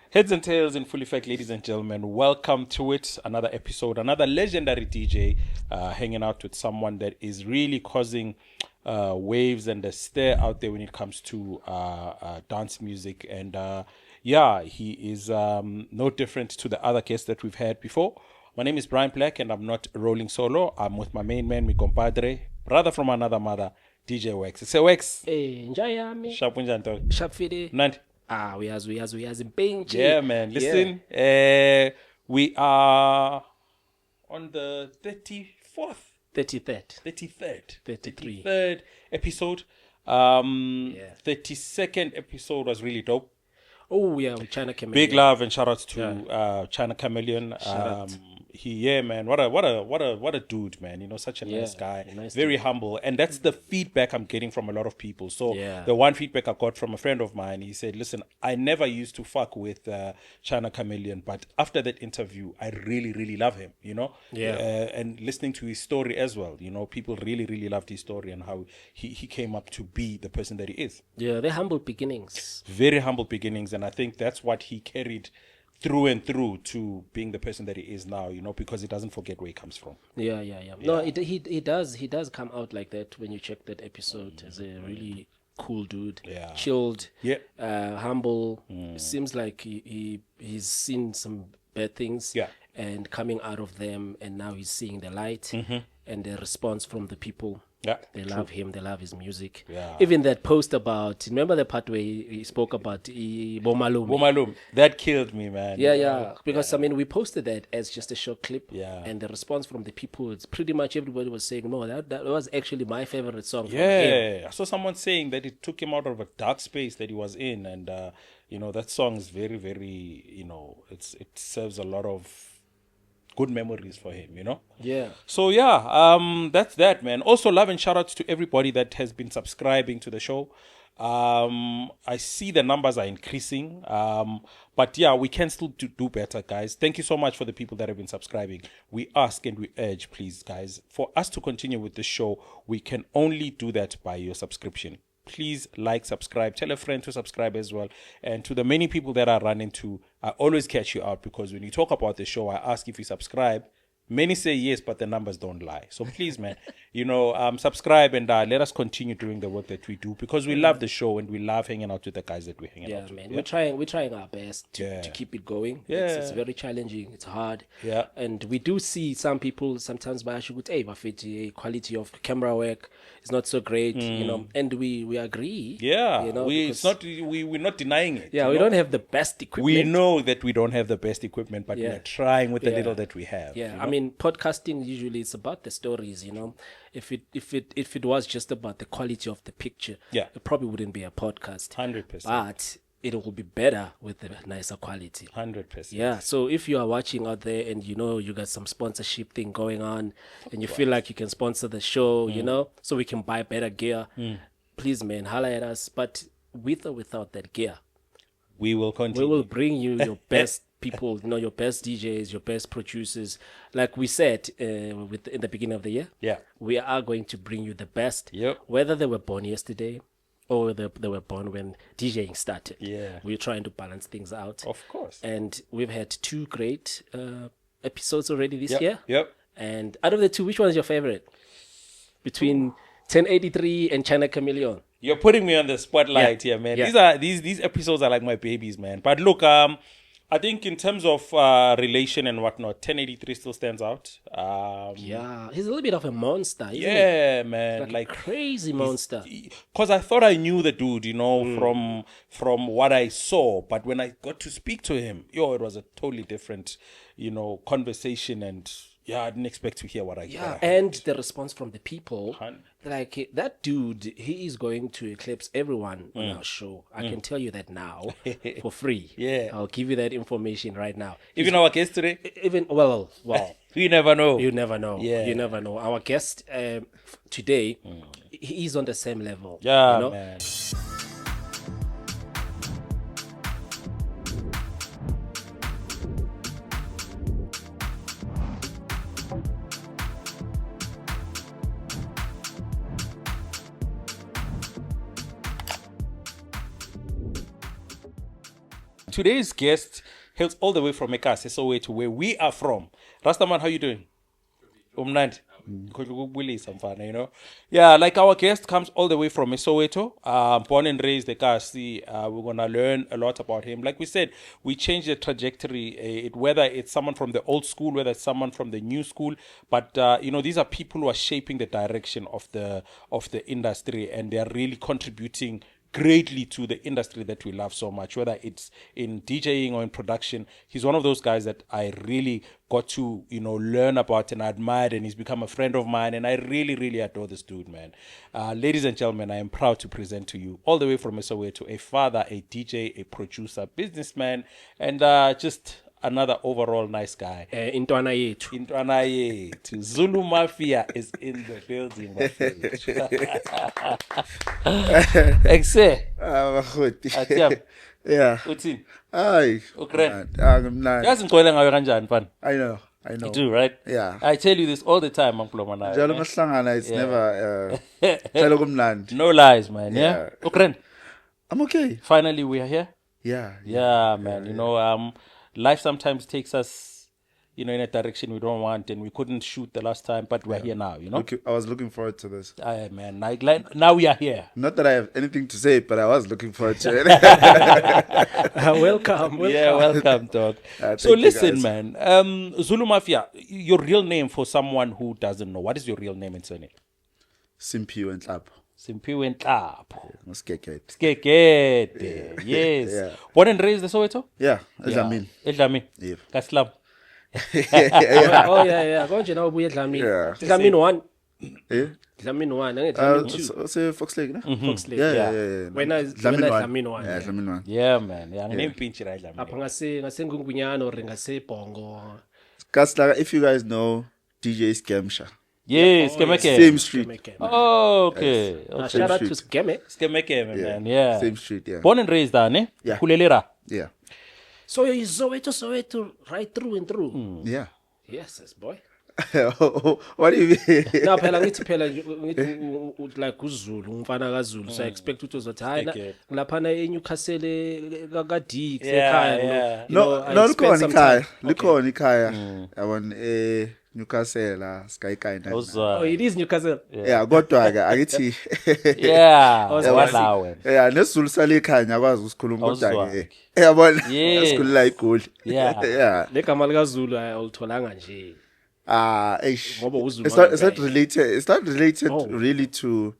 Heads and Tails in full effect, ladies and gentlemen. Welcome to it. Another episode, another legendary DJ hanging out with someone that is really causing waves and a stir out there when it comes to dance music. And he is no different to the other guests that we've had before. My name is Brian Black, and I'm not rolling solo. I'm with my main man, my compadre, brother from another mother, DJ Wex. Say Wex. Hey, njayami. Sharp unjani? Sharp fide. Nandi. Uyazi bench. Yeah, man. Listen, we are on the 34th, 33rd episode. 32nd episode was really dope. Oh yeah, with China Chameleon. Big love and shout outs to China Chameleon. What a dude, man. You know, such a nice guy. Very humble. And that's the feedback I'm getting from a lot of people. So the one feedback I got from a friend of mine, he said, listen, I never used to fuck with China Chameleon, but after that interview, I really, really love him, you know? And listening to his story as well, you know, people really, really loved his story and how he came up to be the person that he is. Yeah, they're humble beginnings. Very humble beginnings. And I think that's what he carried through and through to being the person that he is now, you know, because he doesn't forget where he comes from. Yeah. No, he does come out like that when you check that episode as a really cool dude. Yeah. Chilled. Yeah. Humble. Seems like he's seen some bad things. Yeah. And coming out of them, and now he's seeing the light and the response from the people. Yeah, they love him. They love his music. Yeah. Even that post about, remember the part where he spoke about Bomalum? That killed me, man. Yeah. Because I mean, we posted that as just a short clip. Yeah. And the response from the people, it's pretty much everybody was saying, no, that was actually my favorite song. From him. I saw someone saying that it took him out of a dark space that he was in, and you know, that song is very, very, you know, it serves a lot of good memories for him, you know? Yeah. So, that's that, man. Also, love and shout-outs to everybody that has been subscribing to the show. I see the numbers are increasing. But, we can still do better, guys. Thank you so much for the people that have been subscribing. We ask and we urge, please, guys, for us to continue with the show, we can only do that by your subscription. Please like, subscribe, tell a friend to subscribe as well. And to the many people that I run into, I always catch you out because when you talk about the show, I ask if you subscribe. Many say yes, but the numbers don't lie. So please, man, you know, subscribe and let us continue doing the work that we do because we love the show and we love hanging out with the guys that we're hanging out with. Man. We're trying our best to keep it going. Yeah. It's very challenging. It's hard. Yeah. And we do see some people sometimes by hey, quality of camera work is not so great, you know, and we agree. Yeah. You know, we're not denying it. Yeah, we don't have the best equipment. We know that we don't have the best equipment, but we're trying with the little that we have. Yeah. You know? I mean, podcasting usually it's about the stories, you know. If it was just about the quality of the picture, it probably wouldn't be a podcast. 100%. But it will be better with the nicer quality. 100%. Yeah. So if you are watching out there and you know you got some sponsorship thing going on, and you feel like you can sponsor the show, you know, so we can buy better gear, please, man, holla at us. But with or without that gear, we will continue. We will bring you your best people, you know, your best DJs, your best producers. Like we said in the beginning of the year, we are going to bring you the best, whether they were born yesterday or they were born when DJing started. Yeah, we're trying to balance things out. Of course. And we've had 2 great episodes already this year. Yep. And out of the 2, which one is your favorite? Between 1083 and China Chameleon. You're putting me on the spotlight here, man. Yeah. These episodes are like my babies, man. But look, I think in terms of relation and whatnot, 1083 still stands out. He's a little bit of a monster. Isn't he? Man, like a crazy monster. Because I thought I knew the dude, you know, from what I saw, but when I got to speak to him, it was a totally different, you know, conversation and. Yeah, I didn't expect to hear what I heard. And the response from the people, like that dude, he is going to eclipse everyone on our show. I can tell you that now for free. Yeah, I'll give you that information right now. Even our guest today? Well. You never know. You never know. Yeah. You never know. Our guest today, he's on the same level. Yeah, you know? Man. today's guest hails all the way from Ekasi, Soweto, where we are from. Rastaman, how you doing? Umnandi. You know, yeah, like our guest comes all the way from Soweto, born and raised Ekasi. We're gonna learn a lot about him. Like we said, we change the trajectory. Whether it's someone from the old school, whether it's someone from the new school, but you know, these are people who are shaping the direction of the industry, and they are really contributing greatly to the industry that we love so much, whether it's in DJing or in production. He's one of those guys that I really got to, you know, learn about and admire, and he's become a friend of mine, and I really, really adore this dude, man. Ladies and gentlemen, I am proud to present to you, all the way from Soweto, a father, a DJ, a producer, businessman, and just another overall nice guy. Intwana yetu. Zulu Mafia is in the building, my friend. Exe. Atiyam. Yeah. Uthini? Ay. Ukren. Ngimnandi. Yazi ngicwele ngayo kanjani mfana? I know. You do, right? Yeah. I tell you this all the time, Mangploma. Njalo masihlangana, it's never phela kumnandi. No lies, man. Yeah. Ukren. I'm okay. Finally we are here. Yeah, man. You know, life sometimes takes us, you know, in a direction we don't want, and we couldn't shoot the last time, but we're here now, you know. I was looking forward to this. Man, now we are here. Not that I have anything to say, but I was looking forward to it. Welcome. Yeah, welcome, dog. So listen, man. Zulu Mafia, your real name for someone who doesn't know. What is your real name and surname? Simpiwe Nhlapho. Simpiwe Nhlapho. Skekete. Yes. Yeah. Born and raised in Soweto? Yeah, Edlamini. Edlamini. Yeah. Kaslam. Oh yeah. Konje na ubuye Dlamini. Dlamini 1. Eh? Dlamini 1. Dlamini 2. So Fox Lake, no? Fox Lake. Yeah. Wena Dlamini 1. Yeah, Dlamini 1. Yeah, man. Yeah, ngempintshi la Dlamini. Apha ngase Ngungwinyana or ngase Bhongo. Kasla, if you guys know DJ Skemsha. Yes, Skemeke. Same street. Oh, okay. Shout out to Skemeke, man. Yeah. Same street, yeah. Born and raised there, ne? Yeah. Kulelera. Yeah. So you Soweto right through and through. Yeah. Yes, boy. What do you mean? Na phela ngithi like uZulu umfana kaZulu, so I expect ukuthi uzothi hayi laphana eNewcastle ka D ekhaya. No, likhona ikhaya. Yabona Newcastle Sky kind. Oh, it is Newcastle. Yeah, kodwa ke akithi. Yeah, walawe. Yeah, nesizulu salikhaya ngiyakwazi ukusikhuluma kodwa ke. Yabona esikhulula igoli. Yeah. Legama likaZulu ayolitholanga nje. It's not related. It's not related really to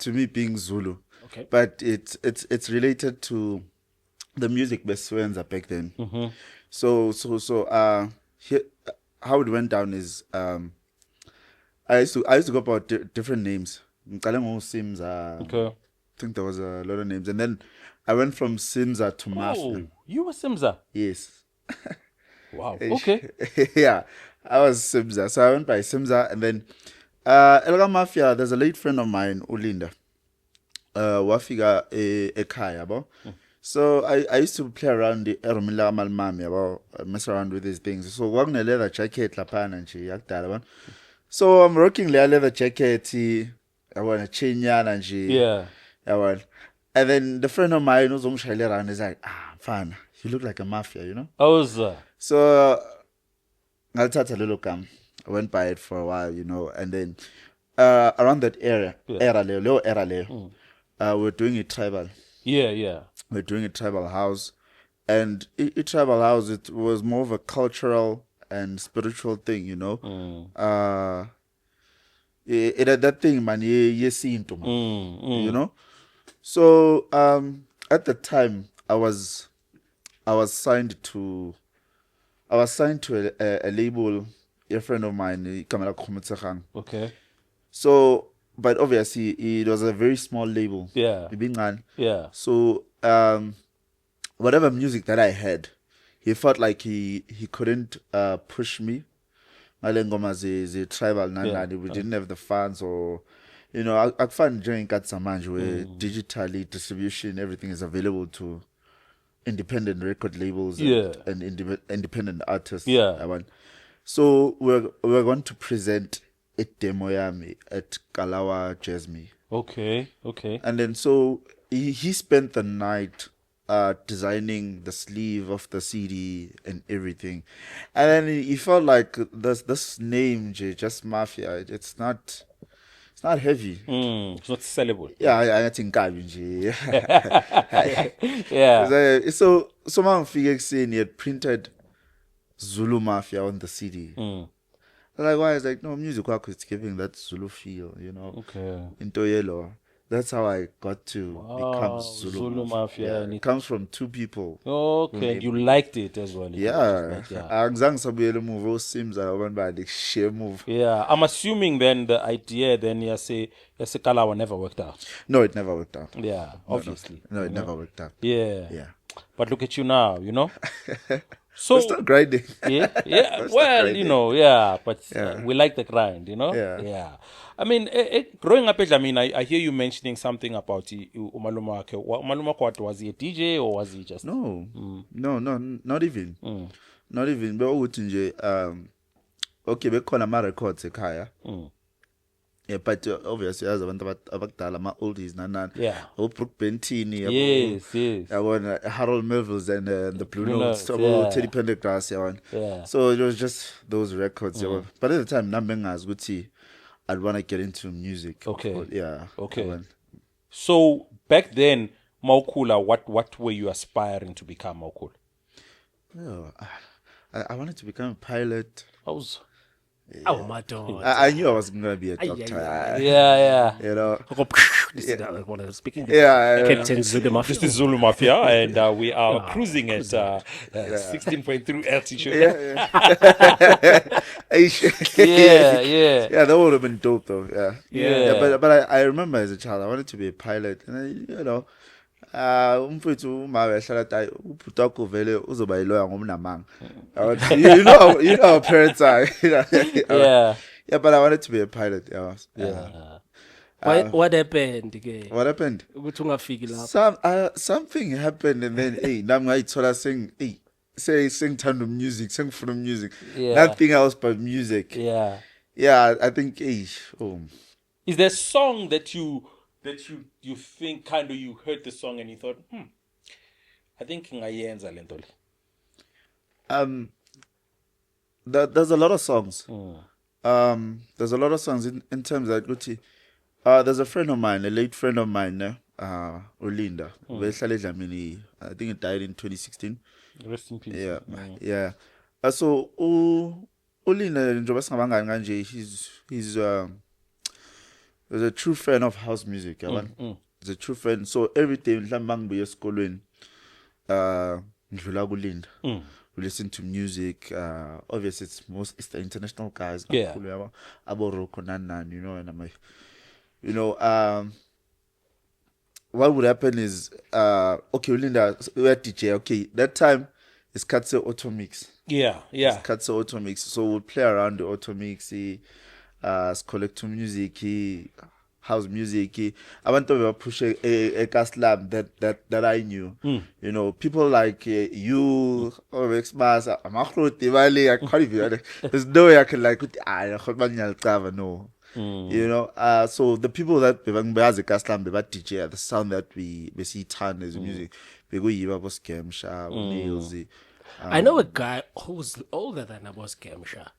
me being Zulu. Okay. But it's related to the music besiwenza back then. Mm-hmm. So here, how it went down is I used to go about different names. Simza. Okay. I think there was a lot of names, and then I went from Simza to Mafia. Oh, you were Simza? Yes. Wow. Okay. Yeah. I was Simza. So I went by Simza, and then Elga Mafia, there's a late friend of mine, Ulinda. Wafika ekhaya, yabo. So I used to play around the Ermila Malmami, about mess around with these things. So walking a leather jacket lapana and she yakdala. So I'm rocking the leather jacket, I want a chinya and she I want. And then the friend of mine who's around is like, fine, you look like a mafia, you know? Oh, so I'll touch a little cam. I went by it for a while, you know, and then around that area, we're doing a tribal. Yeah. We're doing a tribal house, and a tribal house, it was more of a cultural and spiritual thing, you know. It had that thing, man, you know. So at the time, I was signed to a label. A friend of mine, Kamala. Okay. So, but obviously, it was a very small label. Yeah. Yeah. So, whatever music that I had, he felt like he couldn't push me. Malengoma ze tribal nani, we didn't have the funds, or you know, I find during Katsamanj where digitally distribution, everything is available to independent record labels and independent artists. Yeah. So we're going to present a demo yami at Kalawa Jasmine. Okay. And then so he spent the night designing the sleeve of the CD and everything. And then he felt like this name, just Mafia, it's not heavy. It's not sellable. Yeah, I think nje. Yeah. So someone figured saying he had printed Zulu Mafia on the CD. Like, why? It's like, no, music work is giving that Zulu feel, Okay. Into yellow. That's how I got to become Zulu Mafia. Yeah, it comes from two people. Okay, and you liked it as well. Yeah. Move. Yeah, I'm assuming then the idea then Kalawa never worked out. No, it never worked out. Yeah, obviously. No, it never worked out. Yeah. Yeah. But look at you now, So we're still grinding. Yeah. Well, grinding. yeah, but Yeah. We like the grind, Yeah. I mean, growing up, I hear you mentioning something about Umaluma. Umaluma, was he a DJ or was he just? No, no, not even. Not even. But okay, we call them records ekhaya. Yeah, but obviously, as abantu abadala, my oldies, Yeah. Brooke Bentini, Yes. I want Harold Melville's and the Blue Notes, yeah. Teddy Pendergrass, Yeah. So it was just those records. But at the time, Nambengas Gucci, I'd want to get into music. Okay. Yeah. Okay. So back then, Maukula, what were you aspiring to become, Maukula? I wanted to become a pilot. Oh my God! I knew I was gonna be a doctor. Yeah. This is what I was speaking. Yeah. Captain Zulu Mafia. This is Zulu Mafia, and we are cruising at 16.3 altitude. Yeah, that would have been dope though. Yeah. But I remember as a child, I wanted to be a pilot, and umfowethu uma ehlala tayi ubhutakho vele uzoba yiloya ngomnamanga. You know how parents are. Yeah, but I wanted to be a pilot. What happened? What happened? Ukuthi ungafiki lapho. Something happened, and then nami ngayithola sengithanda music, sengifuna music. Nothing else but music. Yeah, I think Is there a song that you think kind of you heard the song and you thought, I think ngayenza lento le? There's a lot of songs. There's a lot of songs in terms of Gucci. There's a friend of mine, a late friend of mine, Olinda. I think it died in 2016. Rest in peace. Yeah. So Olinda njengoba singabangani kanje, he's a true fan of house music. He's a true fan. So every day mhlawumbe mangibuya esikolweni ngidlula kuLinda. We listen to music. Obviously it's the international guys. Abo Roko Nan, and I'm like, what would happen is okay, Linda, we're DJ. Okay, that time it's Katse Auto Mix. Yeah. It's Katse Auto Mix. So we'll play around the Auto Mix. Collect music, house music. I went to push a cast lab that I knew. People like you or Xmas. I can't even. There's no way I can no. So the people that has a cast lab, they DJ, the sound that we see turn as music. We go Yiba Skemsha, Nails. I know a guy who's older than Boss Kemsha.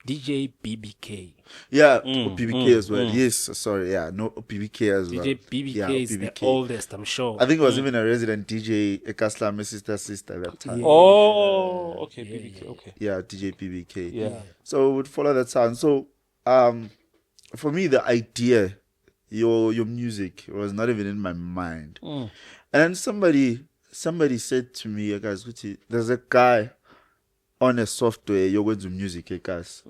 DJ BBK. Yeah, BBK as well. Yes, sorry. Yeah, no, BBK as well. DJ BBK is the oldest, I'm sure. I think it was even a resident DJ, Ekasla, my sister at that time. Okay, BBK. Okay. Yeah, DJ BBK. Yeah. So we would follow that sound. So, for me, the idea, your music was not even in my mind. And then somebody said to me, guys, there's a guy on a software you're going to music, guys.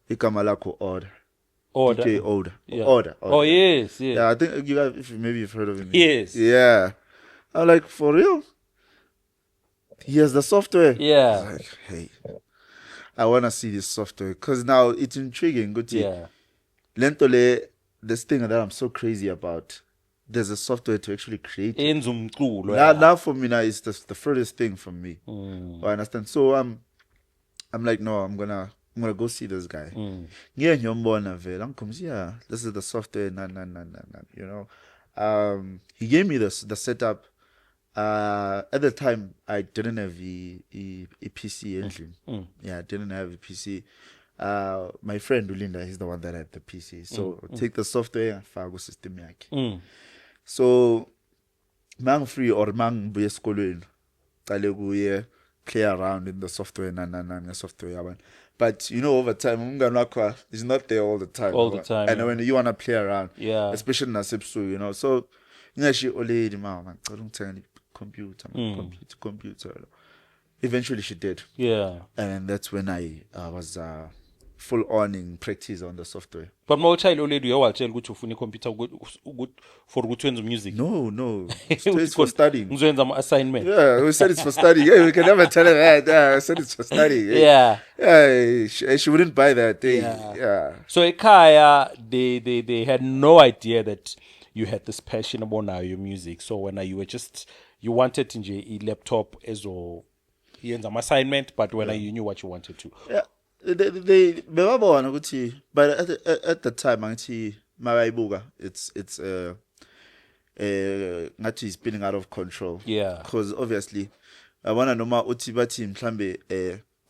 Ikamalako Order. Okay, Order. Yeah. Order. Oh yes. Yeah, I think you guys, maybe you've heard of him. Yes. Yeah. I'm like, for real? He has the software. Yeah. I was like, hey, I want to see this software because now it's intriguing. Yeah. Lentole, this thing that I'm so crazy about. There's a software to actually create it. Now for me, now it's the furthest thing from me. I understand. So I'm like, no, I'm gonna go see this guy. Yeah, this is the software. He gave me the setup. At the time, I didn't have a PC engine. Yeah, I didn't have a PC. My friend Ulinda, he's the one that had the PC. So take the software and file system yaki. So mang free or mang buye esikolweni. Qale kuye play around in the software na software. But you know, over time, umngani wakho is not there all the time. All the time. And when you wanna play around, especially in Nasipsu, you know. So she old mama, computer. Eventually she did. Yeah. And that's when I was full on in practice on the software. But my child already you will tell good to phone computer good for good to music. No. It's for studying. Assignment. Yeah, we said it's for studying. Yeah, we can never tell her that. Yeah, I said it's for studying. Yeah. Yeah, she wouldn't buy that. Yeah. So Ekaya, they had no idea that you had this passion about now your music. So when you wanted in a laptop as well, an assignment, but when you knew what you wanted to. Yeah. But at the time, it's ngathi spinning out of control. Yeah. Because obviously, I wanna know ma uthi bathi mhlambe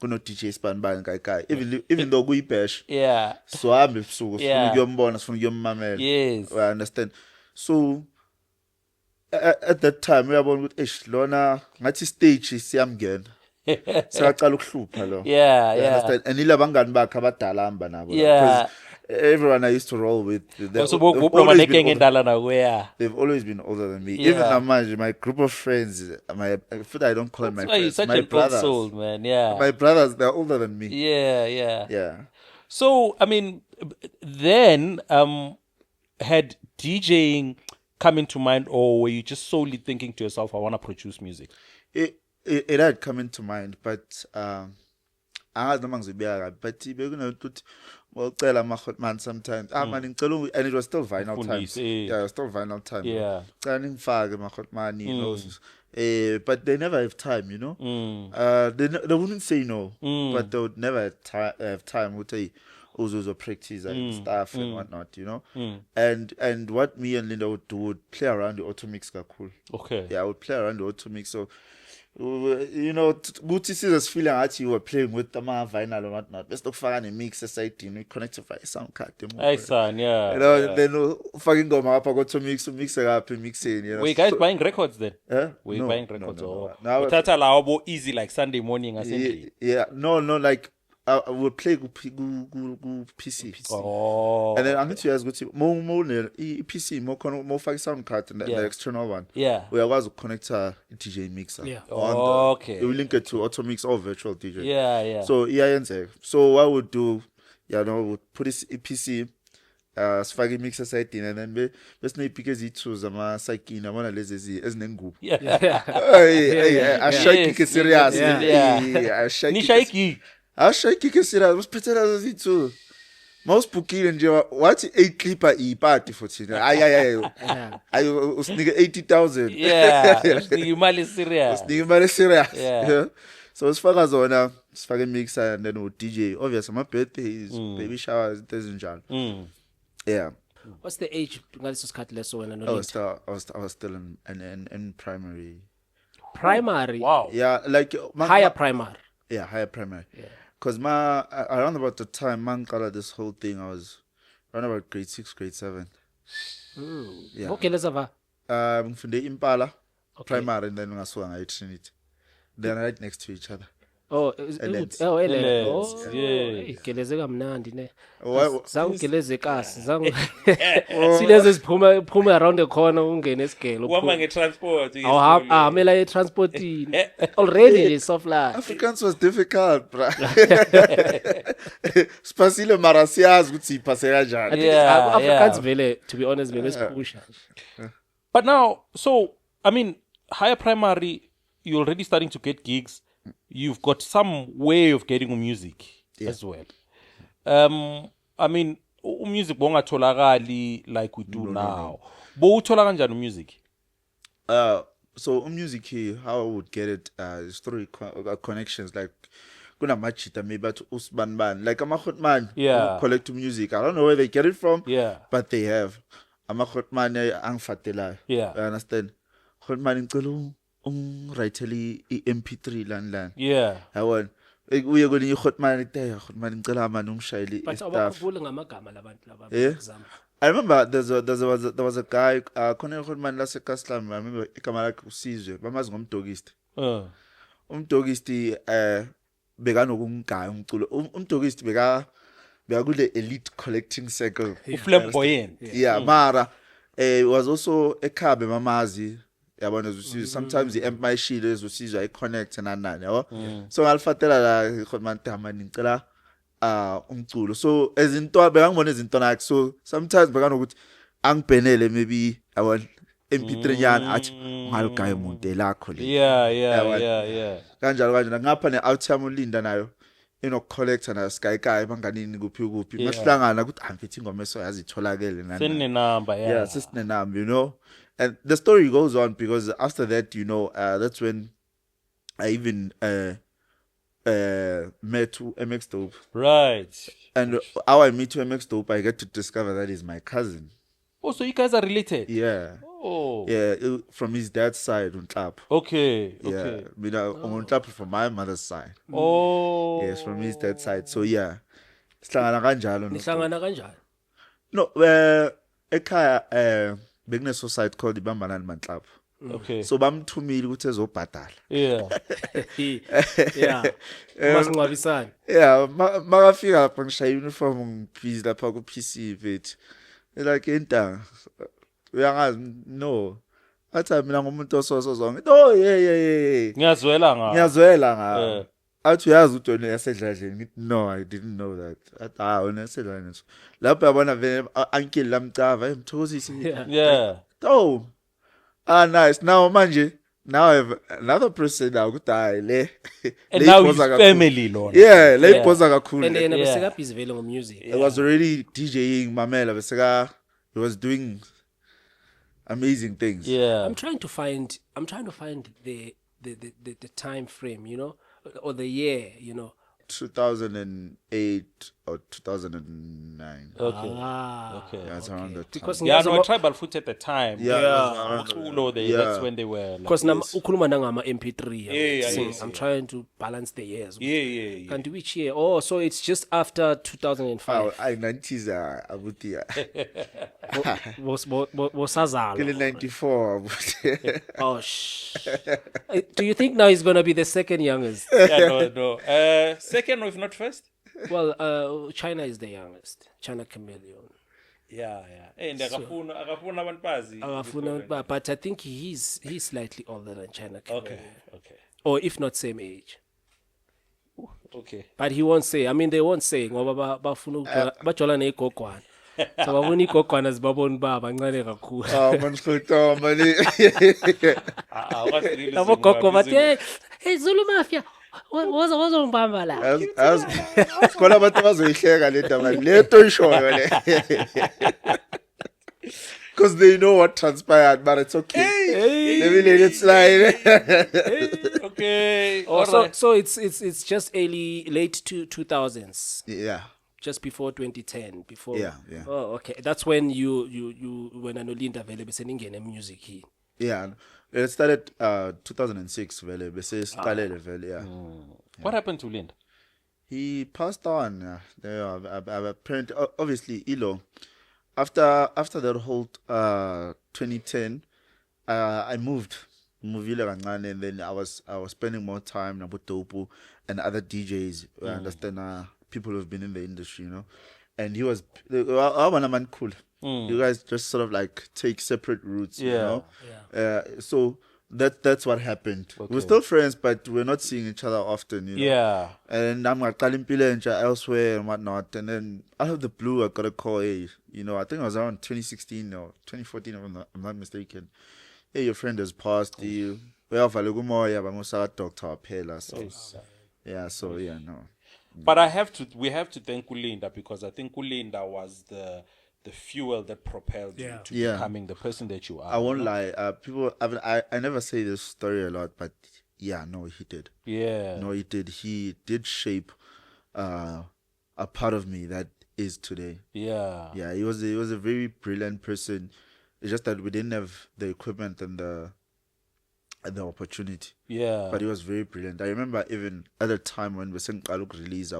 kuno DJ spanbani kai even though kuyi bash. Yeah. So hambe ebusuku sifuna ukuyombona sifuna ukuyommamela. Yes. I understand. So at that time uyabona ukuthi lona ngathi stage siyamngena. Sakaqala ukuhlupha lo. Yeah. Understand? And ila bangani bakhe abadala hamba nabo. Yeah. Everyone I used to roll with, They've always been older than me. Yeah. Even Amaj, my group of friends, I don't call them my friends. You're such my a brothers, soul, man. Yeah. My brothers, they're older than me. Yeah. So, I mean, then had DJing come into mind, or were you just solely thinking to yourself, I want to produce music? It had come into mind, but but man sometimes man and it was still vinyl times. Yeah, it was still vinyl time. Yeah. But they never have time, you know. They wouldn't say no, but they would never have time. Would say also practice and stuff and whatnot, you know. And what me and Linda would do would play around the auto mix. Cool. Okay. Yeah, I would play around the auto mix. So you know, good to see this feeling that you were playing with the vinyl or whatnot. Let's look for any mix society, you know, connect to a sound card. Yeah. You know, then fucking go up, I got to mix it up and mix it. You know, were you guys buying records then? Were you no, buying records? No. Now that's allowable easy like Sunday morning assembly. Yeah, no, like I would play go PC. Oh. And then I'm going to ask more PC, more fucking sound card and the external one. Yeah. Where I was to connect a DJ mixer. Yeah. Okay. You link it to auto mix or virtual DJ. Yeah. So so what I would do, would put this PC sifake mixer side and then bese nayipike izithu zama psyche nabona lezi ezinengubo. Yeah. Ashayike serious. Nishayiki. Ashayike serious. Usiphetela izithu. Mawusibukile nje wathi 8 clipper iparty for thina. Ayi usinike 80,000. Yeah. Usinike imali serious. Yeah. So sifaka zona, sifake mixer and then with DJ. Obviously my birthdays, baby showers, things njalo. Yeah. What's the age? I was still in primary. Primary. Wow. Yeah, like higher primary. Yeah, higher primary. Yeah. Cause around about the time man got this whole thing, I was around about grade 6, grade 7. Yeah. Okay, let's have from the Impala primary and then Ngaswanga Trinity. They're right next to each other. Geleze kamnandi ne. Zangigeleze kasi sileze siphuma around the corner ungene esigelo. Uhamba ngetransport. Mela etransportini. Already soft life. Afrikaans was difficult, bro. Spasile marasias ukuthi iphase kanjani. Afrikaans vele, to be honest, vele sipusha. But now, so I mean, higher primary, you're already starting to get gigs. You've got some way of getting music as well. I mean, music bongatholakali like we do now. Bo uthola kanjani music? So music here, how I would get it is through connections. Like kuna machita maybe to usbanban. Like I'm a hot man who collect music. I don't know where they get it from. Yeah. But they have. I'm a hot man ang fatela. Yeah. I understand. Hot man in ungwriteli i-MP3 lan. Yeah. Yabona. Uye kwelinye iHotman iHotman ngicela manje ungishayele But stuff. awakhumbuli ngamagama labantu laba Yeah. exam. I remember there was a guy khona iHotman lase Kaslam. I remember igama lakhe uSizwe bamazi ngomdogist. Umdogist bekanokumgaya umculo. Umdogist beka kule elite collecting circle. Flamboyant. Yeah, mara was also eKhabe mamazi. Yabona sometimes the my shield uzusizwa iconnect nani yabo. So ngalifatela la khona manje ngicela umculo. So ezinto bekangibona izinto nakhe. So sometimes bekanokuthi angibhenele maybe yabona MP3 yana athi ungalugaya umuntu lakho le. Yeah. Kanjalo ngapha neOutcome ulinda nayo inokucollecta na sky banganini kuphi masihlangana ukuthi amfithi ingoma esoyazi itholakele nani. Send the number, yeah. Yeah, send the number, you know. And the story goes on because after that, you know, that's when I even met MxDope. Right. And how I meet MxDope, I get to discover that he's my cousin. Oh, so you guys are related? Yeah. Oh. Yeah, from his dad's side, Untlap. Okay. Yeah. Untlap from my mother's side. Oh. Yes, from his dad's side. So yeah. Nihlangana kanjani? No, ekhaya bekune society called Ibambanani Mantlap. Okay. So bamthumile ukuthi ezobhadala. Yeah. Yeah. Masingcwabisana. Yeah, makafika lapha ngishaya uniform ngiphizi lapha ku PC vethu. Like intanga. Uyangazi no. Athi mina ngumuntu ososo zonke. Oh yeah. Ngiyazwela nga. Nga. Athi uyazi ukuthi wena yasedladleni. Ngithi no, I didn't know that. Athi wena yasedladleni. Lapha yabona vele uncle lamcava emthokozisi. Yeah. Oh. Nice. Now manje now I have another person now ukuthi le. And now his family Lord. Yeah, le ipoza kakhulu. And then beseka busy vele ngomusic. It was already DJing Mamela beseka he was doing amazing things. Yeah. I'm trying to find the time frame, you know, or the year, you know. 2008 or 2009. Okay. Yeah, it's around that time. Because no, Tribal Foot at the time. Yeah. That's when they were. Because ukhuluma nangama MP3. Yeah. I'm trying to balance the years. Yeah. Can't which year? Oh, so it's just after 2005. I 90s abuti. Bosazala. Kile 94 abuti. Oh do you think now he's going to be the second youngest? Yeah, no. Second or if not first? Well, China is the youngest. China chameleon. Yeah. And akafuna abantwazi. But I think he's slightly older than China chameleon. Okay. Or if not same age. Okay. But he won't say. I mean, they won't say ngoba bafuna bajola negogwana. So babona igogwana zibabona baba kancane kakhulu. Manhlutho mali. Abo gogo bathi hey Zulu Mafia wazongibamba la. As khona abantu bazoyihleka le ndaba leto ishoyo le. Because they know what transpired, but it's okay. Let me let it slide. Okay. So it's just late 2000s. Yeah. Just before 2010. Before. Yeah. Oh, okay. That's when you when Anolinda vele beseningene music here. Yeah. It started 2006 vele bese siqalele vele yeah. What happened to Linda? He passed on. Apparently, obviously, Ilo. After that whole 2010, I moved kancane, and then I was spending more time with Dopu and other DJs. I understand people who've been in the industry, you know. And he was man cool. You guys just sort of like take separate routes, you know. So that's what happened. Okay. We're still friends, but we're not seeing each other often, you know. Yeah. And I'm like elsewhere and whatnot. And then out of the blue, I got a call. Hey, you know, I think it was around 2016 or 2014, if I'm not mistaken. Hey, your friend has passed. You Dr. Pela. So yeah, no. But we have to thank Kulinda, because I think Kulinda was the fuel that propelled you to becoming the person that you are. I won't lie. People, I never say this story a lot, but yeah, no, he did. Yeah. No, he did. He did shape a part of me that is today. Yeah. Yeah, he was a very brilliant person. It's just that we didn't have the equipment and the the opportunity. Yeah. But he was very brilliant. I remember even at the time when we sang Qaluk release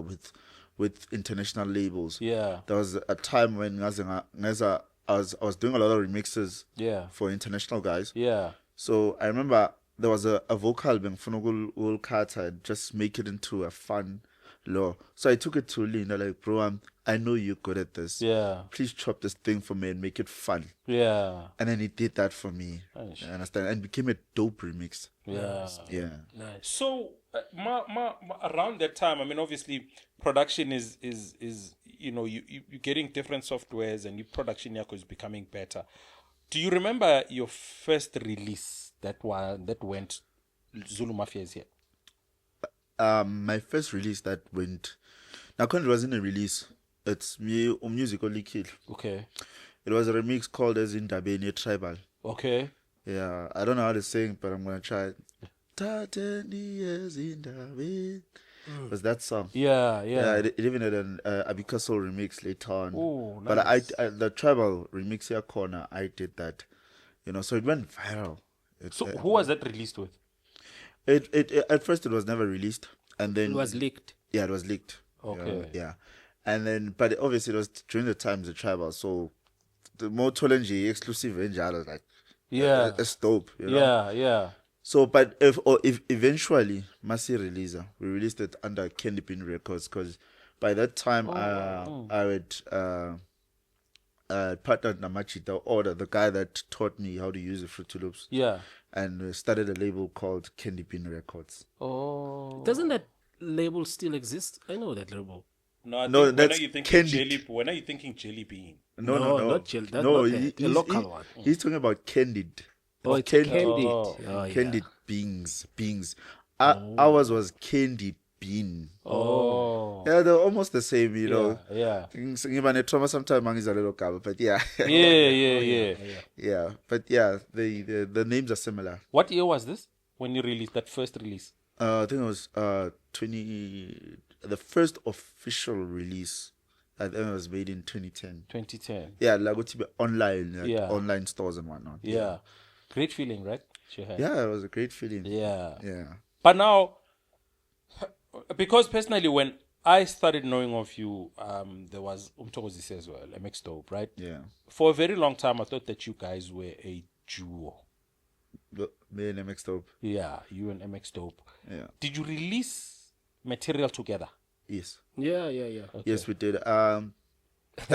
with international labels. Yeah. There was a time when Ngeza, I was doing a lot of remixes for international guys. Yeah. So I remember there was a vocal being Funugul Kata, just make it into a fun law. So I took it to Linda, like, bro, I know you're good at this. Yeah. Please chop this thing for me and make it fun. Yeah. And then he did that for me. Nice. You understand? And became a dope remix. Yeah. Yeah. Nice. So around that time, I mean, obviously, production is you're getting different softwares and your production yako is becoming better. Do you remember your first release that went Zulu Mafia is here? My first release that went. Now, when it wasn't a release, it's me music only kid. Okay. It was a remix called as in Dabeni Tribal. Okay. Yeah, I don't know how to sing, but I'm gonna try it. 10 years in Dabeni. Was that song? Yeah. It even had an Abika Soul remix later on. Oh, nice. But I the tribal remix here corner, I did that. So it went viral. So who was that released with? It at first it was never released, and then It was leaked. Yeah, it was leaked. Okay. Yeah, and then but obviously it was during the times of tribal, so the more Tolenji exclusive I was like, it's dope. Yeah. So, but if eventually Masi releaser, we released it under Candy Bean Records, because by that time I would partnered Namachita, or the guy that taught me how to use the Fruity Loops. Yeah. And started a label called Candy Bean Records. Oh. Doesn't that label still exist? I know that label. No, that's when are you thinking Candy. When are you thinking Jelly Bean? No, not Jelly. That's no, not that. A local one. He's talking about Candid. Oh, it's Candy. Candied. Oh. Oh, yeah. Candied beans. Ours was Candy Bean. Oh. Yeah, they're almost the same, you know. Yeah. Even trauma sometimes is a little cover, but yeah. Yeah. But yeah, the names are similar. What year was this when you released that first release? I think it was the first official release. I think it was made in 2010. 2010. Yeah, like to be online, Yeah. online stores and whatnot. Yeah. Great feeling, right? Yeah, it was a great feeling. Yeah. Yeah. But now, because personally, when I started knowing of you, there was Umthokozisi as well, MxDope, right? Yeah. For a very long time, I thought that you guys were a duo. Me and MxDope. Yeah, you and MxDope. Yeah. Did you release material together? Yes. Yeah. Okay. Yes, we did.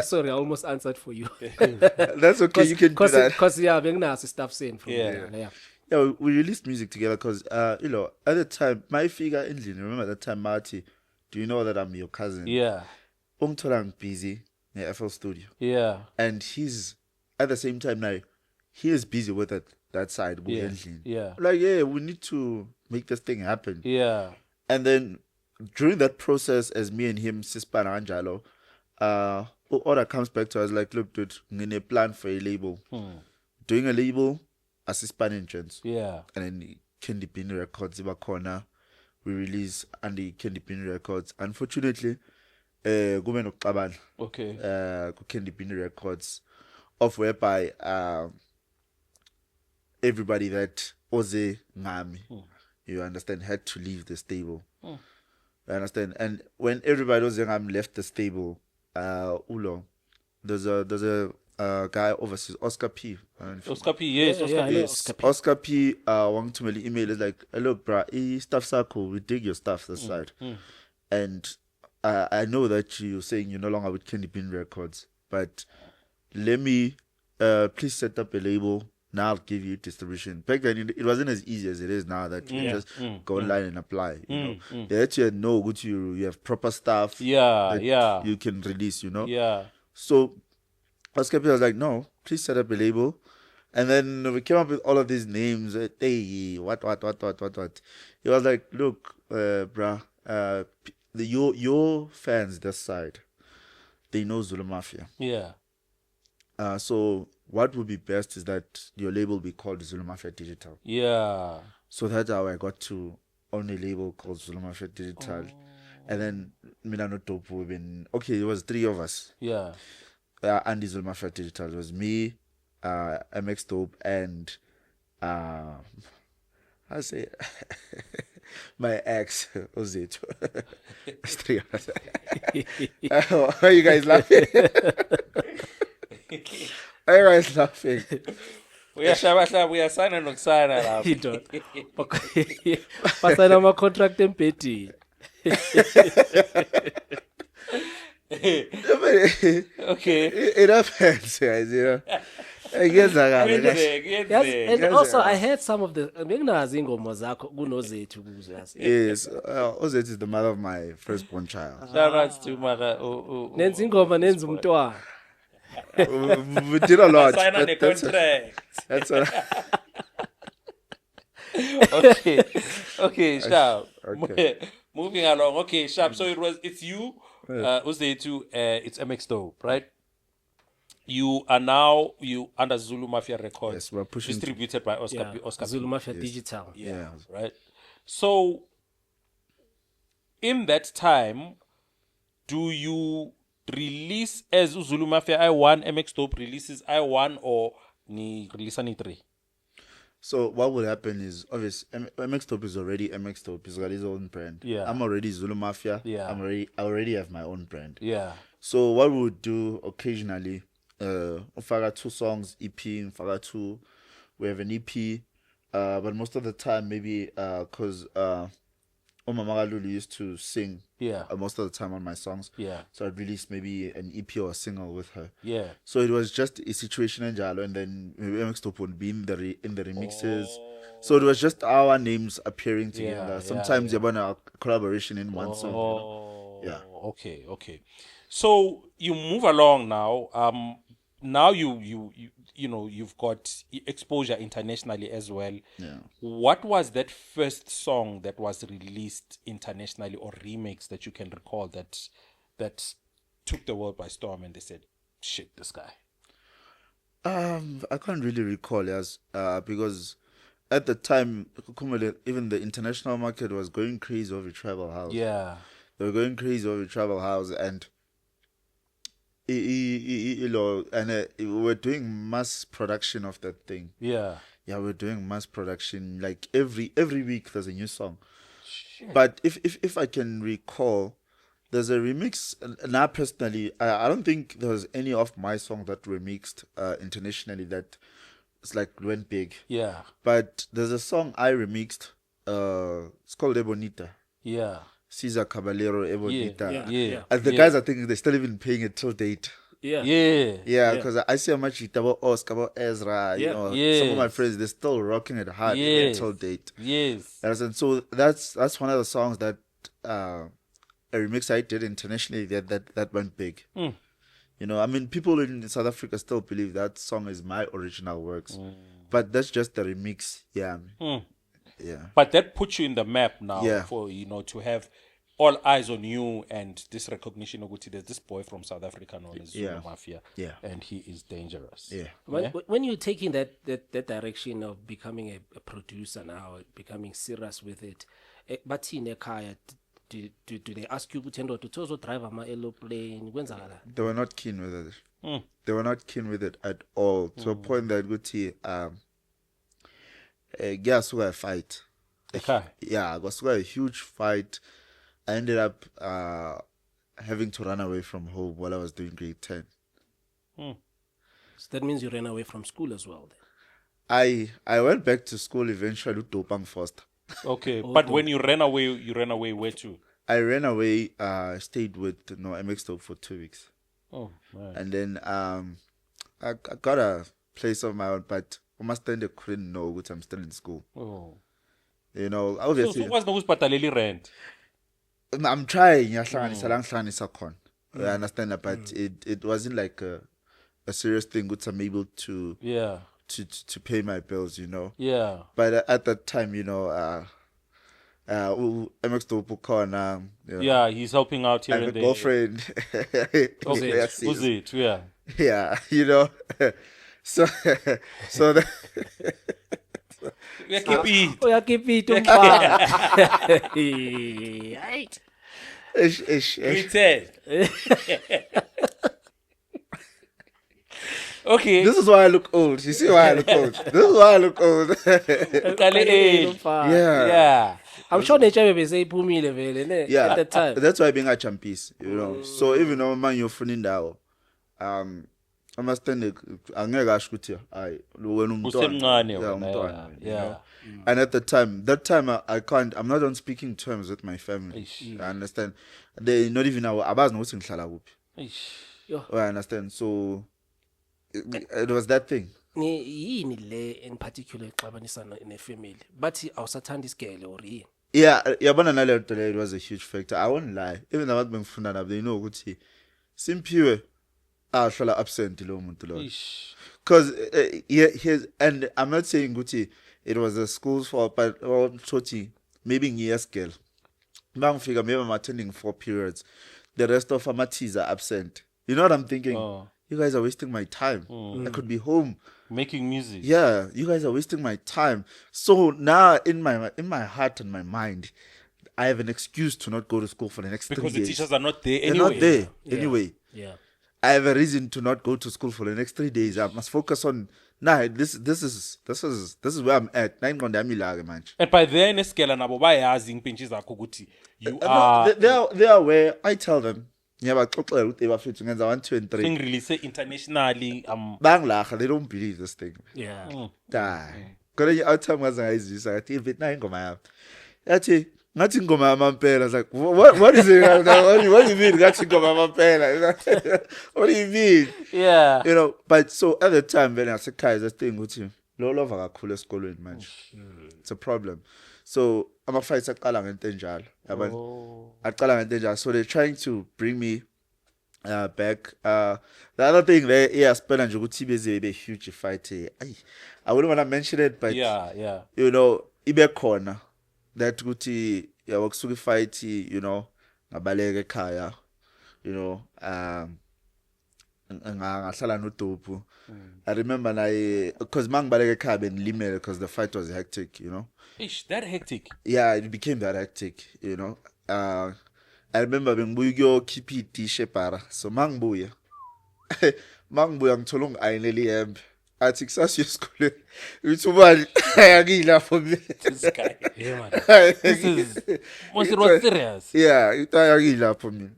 Sorry, I almost answered for you. That's okay. You can do that. Because stuff saying from Yeah. yeah. Yeah, we released music together because, at the time, my figure in remember at that time, Marty, do you know that I'm your cousin? Yeah. I'm busy in FL Studio. Yeah. And he's, at the same time now, he is busy with that side. Yeah. Like, we need to make this thing happen. Yeah. And then during that process, as me and him, Sispana Anjalo, order comes back to us like, look, dude, I'm going to plan for a label. Doing a label, assistant entrance. Yeah. And then Candy Bean Records, Corner, we release under Candy Bean Records. Unfortunately, Gumeno Kaban, Candy Bean Records, of whereby everybody that Oze Ngami, you understand, had to leave the stable. You understand? And when everybody Oze Ngami left the stable, there's a guy overseas, Oscar P. Oscar P, yes, Oscar P. Oscar P. Want to me email is like, look, bruh, stuff circle, we dig your stuff this side, and I know that you're saying you're no longer with Candy Bean Records, but let me please set up a label. Now I'll give you distribution. Back then, it wasn't as easy as it is now that you just go online and apply. They actually know good you have proper stuff. Yeah. You can release. Yeah. So Oscar P was like, no, please set up a label. And then we came up with all of these names. Hey, what. He was like, look, bruh, your fans this side, they know Zulu Mafia. Yeah. So what would be best is that your label be called Zulu Mafia Digital. Yeah. So that's how I got to own a label called Zulu Mafia Digital. And then Milano Dope, it was 3 of us. Yeah. And Zulu Mafia Digital. It was me, MxDope, and I say my ex Ozito. It's 3 hours. Why are you guys laughing? Why are you guys laughing? Uyasana nokusana lapha. Pasana ama-contract empedini. Okay. It happens, guys, you know. Yes, And also, I heard some of the bengazi ingoma zakho kunozethu kuzo yazi. yes, Ozet is the mother of my firstborn child. Shout out to Mara. Nenza ingoma nenza umntwana. We did a lot. Sign on the contract. That's what. Okay, Sharp. Okay. Moving along. Okay, Sharp. So it's you, Uzetu, it's MxDope, right? You are now under Zulu Mafia Records. Yes, we're pushing distributed by Oscar Zulu Mafia Digital. Yeah. Right. So, in that time, do you release as Zulu Mafia I1, MxDope releases I1, or ni release ni 3? So what would happen is, obviously, MxDope is already MxDope. He's got his own brand. Yeah. I'm already Zulu Mafia. Yeah. I already have my own brand. Yeah. So what we would do occasionally, ufaka 2 songs, EP, ufaka 2. We have an EP, but most of the time, maybe because Omama Lulu used to sing. Yeah. Most of the time on my songs. Yeah. So I'd release maybe an EP or a single with her. Yeah. So it was just a situation in Jalo, and then maybe MxDope would be in the remixes. So it was just our names appearing together. Yeah, Sometimes yeah. you want a collaboration in one song. You know? Yeah. Okay. So you move along now. Now you've got exposure internationally as well. Yeah. What was that first song that was released internationally or remix that you can recall that took the world by storm and they said, "Shit, this guy"? I can't really recall, yes, because at the time, even the international market was going crazy over Tribal House. Yeah. They were going crazy over Tribal House, and we were doing mass production of that thing. Yeah. Yeah, we're doing mass production. Like every week there's a new song. Shit. But if I can recall, there's a remix. And I personally, I don't think there was any of my songs that were mixed internationally that it's like went big. Yeah. But there's a song I remixed. It's called Ebonita. Yeah. Cesar Caballero, Ebonita. Yeah. And the guys, I think they're still even paying it till date. Yeah. Yeah, because I see how much about Oscar, about Ezra, you know, some of my friends, they're still rocking it hard until date. Yes. And so that's one of the songs that a remix I did internationally that went big. You know, I mean, people in South Africa still believe that song is my original works, but that's just the remix. Yeah. Yeah. But that puts you in the map now Yeah. for, to have all eyes on you and this recognition of there's this boy from South Africa known as Zulu Mafia. Yeah. And he is dangerous. Yeah. When you're taking that direction of becoming a producer now, becoming serious with it, but in a car, do they ask you to drive a aeroplane? They were not keen with it. They were not keen with it at all. To a point that guess who I fight. Okay. Yeah, it was a huge fight. I ended up having to run away from home while I was doing grade 10. So that means you ran away from school as well then? I went back to school eventually to Dopang first. Okay. But when you ran away where to? I ran away, stayed with MxDope for 2 weeks. Oh, man. And then I got a place of my own, but almost then they couldn't know that I'm still in school. Oh. You know, obviously. So what's the rent? I'm trying. I understand that, but it wasn't like a serious thing which I'm able to to pay my bills, you know. Yeah. But at that time, MxDope corner. Yeah, he's helping out here I have and a there. girlfriend. Okay, who's it? Yeah. Yeah, you know. so that. Keep it. Right. Ish. Okay. This is why I look old. You see why I look old? This is why I look old. Yeah. I'm sure nature will say Pumile vele Yeah, at that time. that's why being a champions, you know. So even though man you're funding that, I must stand it. Angeke asho ukuthi hayi lo wena umntwana. Yeah, umntwana. Yeah. And at that time I can't. I'm not on speaking terms with my family. I understand. They not even know. Abazi nokuthi ngihlala kuphi. I understand. So it was that thing. Yini le in particular xabanisana in a family bathi awusathanda isigele or yini? Yeah, yabona nale nto le, it was a huge factor. I won't lie. Even abantu bengifunda nabo, they know ukuthi Simphiwe ahlala absent lo muntu lo. Because and I'm not saying ukuthi it was the school's fault, but maybe ngiye girl. Bangifika maybe I'm attending 4 periods. The rest of my teas are absent. You know what I'm thinking? You guys are wasting my time. I could be home making music. Yeah, you guys are wasting my time. So now in my heart and my mind, I have an excuse to not go to school for the next 3 years. Because the teachers are not there They're anyway. not there anyway. Yeah. I have a reason to not go to school for the next 3 days. I must focus on this is where I'm at. And by then eskela nabo bayazi impintshi zakho ukuthi you are they are where I tell them ngiyabaxoxela ukuthi bafethu ngenza 1 2 and 3 thing release internationally banglacha, they don't believe this thing. Yeah. Kodwa i-outcome ngazangayizisa ngathi if na ingoma yami yathi ngathi ingoma yamampela. I was like, what is it? What do you mean ngathi ingoma yamampela? What do you mean? Yeah. You know, but so at the time when I said guys, that thing ukuthi lo lova kakhulu esikolweni manje. It's a problem. So I'm afraid saqala ngento enjalo. Aqala ngento enjalo. So they're trying to bring me back. The other thing there, spend nje ukuthi beze huge fight. I wouldn't want to mention it, but yeah. You know, ibe khona that ukuthi yawokusuka fight, you know, ngabaleka ekhaya, you know, ngahlala noDope. I remember because mangibaleka ekhaya bengilimele because the fight was hectic, you know. That hectic? Yeah, it became that hectic, you know. I remember bengibuya ukuyokhipha idishe para. So mangibuya ngithola ungiayineli yembe. Athi kusasa esikoleni. Uthi ubani ayakilapho mina. This guy. Yeah man. This is was it serious? Yeah, ayakilapho mina.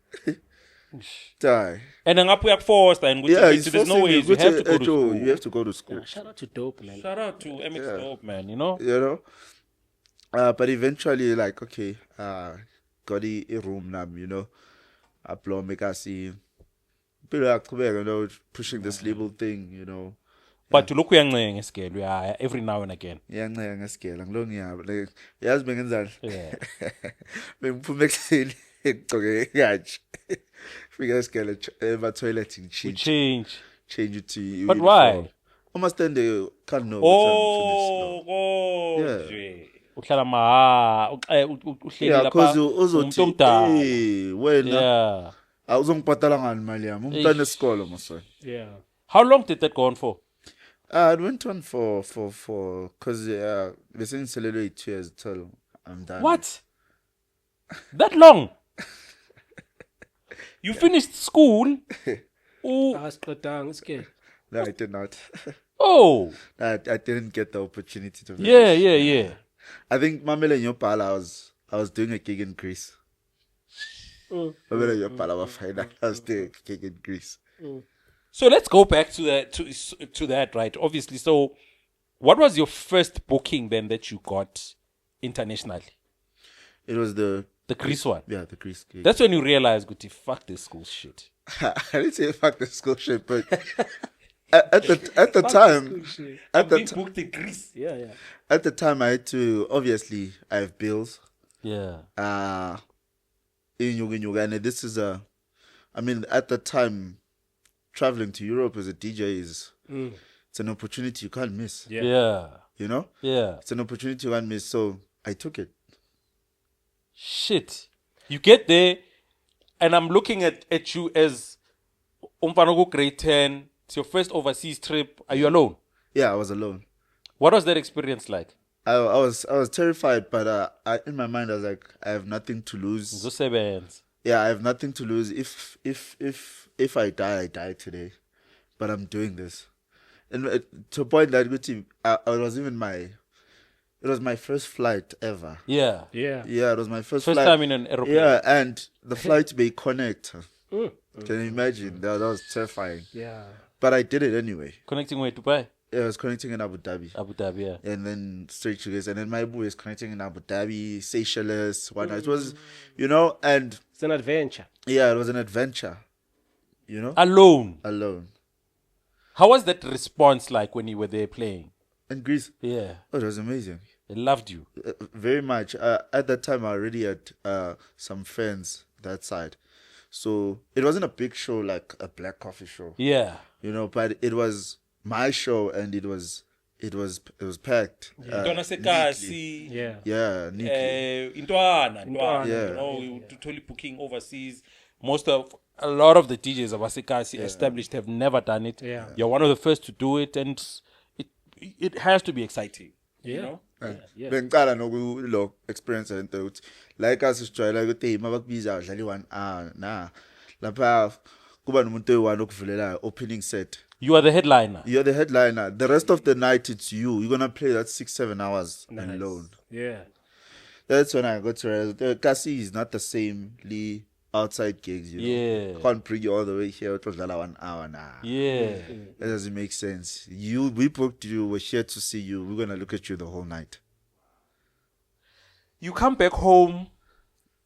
Die. And ngapha uyakuforce and ukuthi there's no way you have to go to school. You have to go to school. Yeah, shout out to Dope, man. Shout out to MxDope, man, you know? You know? But eventually like okay, got a room now, you know. Upload make us see people you know, pushing this label thing, you know. But to look uyancenga scale, yeah, every now and again. Uyancenga ngescale ngilo ngiyabo. Yazi bengenzani? Yeah. Bengiphuma ekuseni ngigcoke kanje. Fika escale ema toilet change it to. But why? Almost then they can't know. Yeah. Uhlala maha uhleli lapha umuntu omdala. Wena awuzongibhadala ngani imali yami? Umntwana esikolo mase. Yeah. How long did that go on for? It went on for because they saying celebrate 2 years till I'm done. What? That long? You finished school? No, I did not. Oh. I didn't get the opportunity to finish. Yeah. I think Mamela Yopala, I was doing a gig in Greece. Mamela Yopala, I was doing a gig in Greece. So let's go back to that, right? Obviously. So, what was your first booking then that you got internationally? It was the Greece one. Yeah, the Greece gig. That's when you realized, Guti, fuck this school shit. I didn't say fuck this school shit, but at the time, booked in Greece. Yeah. At the time, I had to obviously I have bills. Yeah. In Uganda, this is I mean, at the time, traveling to Europe as a DJ is it's an opportunity you can't miss. Yeah. You know? Yeah. It's an opportunity you can't miss, so I took it. Shit. You get there, and I'm looking at you as Umfanogo grade 10. It's your first overseas trip. Are you alone? Yeah, I was alone. What was that experience like? I was terrified, but in my mind I was like, I have nothing to lose. Yeah, I have nothing to lose. If I die, I die today. But I'm doing this. And to a point that it was even it was my first flight ever. Yeah. Yeah. Yeah, it was my first First flight. time in an aeroplane. Yeah, and the flight may connect. Can you imagine? That was terrifying. Yeah. But I did it anyway. Connecting where, Dubai? Yeah, I was connecting in Abu Dhabi. Abu Dhabi, yeah. And then straight to this. And then my boy is connecting in Abu Dhabi, Seychelles, whatnot. It was, you know, and It's an adventure. yeah, it was an adventure. You know? Alone. How was that response like when you were there playing? In Greece? Yeah. Oh, it was amazing. They loved you. Very much. At that time, I already had some friends that side. So it wasn't a big show like a Black Coffee show. Yeah. You know, but it was my show and it was packed. Ntwana sekasi. Yeah. Yeah, neatly. Intwana. Yeah. You know, we totally booking overseas. A lot of the DJs of Asekasi established have never done it. Yeah. You're one of the first to do it, and it has to be exciting. Yeah. You know? Bengicala noku experience lento ukuthi like asijwayela ukuthi hey mabakubiza udlala 1 hour lapha kuba nomuntu oyi1 okuvulelayo opening set. You are the headliner. You're the headliner. The rest of the night it's you. You're gonna play that 6-7 hours alone. Yeah. That's when I got to realize the Kasi is not the same outside gigs, you know. Yeah. Can't bring you all the way here to 1 hour now. Yeah. That doesn't make sense. We booked you, we're here to see you, we're gonna look at you the whole night. You come back home,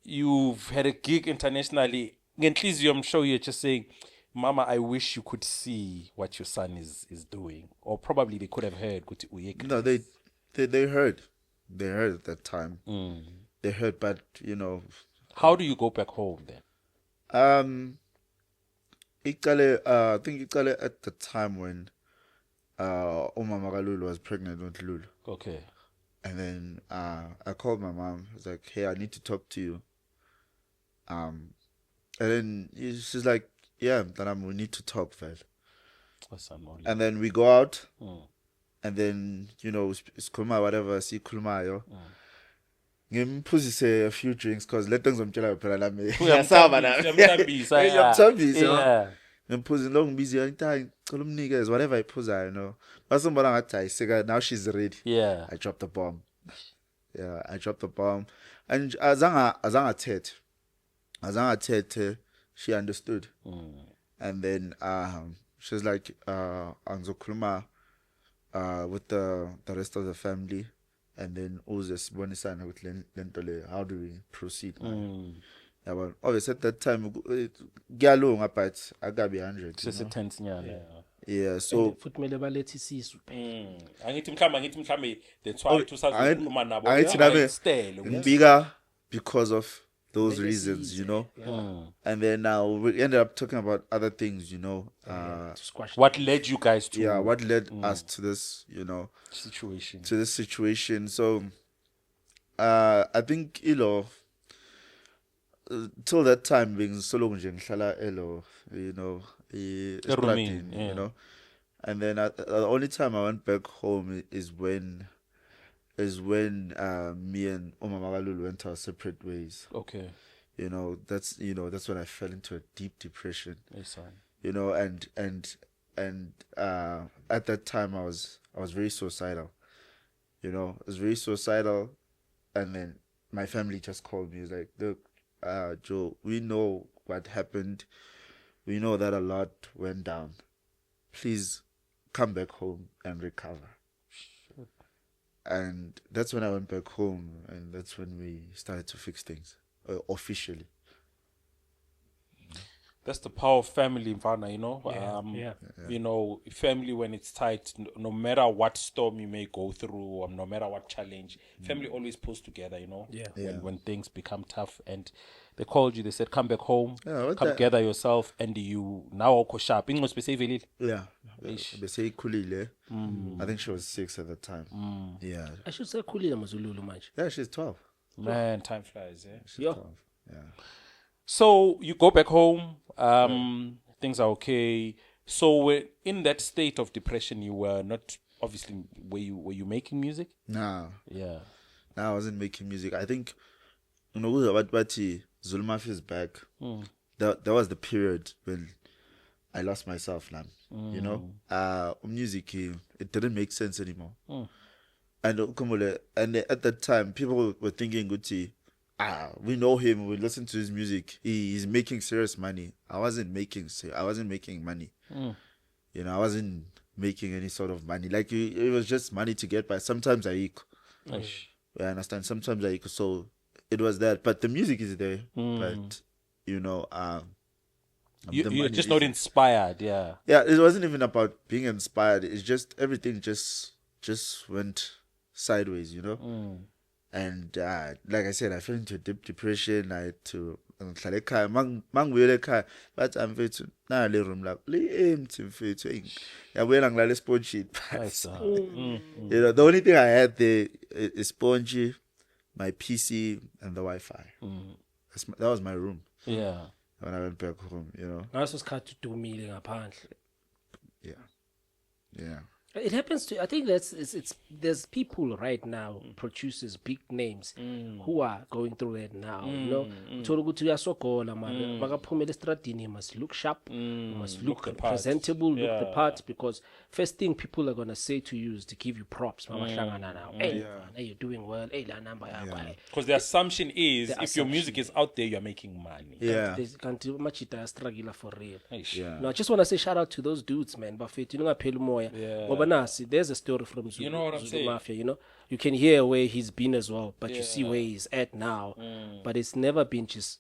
you've had a gig internationally. I'm sure you're just saying, Mama, I wish you could see what your son is doing. Or probably they could have heard. No, they heard. They heard at that time. They heard, but you know. How do you go back home then? I think Ikale at the time when Umama Lulu was pregnant with Lulu. Okay. And then I called my mom. I was like, hey, I need to talk to you. And then she's like, yeah, then we need to talk, Fed. And then we go out. And then, you know, it's Kulma, whatever, see Kulma, yo. Ngimpuzise a few drinks because let things ngomtshela phela lami. Uyamthambisa. Yeah. Ngimphuzile lo ngibizi into cela umnikeze whatever iphuzayo, you know. Basembona ngathi ayiseka now she's ready. Yeah. I dropped the bomb. Yeah, I dropped the bomb. And azanga tete, she understood. And then she's like angizokhuluma with the rest of the family. And then sibonisana with lento le, how do we proceed? Yeah, well, obviously at that time ngiyalunga but akabi 100. Tense nyana. Yeah, so futhi mele balethi sisu. Angithi mhlambe that's why 2000 nabo. Angithi bigger because of those reasons, you know. And then now we ended up talking about other things, you know. What led you guys to? Yeah, what led us to this, you know, situation. To this situation. So, I think, you know, till that time being solo nje ngihlala elo, you know, you know. And then the only time I went back home is when me and Umama Lulu went our separate ways. Okay. You know, that's when I fell into a deep depression. Yes, sir. You know, and at that time I was very suicidal. You know, I was very suicidal, and then my family just called me. It's like, look, Joe, we know what happened. We know that a lot went down. Please come back home and recover. And that's when I went back home, and that's when we started to fix things officially. That's the power of family, Mfana, you know. You know, family when it's tight, no matter what storm you may go through, or no matter what challenge, family always pulls together, you know. When things become tough, and they called you, they said, come back home, come gather yourself, and you now are sharp. Yeah. They say Kulile. I think she was 6 at the time. Yeah. I should say Kulile Mazulu much. Yeah, she's 12. Man, time flies, yeah. She's 12. Yeah. So you go back home, things are okay. So in that state of depression, you were not, obviously, were you making music? No. Yeah. No, I wasn't making music. I think, you know, ZuluMafia is back. That was the period when I lost myself, man. You know, music, it didn't make sense anymore. And at that time, people were thinking, Gucci, we know him, we listen to his music, he's making serious money. I wasn't making money. You know, I wasn't making any sort of money. Like, it was just money to get by. Sometimes I understand. Sometimes I so it was that, but the music is there. But you know, you're just not inspired. Yeah. It wasn't even about being inspired. It's just everything just went sideways. You know. And like I said, I fell into a deep depression. I had to ngihlala ekhaya mangibuyela ekhaya bathi amfethu nale room lakho empty mfethu yabuyela ngilala esponjini. You know, the only thing I had there is spongy, my PC, and the Wi-Fi. That was my room. Yeah. When I went back home, you know. Ngaso sikhathi udumile ngaphandle. Yeah. It happens to, I think there's people right now, producers, big names, who are going through it now. You know, you must look sharp, you must look presentable, look the part, because first thing people are gonna say to you is to give you props. Hey, you're doing well. Hey, because the assumption is if your music is out there, you're making money. Yeah. Struggle for real. Yeah. No, I just want to say shout out to those dudes, man. Buffett, you know, there's a story from Zulu, you know what I'm saying? Mafia, you know. You can hear where he's been as well, but you see where he's at now. But it's never been just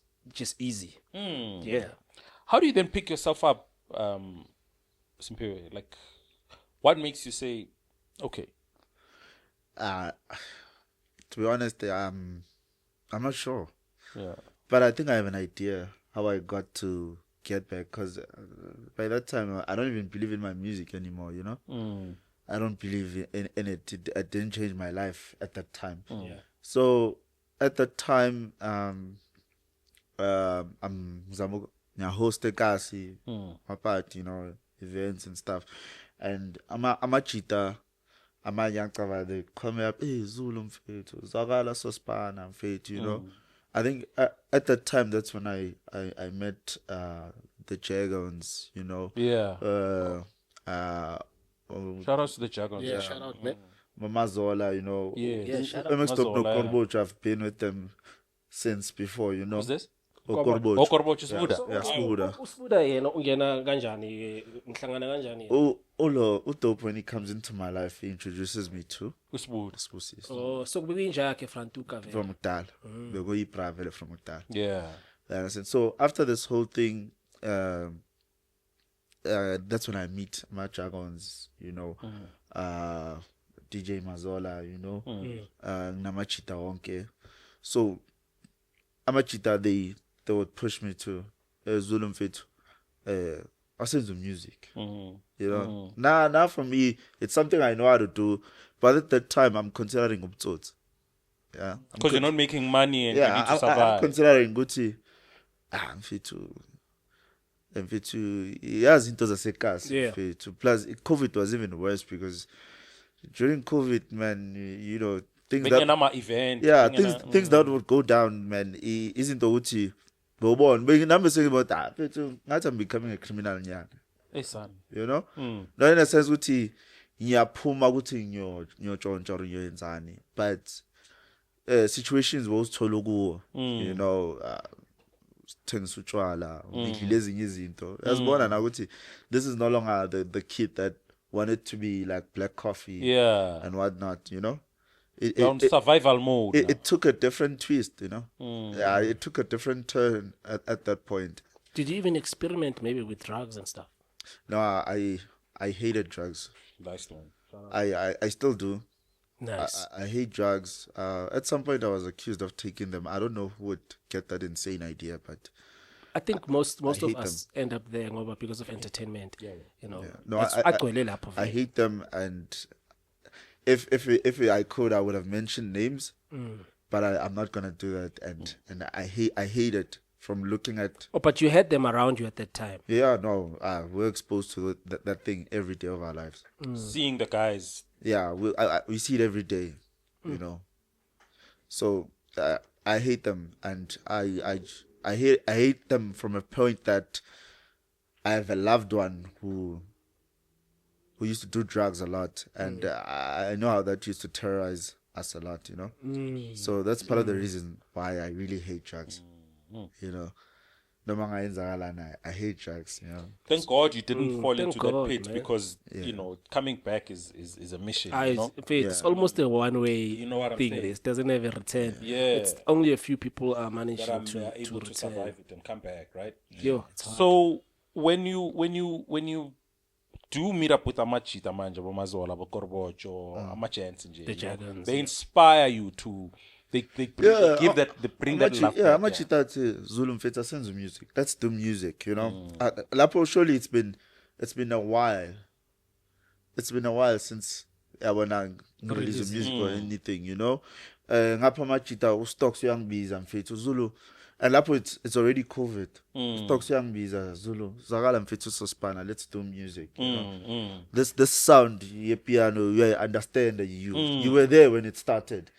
easy. Yeah. How do you then pick yourself up, Simpiri? Like, what makes you say, okay? To be honest, I'm not sure. Yeah. But I think I have an idea how I got to get back, because by that time I don't even believe in my music anymore, you know. I don't believe in it. It didn't change my life at that time. So at that time, I'm host a kasi, part, you know, events and stuff, and I'm a cheetah. I'm a young cover. They call me up, hey, Zulu Mafia, Zagala Sospana Mafia, you know. I think at that time, that's when I met the Jagons, you know. Yeah. Shout out to the Jagons. Yeah, shout out, man. Mama Zola, you know. Yeah, shout out. MxDope no Korboch, I've been with them since before, you know. Who's this? Korboch. Korboch is Buddha. Yeah, Spuda. Usfuda yena ungena kanjani, ngihlangana kanjani? Udope, when he comes into my life, he introduces me to Usbuda. Oh, so kubinjake Frantuka vele. from Mudal. They go Ipravele from Mudal. Yeah. So after this whole thing, that's when I meet my Dragons, you know, DJ Mazola, you know, Namachita Wonke. So Amachita, they would push me to ZuluMafia, I send some music. You know, now for me, it's something I know how to do, but at that time I'm considering Ubtsot. Yeah, because you're not making money and you need to survive. I'm considering Gucci. I'm fit to. Yes, into the secas. Plus, COVID was even worse because during COVID, man, you know, things that would go down, man. Isn't the Uchi? But making numbers saying about that, I'm becoming a criminal, Hey, son. You know, not in a sense, Uchi, puma Uchi, your John, but situations was tolugu, you know. This is no longer the kid that wanted to be like black coffee and whatnot, you know. It survival mode. It took a different twist, you know. Yeah, it took a different turn at that point. Did you even experiment maybe with drugs and stuff? No, I hated drugs. Nice one. I still do. Nice. I hate drugs. At some point, I was accused of taking them. I don't know who would get that insane idea, but I think most of us end up there because of entertainment. You know. No, I hate them, and if I could, I would have mentioned names, but I'm not gonna do that. And I hate it from looking at. Oh, but you had them around you at that time. Yeah, no, we're exposed to that thing every day of our lives. Seeing the guys. Yeah, we see it every day, you know. So I hate them, and I hate them from a point that I have a loved one who used to do drugs a lot, and I know how that used to terrorize us a lot, you know. So that's part of the reason why I really hate drugs, you know. I hate drugs, you know. Thank God you didn't fall thank into God, that pit, man. because you know, coming back is a mission. You know? It's almost a one-way You know what I'm thing. saying? This doesn't ever return. Yeah. It's only a few people are That managing I'm to able to return. survive it and come back, right? Yo, it's hard. So when you do meet up with amachita manje, bomazola, bokorbocho, amachants nje, The you know, Jagans, they yeah. inspire you to they bring that love Yeah, back, Amachita Zulu Mafia sends music. That's the music, you know. Lapo, surely it's been a while. It's been a while since I wanna release music or anything, you know. Ngapha Amachita stocks young bees and Mfethu Zulu. And Lapo, it's already COVID. Stocks young bees Zulu. Zagala Mfethu Sospana, let's do music, you know. This sound, your piano, you understand that you were there when it started.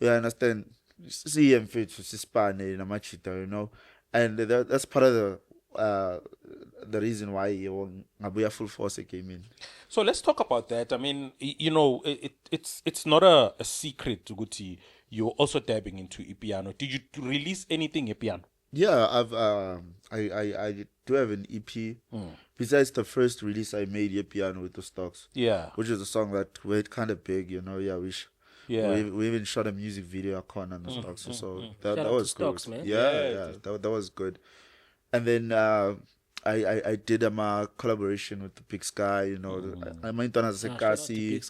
You understand? See him fit to Spanish in Amachita, you know, and that's part of the reason why Ngabuya Full Force came in. So let's talk about that. I mean, you know, it's not a secret to Guti. You're also dabbing into piano. Did you release anything piano? Yeah, I do have an EP. Besides the first release I made piano with the Stocks. Yeah. Which is a song that went kind of big, you know. Yeah, we even shot a music video on the Stocks, so that was good. Stocks, man. Yeah, that was good. And then I did a collaboration with the Big Sky, you know. I might done as a Kasi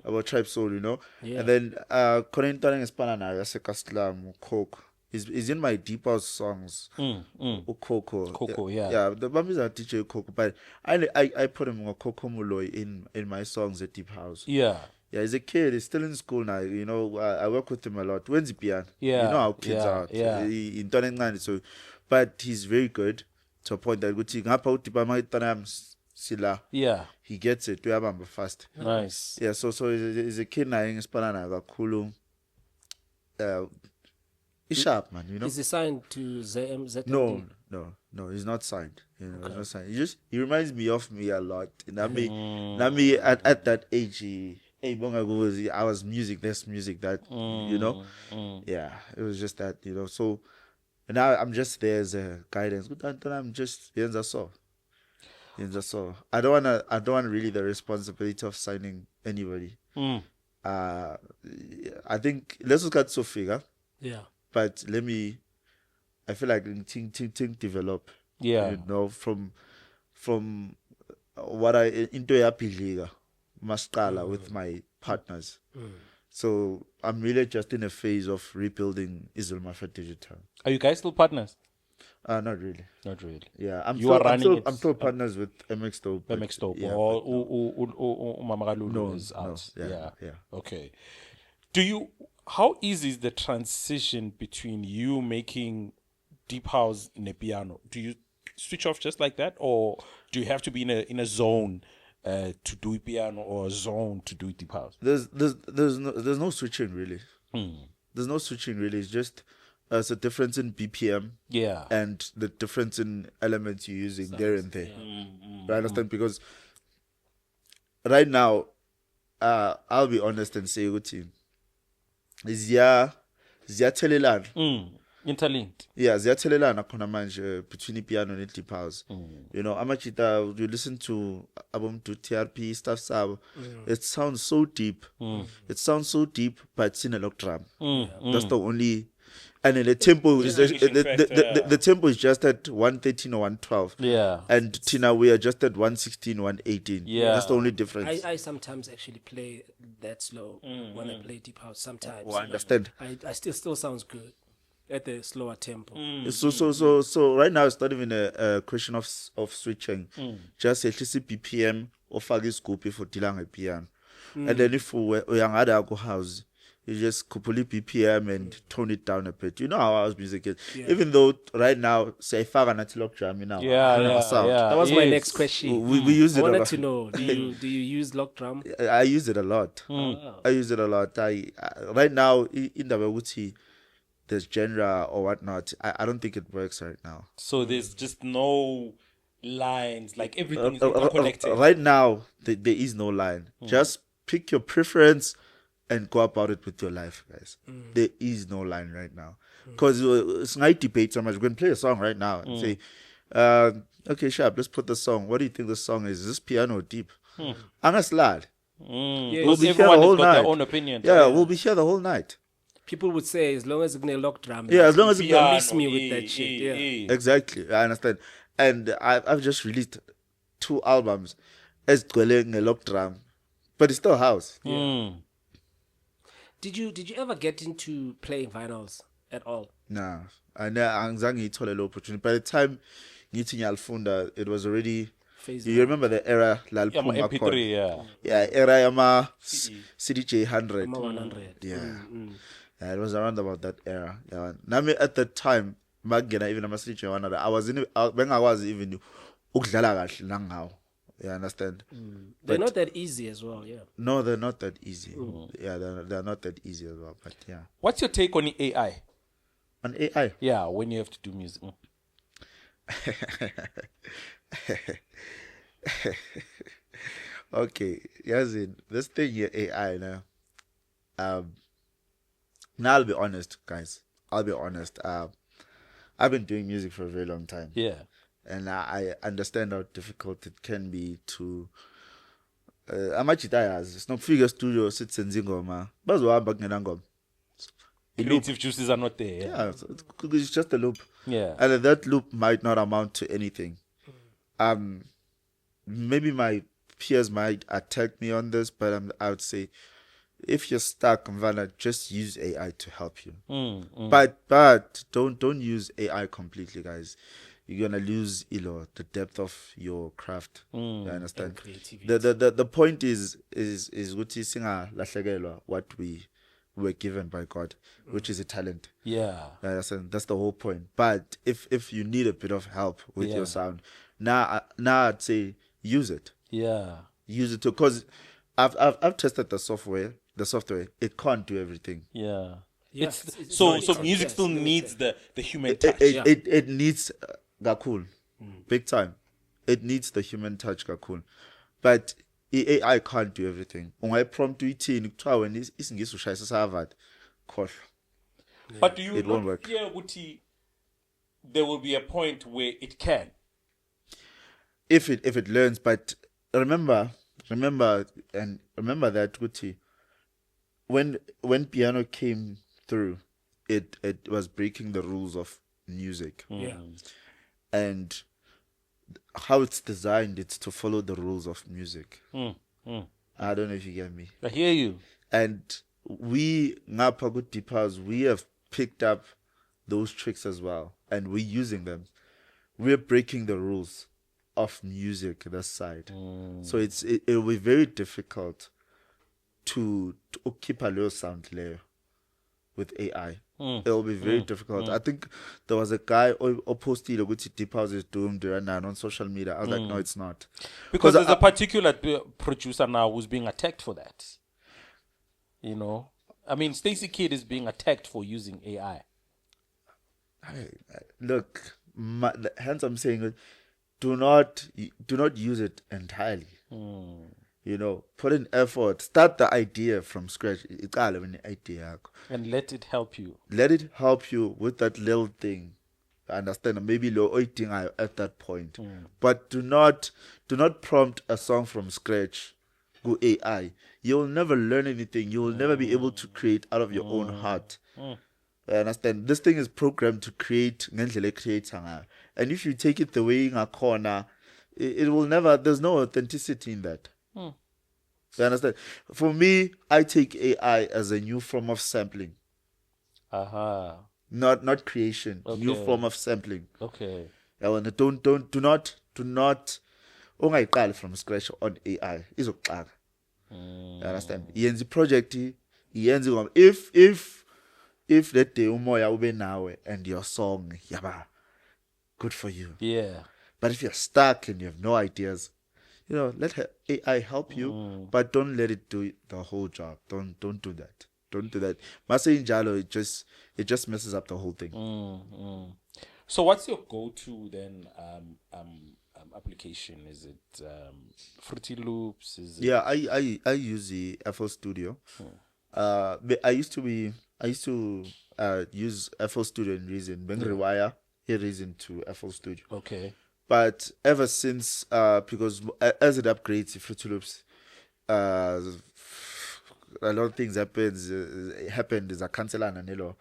about Tribe Soul, you know. Yeah. And then Korentan Espanana, as a Castlam Coke. Is in my Deep House songs. Coco, yeah. Yeah, the Bambis are teacher Coco, but I put him on Coco Muloy in my songs at Deep House. Yeah. Yeah, he's a kid. He's still in school now. You know, I work with him a lot. When's he piano? Yeah. You know how kids are. Yeah. In turning so, but he's very good to a point that good thing. Sila. Yeah. He gets it. We have him fast. Nice. Yeah. So he's a kid now in Spanana. Kulu. He's sharp, man. You know. Is he signed to ZMZ? No, he's not signed. You know, he's not signed. He reminds me of me a lot. Nami at that age. Hey, I was music this, music that, you know. Yeah, it was just that, you know. So now I'm just there as a guidance. I'm just so. I don't want really the responsibility of signing anybody. I think let's look at Sophia. Yeah. But I feel like think develop. Yeah. You know, from what I into Yapiliga. Mascala with my partners. So I'm really just in a phase of rebuilding ZuluMafia Digital. Are you guys still partners? Not really. Not really. Yeah, I'm still partners with MxDope. MxDope. Yeah, or Mamagalulu is out. Yeah. Okay. How easy is the transition between you making deep house in a piano? Do you switch off just like that, or do you have to be in a zone to do piano, or a zone to do deep house? There's no switching really. There's no switching really. It's just it's a difference in BPM. Yeah. And the difference in elements you're using there and there. I understand, because right now, I'll be honest and say good team. Ziyathelelana. Interlinked. Yeah, ziyathelelana khona manje between piano and deep house. You know, amachita, you listen to album to TRP stuff sabo. It sounds so deep. It sounds so deep, but it's in a lock drum. That's the only. And then the tempo is the tempo is just at 113 or 112. Yeah. And Tina, we are just at 116, 118. Yeah. That's the only difference. I sometimes actually play that slow when I play deep house. Sometimes. Oh, I understand. I still sounds good at the slower tempo. So right now it's not even a question of switching. Just at least BPM or fagis scope for Tilang piano. And then if we are house, you just couple BPM and tone it down a bit. You know how house music is. Yeah. Even though right now, say Faga Natilok Drum now. Yeah. That was my next question. We use it a lot. I wanted to know, do you use lock drum? I use it a lot. I use it a lot. Right now in the Wawuti, there's genre or whatnot. I don't think it works right now. So there's just no lines, like everything is interconnected. Right now, there is no line. Just pick your preference and go about it with your life, guys. There is no line right now. Because it's not debate so much. We can play a song right now and say, okay, Sharp, let's put the song. What do you think the song is? Is this piano deep? I'm a slad. We'll be everyone has got their own opinion. Yeah, we'll be here the whole night. People would say, as long as it's a lock drum. Yeah, as long as you don't miss me with that shit. Yeah. Exactly, I understand. And I've just released 2 albums as dwelling a lock drum, but it's still house. Did you ever get into playing vinyls at all? Nah, and angizange ngithole lo opportunity. By the time ngithi ngiyalifunda, it was already. You remember the era MP3, yeah, era yama CDJ 100. 100. Yeah. Yeah, it was around about that era. Yeah. Nami at that time, magena even ama CDJ 100. I was in when I was even ukudlala kahle nangawo. You understand? They're not that easy as well, yeah. No, they're not that easy. Yeah, they're not that easy as well, but yeah. What's your take on AI? On AI? Yeah, when you have to do music. Okay, Yazin, this thing here, AI now. Now I'll be honest, guys. I'll be honest. I've been doing music for a very long time. Yeah. And I understand how difficult it can be to amachitayazi sinokufika studio sithi senza ingoma bazohamba kungena ngoma. Creative juices are not there. Yeah, so it's just a loop. Yeah. And that loop might not amount to anything. Maybe my peers might attack me on this, but I would say if you're stuck, Mvana, just use AI to help you. But don't use AI completely, guys. You're gonna lose the depth of your craft. You understand? The point is what we were given by God, which is a talent. Yeah. That's the whole point. But if you need a bit of help with your sound, now I'd say use it. Yeah. Use it too, because I've tested the software. The software, it can't do everything. Yeah. Yeah, So music still needs the human touch. It needs Gakul, big time. It needs the human touch, Gakul. But AI can't do everything. Ungai prompt it when isingisi ushayisa Harvard. But do you it won't work. Fear, Guti, there will be a point where it can? If it learns, but remember that, Guti, when piano came through, it was breaking the rules of music. Yeah. And how it's designed, it's to follow the rules of music. I don't know if you get me. I hear you. And we, Ngapa Good Deepers, we have picked up those tricks as well, and we're using them. We're breaking the rules of music this side. So it will be very difficult to keep a low sound layer with AI. It will be very difficult. I think there was a guy who posted which Deep House is doomed right now on social media. I was like, no, it's not. Because there's a particular producer now who's being attacked for that. You know? I mean, Stacey Kidd is being attacked for using AI. Look, hence I'm saying, do not use it entirely. You know, put in effort. Start the idea from scratch. And let it help you. Let it help you with that little thing. Understand? Maybe low thing at that point. But do not prompt a song from scratch. Go AI. You'll never learn anything. You will never be able to create out of your own heart. I understand? This thing is programmed to create. And if you take it the way in a corner, it will never. There's no authenticity in that. You understand? For me, I take AI as a new form of sampling. Not creation. Okay. New form of sampling. Okay. Do not ongayiqali from scratch on AI. Izokuxaka. You understand? Yenza project, yenza if that day umoya ube nawe and your song yaba, good for you. Yeah. But if you're stuck and you have no ideas, you know, let AI help you, but don't let it do the whole job. Don't do that. Don't do that. Masa injalo, it just messes up the whole thing. So what's your go-to then application? Is it Fruity Loops? Is it... Yeah, I use the FL Studio. But I used to use FL Studio in Reason. Bring rewire here Reason to FL Studio. Okay. But ever since, because as it upgrades the Fruity Loops, a lot of things happened is a cancel and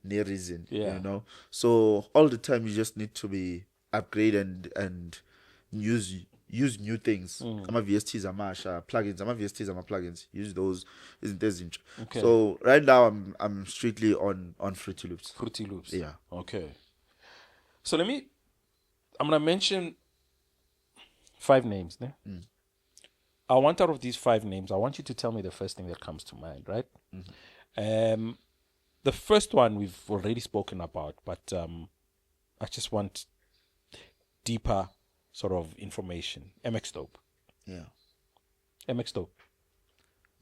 near Reason. You know, so all the time you just need to be upgraded and use new things. Ama VSTs are plugins. Ama VSTs are plugins. Use those. Isn't this okay. So right now I'm strictly on Fruity Loops. Fruity Loops. Yeah. Okay. So I'm gonna mention 5 names. Ne? I want out of these 5 names, I want you to tell me the first thing that comes to mind, right? The first one we've already spoken about, but I just want deeper sort of information. MxDope. Yeah. MxDope.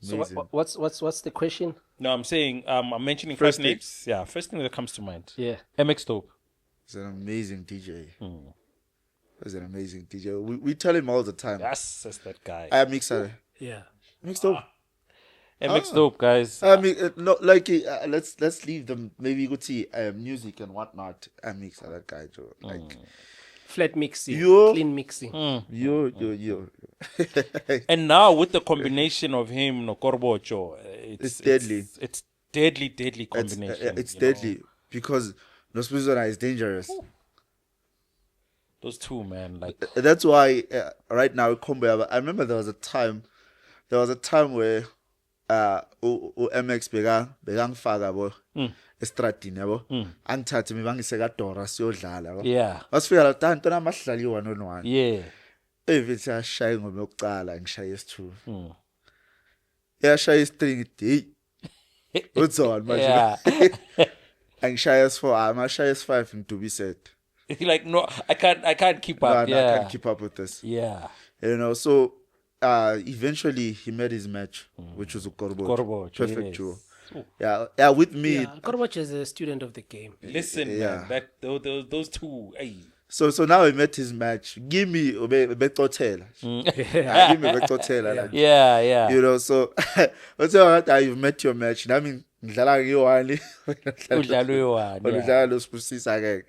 So what's the question? No, I'm saying I'm mentioning First 5 names. Yeah, first thing that comes to mind. Yeah. MxDope. He's an amazing DJ. He's an amazing DJ. We tell him all the time. Yes, that's that guy. I am mixer. Yeah. MxDope. MxDope, guys. I mean, no, like let's leave them. Maybe you could see music and whatnot. I mix that guy, Joe. Like flat mixing, clean mixing. Yo. And now with the combination of him, no Korbocho, It's deadly. It's deadly combination. It's deadly because Nospizona is dangerous. Those two, man, like that's why right now combo. I remember there was a time where MX bekangifaka yabo estradini yabo angithathe mibangise kaDora siyodlala yabo yeah. Wasifika la tanto namahlali 1-on-1 Yeah. evithi ashaya ingoma yokuqala ngishaya esi2 yashaya isi3 ngithi uthon manje angishaya esi4 amashaya esi5 ngidubised like no I can't keep up. No, I can't keep up with this. Yeah. You know, so eventually he made his match, which was Korbo. Perfect duo. Yeah, with me. Yeah, Korboch is a student of the game. Listen, man, that those two, hey. So now he met his match. Give me Betotela. Give me Betotela. Yeah. You know, so what's all right, you've met your match. I mean, udlala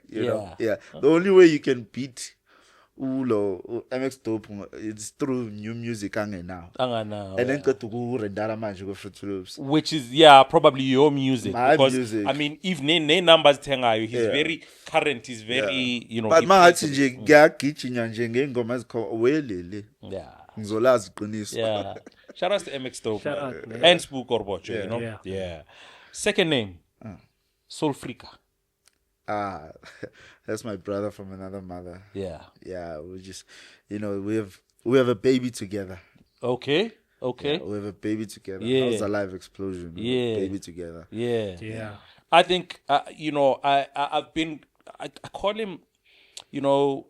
you know. Yeah. The only way you can beat Ulo MxDope it's through new music now. And then go to rendara manje go Fruity Loops. Which is probably your music. My because music. I mean if ne numbers tengayo, he's very current, he's very you know. But mahathi nje ngiyagijinya nje ngengoma ezikho yeah. Ngizolazi iqiniso. Yeah. Shout out to MxDope. Shout out, man. And Spook Korbocho, you know? Yeah. Second name, Soul Frika. That's my brother from another mother. Yeah. Yeah, we just, you know, we have a baby together. Okay. Yeah, we have a baby together. Yeah. How's a live explosion? Yeah. Baby together. Yeah. I think, you know, I call him, you know,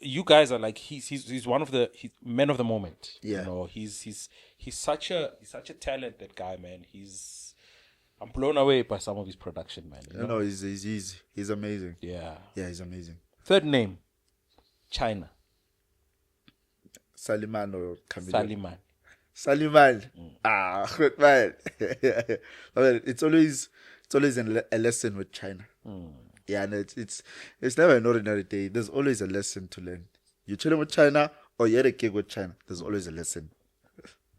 you guys are like he's one of the men of the moment. Yeah. You know, he's such a talented guy, man. I'm blown away by some of his production, man. You know? He's amazing. Yeah. Yeah, he's amazing. Third name, China. Saliman or Camilo? Saliman. Good man. Well, it's always a lesson with China. Yeah, and it's never an ordinary day. There's always a lesson to learn. You're chilling with China or you're at a gig with China. There's always a lesson.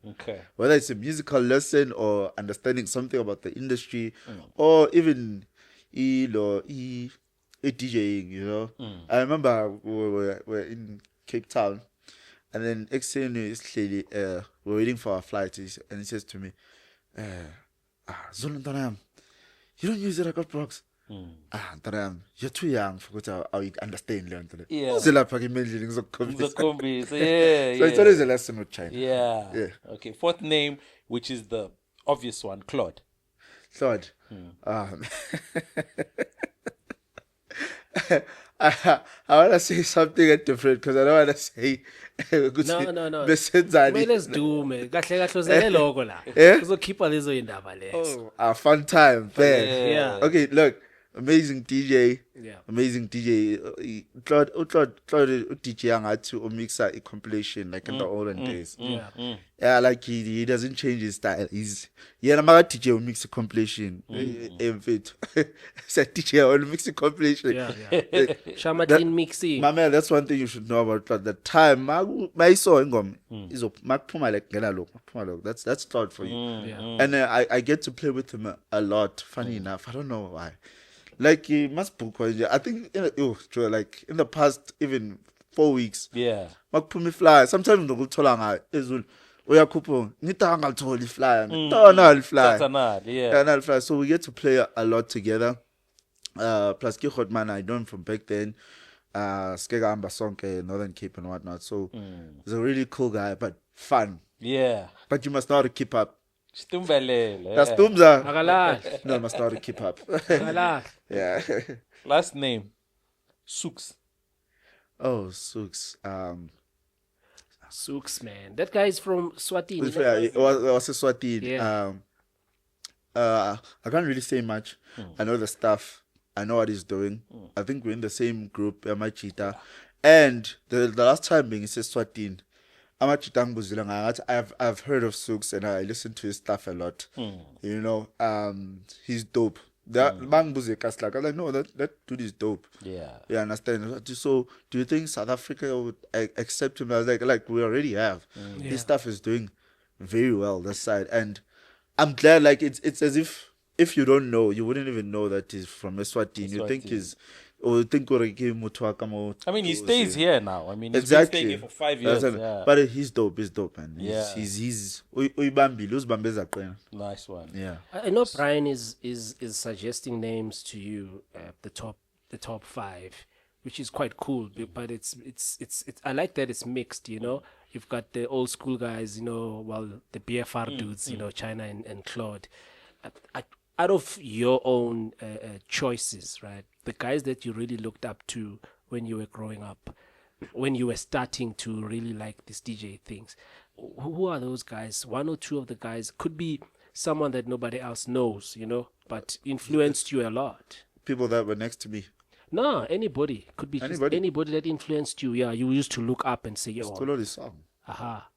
Okay. Whether it's a musical lesson or understanding something about the industry, or even DJing, you know. I remember we were in Cape Town, and then XN is clearly we're waiting for our flight, and he says to me, Zulu, you don't use the record box. You're too young for what I understand. Yeah. So it's always a lesson with China. Yeah. Okay. Fourth name, which is the obvious one, Claude. I want to say something different because I don't want to say. No. Let's do, man. Keep all these in fun time. Yeah. Okay, look. amazing DJ. Yeah. Amazing DJ. Claude DJ angathi umixa a compilation like in the olden days. Yeah, like he doesn't change his style. He's maka DJ mix a compilation. It's a DJ will mix a compilation. Yeah. Shamatin mixing. My man, that's one thing you should know about Claude. The time my saw ingom is Puma like that's Claude for you. And I get to play with him a lot. Funny enough, I don't know why. Like he must book. I think like in the past even 4 weeks. Yeah. Makupumi fly. Sometimes no guthola nga ezulu. Uyakhupha ngita ngaltholi fly. Ngitona fly. Yeah, fly. So we get to play a lot together. Plus Kikhot man I know him from back then. Skega Amba Sonke, Northern Cape and whatnot. So he's a really cool guy, but fun. Yeah. But you must know how to keep up. Stumbelele. That's Tumza. Agalal. No, must know how to keep up. Agalal. Yeah. Last name. Sooks. Oh, Sooks. Sooks, man. That guy is from Swatini. Yeah, it was a Swatini. Yeah. I can't really say much. I know the stuff. I know what he's doing. I think we're in the same group, Amachita. And the last time being says Swatini. I've heard of Sooks and I listen to his stuff a lot. You know, he's dope. Bang Buzeka like I'm like, no, that dude is dope. Yeah. You understand? So do you think South Africa would accept him? I was like we already have. His stuff is doing very well this side. And I'm glad like it's as if you don't know, you wouldn't even know that he's from Eswatini. You think he's I mean, he stays here now. I mean, he's been staying here for 5 years. But he's dope, man. He's nice one. Yeah. I know Brian is suggesting names to you, the top 5, which is quite cool. But it's I like that it's mixed. You know, you've got the old school guys. You know, the BFR dudes. You know, China and Claude. Out of your own choices, right? The guys that you really looked up to when you were growing up, when you were starting to really like these DJ things, who are those guys? One or two of the guys could be someone that nobody else knows, you know, but influenced you a lot. People that were next to me. No, anybody. Could be anybody that influenced you. Yeah, you used to look up and say, yo. Kololi's song. Aha.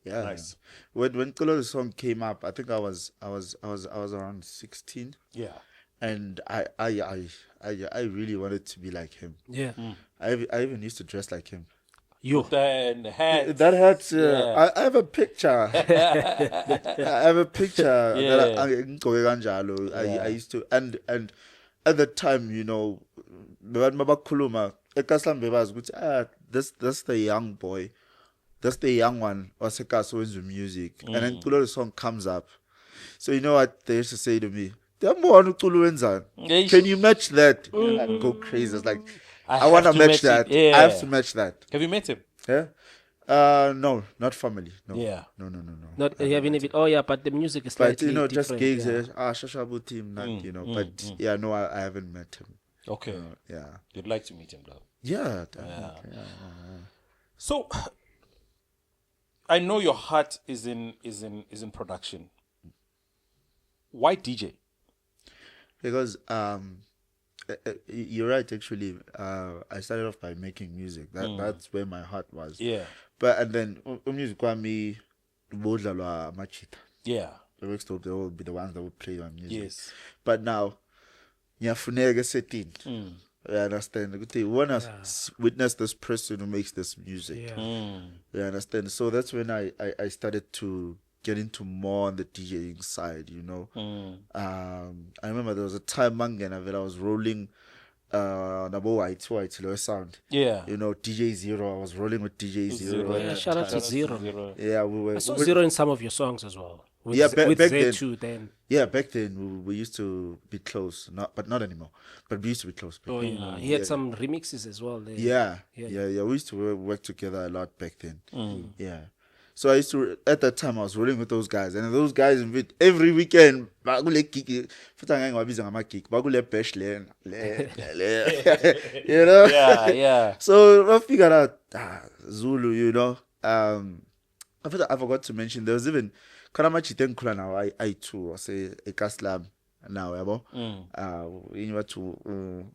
Yeah. Nice. When Kololi's song came up, I think I was around 16. Yeah. And I really wanted to be like him. Yeah. I even used to dress like him. You. The hat. That hat. I have a picture. I have a picture. I used to and at the time, you know, that's the young boy. That's the young one. Oseka wins with music. And then the song comes up. So you know what they used to say to me? Can you match that? And I'd go crazy. It's like I want to match that. Yeah. I have to match that. Have you met him? Yeah. No, not family. No. Yeah. No. Not having a bit. Oh yeah, but the music is slightly but you know, different. just gigs. Shashabu team, you know. But yeah, no, I haven't met him. Okay. Yeah. You'd like to meet him though. Yeah. So I know your heart is in production. Why DJ? Because you're right. Actually, I started off by making music. That's where my heart was. Yeah. But and then music me machita. Yeah. The MxDope, they will be the ones that will play on music. Yes. But now, ngiyafuneka setting. You understand? You want to witness this person who makes this music. Yeah. You understand? So that's when I started to get into more on the DJing side, you know. I remember there was a time that I was rolling Nabo White Low Sound. Yeah. You know, DJ Zero. I was rolling with DJ Zero. Yeah, shout out to Zero. Yeah, we were. I saw Zero in some of your songs as well. With, Yeah, back Z2 then. Yeah, back then we used to be close, but not anymore. But we used to be close. Oh yeah, he had some remixes as well. There. Yeah. We used to work together a lot back then. Yeah. So I used to, at that time, I was rolling with those guys. And those guys, every weekend, bagule gig, you know? Yeah. So I figured out, Zulu, you know. I forgot to mention, there was even, I too, I say, a Kaslam, now yabo ini bathu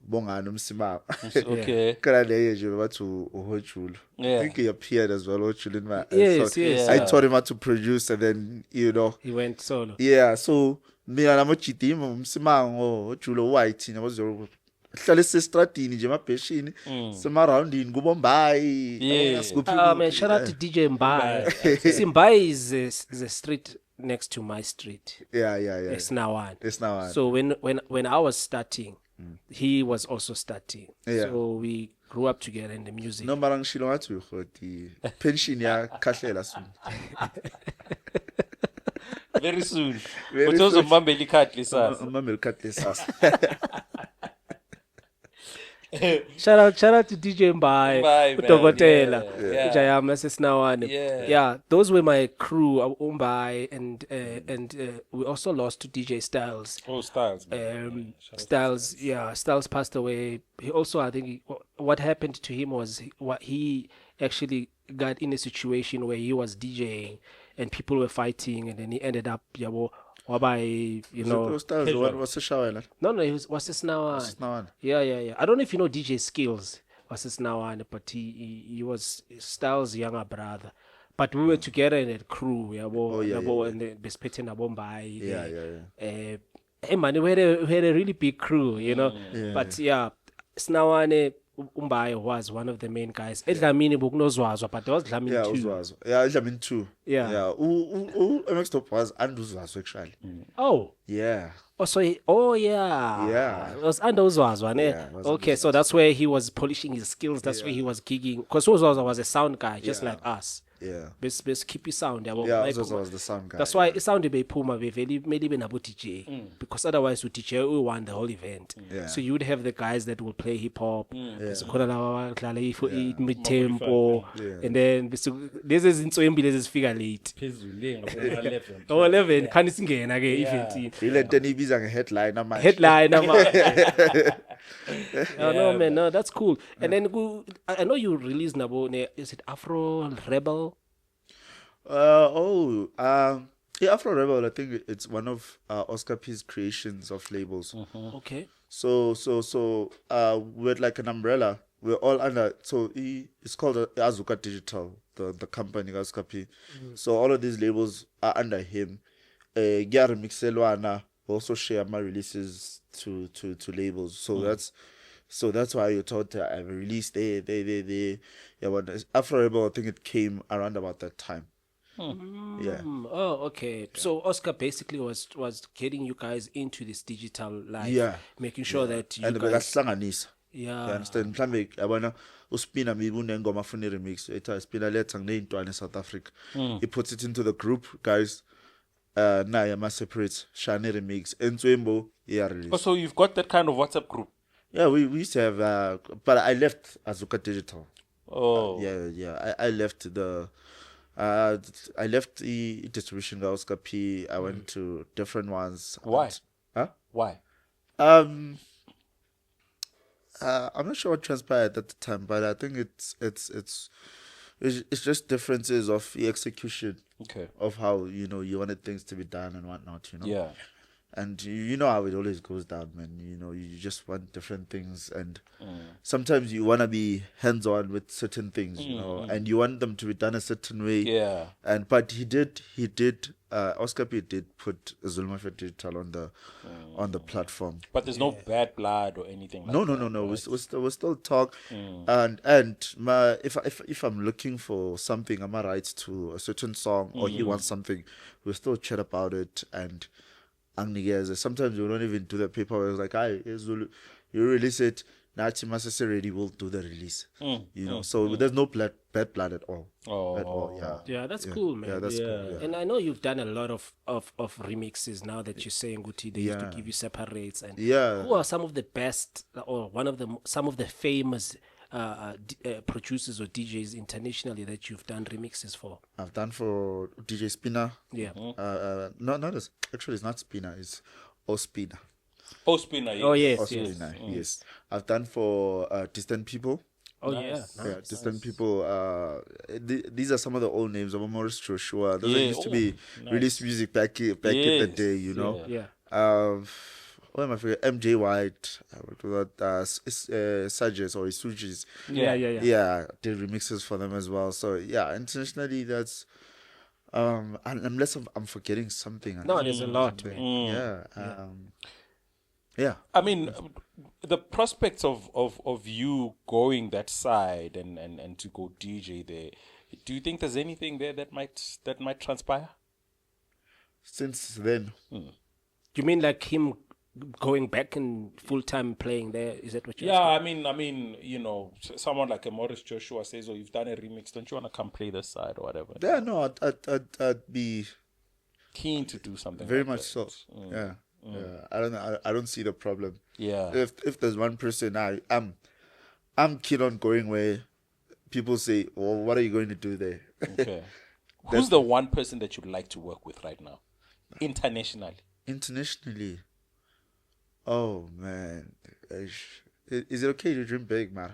Bongani Msimang Okay. kana leyo nje bathu uHojulo. I think he appeared as well Hojulo in my Yes. I taught him how to produce and then He went solo. yeah, so mina namojiti Msimango Hojulo white nabazo hlale sestradini nje emabheshini sema-roundini kuboMbayi Man, shout out to DJ Mbayi. See, Mbayi is the street next to my street. yeah It's now one. So when I was starting, he was also starting. Yeah. So we grew up together in the music. No mara ngishilo ngathi ukhoti pension yakhahlela soon. Very soon. Very But also soon. Mambeli Katli sasa. Mama ulikhatle sasa. Shout out to DJ Mbayi, Mbayi, man. Udokotela, Yeah. Jayama Sesnawane. Yeah. Those were my crew, Mbayi, and we also lost to DJ Styles. Oh, Styles. Styles passed away. He also, I think, what happened to him was he actually got in a situation where he was DJing and people were fighting, and then he ended up, wabai, Styles was a shower. No, he was this now. Yeah. I don't know if you know DJ Skills was this now, but he was Styles' younger brother. But we were together in that crew, and the Bespete na Bombay. Hey man, we had a really big crew, But Snawane Mbayi was one of the main guys. Edlamini Bugnozwazo, but there was Dlamini too. Dlamini too. Yeah. MxDope was Anduzwazo actually. Oh. Yeah. Yeah. It was under Uzwazo, okay, so that's where he was polishing his skills. That's where he was gigging. Because Uzwazo was a sound guy, just like us. Yeah. Best keep your sound. Uzwazo was the sound guy. That's why it sounded be Puma maybe even about DJ. Because otherwise with DJ we won the whole event. Yeah. So you would have the guys that will play hip hop. Mid tempo. And then this is in so this is figure late. 11 can singena ke event. Ile ibiza ngeheadline manje. Headline No man, no, that's cool. And then I know you released Nabo, is it Afro Rebel? Yeah, Afro Rebel, I think it's one of Oscar P's creations of labels. Okay. So with like an umbrella, we're all under. So it's called Azuka Digital, the company Oscar P. So all of these labels are under him. Gyari Mixelwana also share my releases to labels. So that's why you thought I have a release there. But Afro Rebel, I think it came around about that time. Yeah. Oh, okay. Yeah. So Oscar basically was getting you guys into this digital life. Yeah. Making sure that you and guys... Yeah. You understand? Mhlambe yabona uspina mibune ngoma funi remix. Eta spina letha ngneintwana South Africa. He puts it into the group, guys. Now I'm separate Shani remix. Enzwembo release. Oh, so you've got that kind of WhatsApp group? Yeah, we used to have but I left Azuka Digital. Oh. Yeah. I left the distribution guy Oscar P. I went to different ones. Why? Why? I'm not sure what transpired at the time, but I think it's just differences of the execution. Okay. Of how you wanted things to be done and whatnot. Yeah. And you know how it always goes down, man. You just want different things, and sometimes you want to be hands-on with certain things, and you want them to be done a certain way. Yeah. But he did. Oscar P did put ZuluMafia Digital on the platform. But there's no bad blood or anything like that. No. Right? We still talk, and if I'm looking for something, I'm right to a certain song, or he wants something, we still chat about it and. Sometimes we don't even do the paperwork. It's like, hi, Zulu, you release it. Nachi Masase ready will do the release. So there's no bad blood at all. Oh, at all. Yeah, that's cool, man. Yeah, that's cool. Yeah. And I know you've done a lot of remixes now that you're saying, Guti, they used to give you separates. And who are some of the best, or some of the famous producers or DJs internationally that you've done remixes for? I've done for DJ Spinner. Yeah. Actually, it's not Spinner. It's Ospina. Ospina. Yes. Oh yes. Ospina. Yes. I've done for Distant People. Oh nice. Yeah. Nice. Distant People. These are some of the old names of Morris Joshua. Those used to be released music back in the day. Yeah. what am I forgetting? MJ White, Sages or Isujis. Yeah, did remixes for them as well. So yeah, internationally that's unless I'm forgetting something. No, there's a lot, man. Yeah. I mean, the prospects of you going that side and to go DJ there, do you think there's anything there that might transpire? Since then. You mean like him going back and full-time playing there? Is that what you're asking? I mean, you know, someone like a Morris Joshua says, "Oh, you've done a remix. Don't you want to come play this side or whatever?" Yeah, no, I'd be keen to do something. Very like much that. so. Yeah. I don't see the problem. Yeah. If there's one person I'm keen on going where people say, "Well, what are you going to do there?" Okay. Who's the one person that you'd like to work with right now, internationally? Internationally. Oh man, is it okay to dream big, man?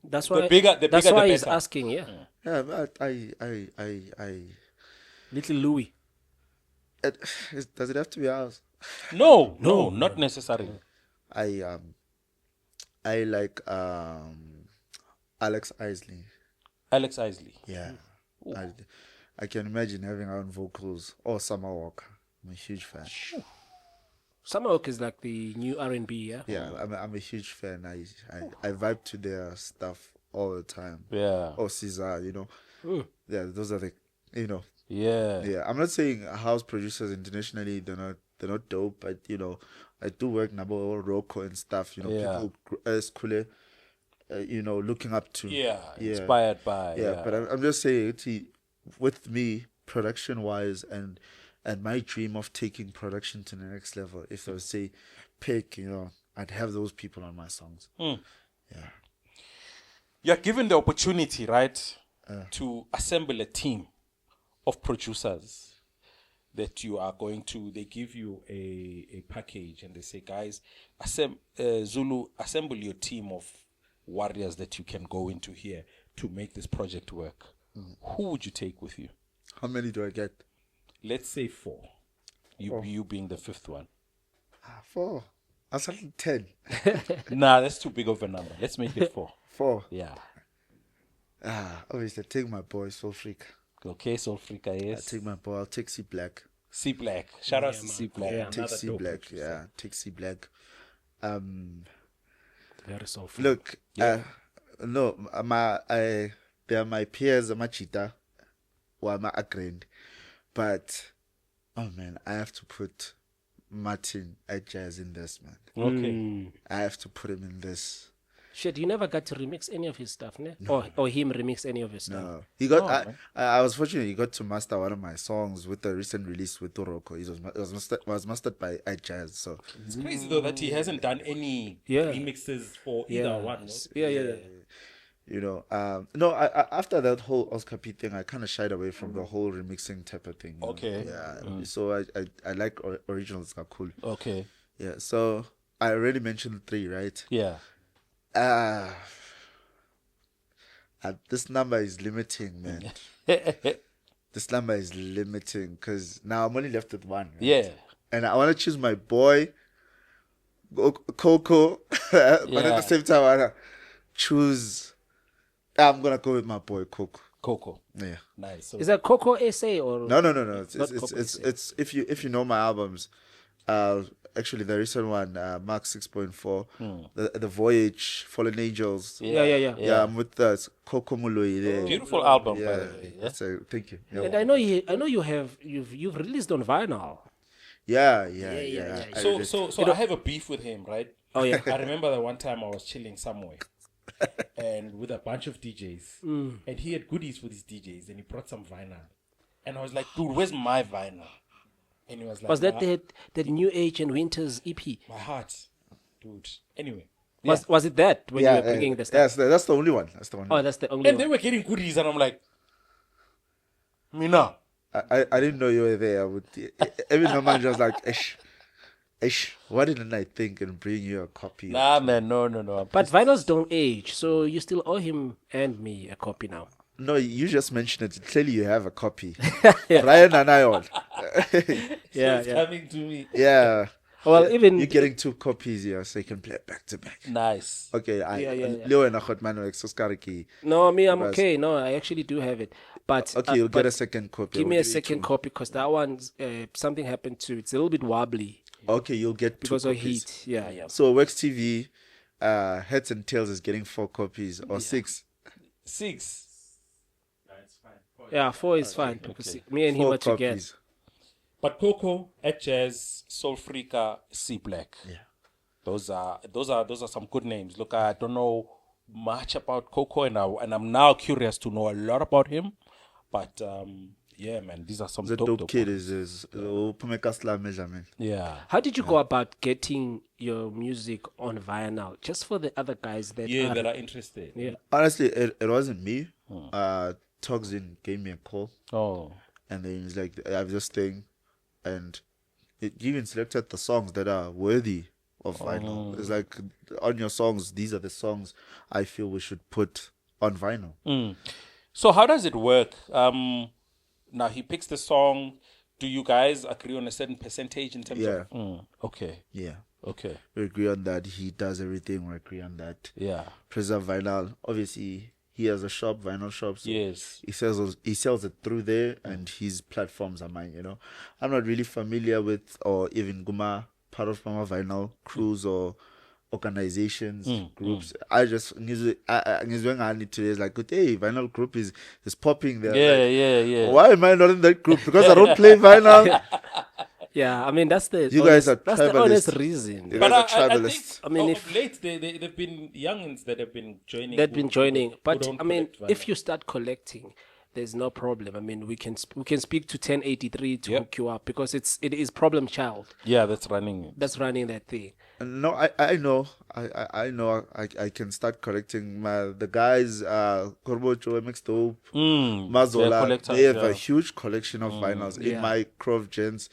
That's why. The bigger, that's why the he's better. asking. Yeah. Yeah, but I Little Louis. Does it have to be ours? No, not necessarily. I like Alex Isley. Alex Isley. Yeah. I can imagine having our own vocals or Summer Walker. I'm a huge fan. Summer Walker is like the new R&B, yeah? Yeah, I'm a huge fan. I vibe to their stuff all the time. Yeah. Or Caesar, you know. Yeah, those are the, you know. Yeah. Yeah, I'm not saying house producers internationally they're not dope, but you know, I do work Nabo Rocco and stuff. You know, people as Kule, you know, looking up to. Yeah. Inspired by. Yeah, but I'm just saying, with me, production wise, and my dream of taking production to the next level. If I would say, pick, you know, I'd have those people on my songs. Yeah. You're given the opportunity, right, to assemble a team of producers that you are going to, they give you a package and they say, guys, Zulu, assemble your team of warriors that you can go into here to make this project work. Who would you take with you? How many do I get? Let's say 4. You being the 5th one. 4. I was 10. Nah, that's too big of a number. Let's make it 4. 4. Yeah. Obviously, I take my boy Soul Freak. Okay, Soul Freak, yes. I take my boy. I'll take C Black. C Black. Shout out to C Black. Yeah, take C Black. Yeah, take C Black. Very soulful. Look, no, they are my peers. I'm a cheetah, or I'm a grand, but oh man, I have to put Martin Jazz in this, man. Okay, I have to put him in this. Shit, you never got to remix any of his stuff, ne? No. Or him remix any of his stuff? No, he got. I was fortunate. He got to master one of my songs with the recent release with Toroko. It was mastered by Jazz. So it's crazy though that he hasn't done any remixes for either one. Yeah. You know, no. After that whole Oscar P thing, I kind of shied away from the whole remixing type of thing. Okay. Yeah. So I like originals are cool. Okay. Yeah. So I already mentioned 3, right? Yeah. This number is limiting, man. This number is limiting because now I'm only left with 1. Right? Yeah. And I want to choose my boy, Coco, but at the same time, I want to choose. I'm gonna go with my boy Coco. Yeah. Nice. So is that Coco SA or no? It's if you know my albums, actually the recent one, Mark 6.4, the Voyage, Fallen Angels. Yeah. I'm with the Coco Muloi there. Beautiful album, yeah. by the way. Yeah? So thank you. And I know you've released on vinyl. Yeah. So I have a beef with him, right? Oh yeah. I remember the one time I was chilling somewhere. And with a bunch of DJs, and he had goodies for these DJs, and he brought some vinyl, and I was like, "Dude, where's my vinyl?" And he was like, "Was that the New Age and Winters EP?" My heart, dude. Anyway, was it that when you were bringing the stuff? Yes, that's the only one. That's the one. Oh, that's the only. And they were getting goodies, and I'm like, "Me now." I didn't know you were there. Every man just like, Ish, why didn't I think and bring you a copy? Nah, man, no. But vinyls don't age, so you still owe him and me a copy now. No, you just mentioned it. Clearly, you have a copy. Ryan and I all. It's coming to me. Yeah. Well, even you're getting 2 copies here, so you can play it back to back. Nice. Okay, Yeah. Leo and Ahot man like Soskariki. No, me, I'm okay. No, I actually do have it. But Okay, you'll but get a second copy. give I'll me a give you second 2. copy because that one's something happened to. It's a little bit wobbly Okay, you'll get 2 because of copies. heat. Yeah. So Wax TV, HertzNTalez is getting 4 copies or 6. 6. Yeah, 4 is fine because me and him 4 are together. copies. But Coco, Jazz, Soul Freaka, C Black. Yeah. Those are some good names. Look, I don't know much about Coco, and I'm now curious to know a lot about him. But yeah, man, these are some The dope kid is man. Yeah. How did you go about getting your music on vinyl? Just for the other guys that that are interested. Yeah. Honestly, it wasn't me. Toxin gave me a call. Oh. And then he's like, I have this thing. And it even selected the songs that are worthy of vinyl. It's like, on your songs, these are the songs I feel we should put on vinyl. So how does it work? Now he picks the song. Do you guys agree on a certain percentage in terms of? Okay. Yeah. Okay. We agree on that. He does everything. We agree on that. Yeah. Preserve vinyl. Obviously, he has a shop, vinyl shop. So Yes. He sells it through there, and his platforms are mine. I'm not really familiar with or even Guma part of Mama Vinyl crews or organizations, groups. I just I need to is like, hey, vinyl group is popping there. Yeah. Why am I not in that group? Because I don't play vinyl. Yeah, I mean that's the guys are that's the tribalists. honest reason. You But guys are I tribalists. think, mean, of late they've been youngins that have been joining. They've been joining, who but don't I mean, collect vinyl. if you start collecting, there's no problem. I mean, we can speak to 1083 to hook you up because it is Problem Child Yeah, that's running. that's running that thing. No, I know. I know I can start collecting the guys, Korbocho, MxDope, Mazola. They have a huge collection of vinyls in my Crove gens.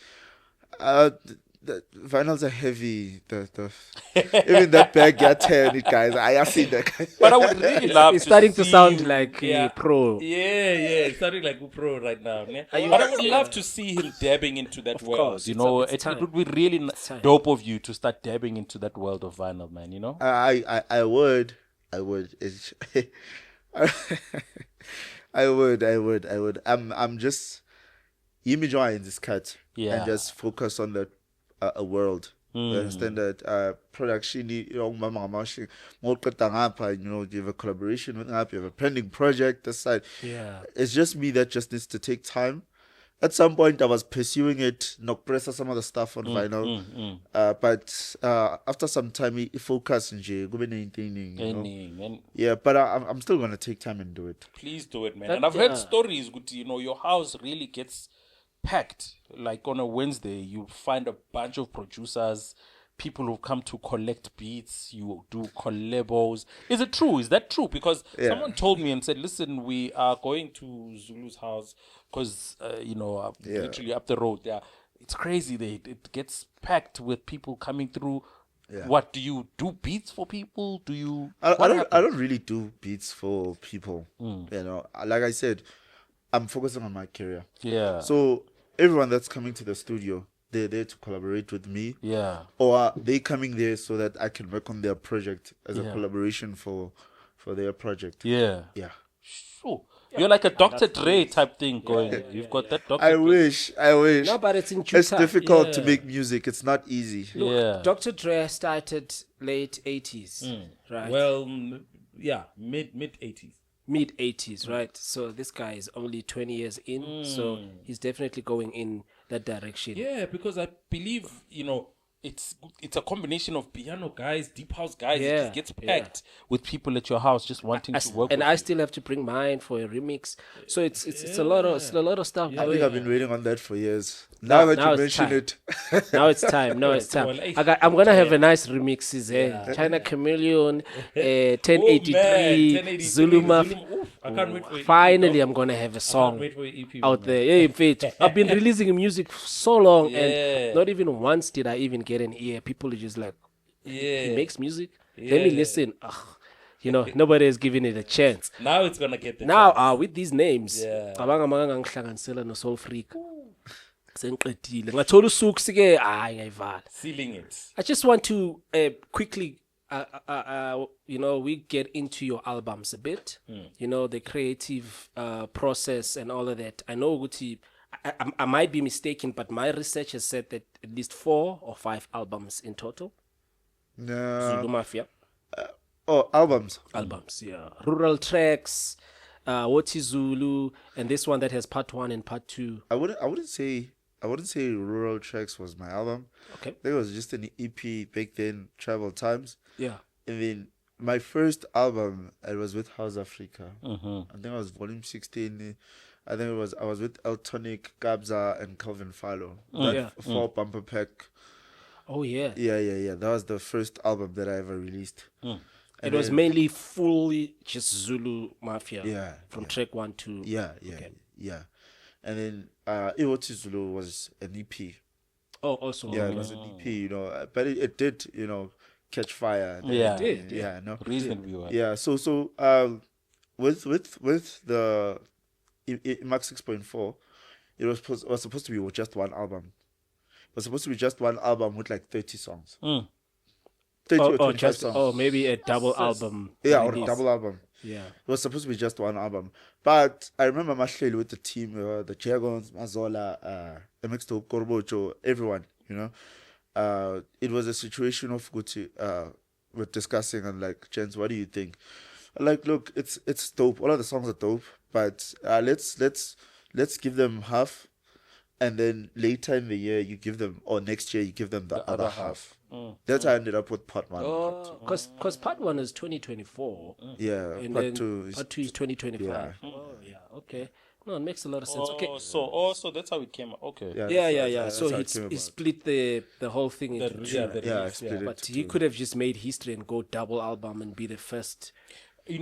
The vinyls are heavy. Even that bag you're tearing it, guys. I see that. But I would really love. It's starting to sound you- like a pro. Yeah, it's starting like a pro right now. Yeah? But I would love to see him dabbing into that world. course, You it's know, it's it time. would be really time. dope of you to start dabbing into that world of vinyl, man. You know. I would. It's, I would. I'm just. You join this cut and just focus on the a world. You understand that production, you have a collaboration with Ngap, you have a pending project this side. Yeah. It's just me that just needs to take time. At some point I was pursuing it, not press some of the stuff on vinyl. But after some time he focus and yeah, but I'm still gonna take time and do it. Please do it, man. And I've heard stories, you know, your house really gets packed. Like on a Wednesday, you find a bunch of producers, people who come to collect beats, you do collabos. Is it true? Is that true? Because someone told me and said, listen, we are going to Zulu's house because, literally up the road. Yeah, it's crazy. It gets packed with people coming through. Yeah. What do you do? Beats for people? Do you? I don't really do beats for people. You know, like I said, I'm focusing on my career. Yeah. So everyone that's coming to the studio, they're there to collaborate with me. Yeah. Or are they coming there so that I can work on their project as a collaboration for their project? Yeah. Yeah. Sure. You're like a Dr. Dre type thing going. You've got that Dr. I wish. No, but it's in It's Juta. difficult to make music. It's not easy. Look, Dr. Dre started late 80s, right? Well, yeah, mid 80s. Mid 80s, right? So this guy is only 20 years in, so he's definitely going in that direction. Yeah, because I believe, you know, it's a combination of piano guys, deep house guys. It just gets packed with people at your house just wanting to work. And with I still have to bring mine for a remix. So it's a lot of stuff. I think I've been waiting on that for years. Now that you mention it, now it's time. Now it's time. Well, I'm gonna have a nice remixes. China Chameleon, 1083, Zulu Mafia. I can't wait for it. Finally, I'm gonna have a song Wait for your EP, out man. there. Yeah, in fact, I've been releasing music for so long, and not even once did I even get an ear. People are just like, he makes music. Let me listen. Ugh. You know, nobody is giving it a chance. Now it's gonna get the Now, chance. with these names, Yeah. cabanga ngihlanganisela no Soul Freak. Sengiqedile. Ngathola usuku ke hayi ngayivala. Sealing it. I just want to quickly we get into your albums a bit. The creative process and all of that. I know Guti, I might be mistaken, but my research has said that at least 4 or 5 albums in total. Zulu Mafia. Albums. Albums, yeah. Rural Tracks, What is Zulu, and this one that has part 1 and part 2. I wouldn't say Rural Tracks was my album. Okay. There was just an EP back then, Travel Times. Yeah. And then my first album, it was with House Africa. Mm-hmm. I think it was volume 16. I think I was with Eltonic, Gabza, and Calvin Fallow. That 4 bumper pack. Oh yeah. Yeah. That was the first album that I ever released. It was mainly fully just Zulu Mafia. Yeah. From track 1 to Yeah. And then What is Zulu was an EP. Oh, also. Yeah, it was an EP, but it did, catch fire. Yeah. It did. Yeah, no. Reasonably well. Yeah, so with the Max 6.4, it was supposed to be just one album. It was supposed to be just one album with like 30 songs. 30 or 25 songs. Oh, maybe a double album. Yeah, or a double album. Yeah. It was supposed to be just one album. But I remember Mahleli with the team, the Jagons, Mazola, MxDope, Korbocho, everyone, it was a situation of Gucci, we're discussing and like, Jens, what do you think? Like, look, it's dope. All of the songs are dope, but let's give them half, and then later in the year you give them, or next year you give them the other half. That's how I ended up with part 1. Because part 1 is 2024. Yeah, and part then 2 is part 2 is 2025. Yeah. Oh yeah, okay. No, it makes a lot of sense. Okay. So that's how it came out. Okay. Yeah. That's So how he it came about. split the whole thing into two. I split it But to he two. could have just made history and go double album and be the first. I'm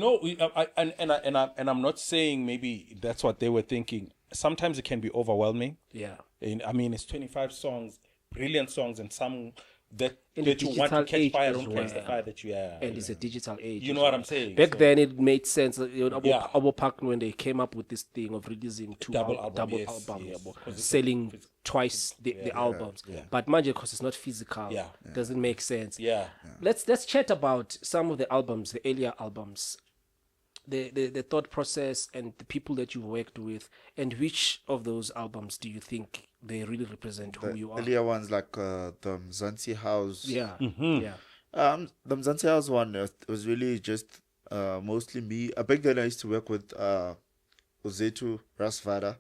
not saying maybe that's what they were thinking. Sometimes it can be overwhelming. Yeah. And I mean, it's 25 songs, brilliant songs, and some that In that the you want to digital catch age fire, as don't catch the well. fire that you are. And it's a digital age. You know what I'm saying? Back So- then, it made sense. Yeah. Abo Park, when they came up with this thing of releasing Double album, yes, album, yes. yabo, 'Cause it's selling twice the albums. But manje, because it's not physical, doesn't make sense. Yeah. Let's chat about some of the albums, the earlier albums, the thought process and the people that you worked with, and which of those albums do you think they really represent who you are? Earlier ones like the Mzansi House. Yeah, Mm-hmm. yeah. The Mzansi House one was really just mostly me. Back then I used to work with Uzetu, Rasvada.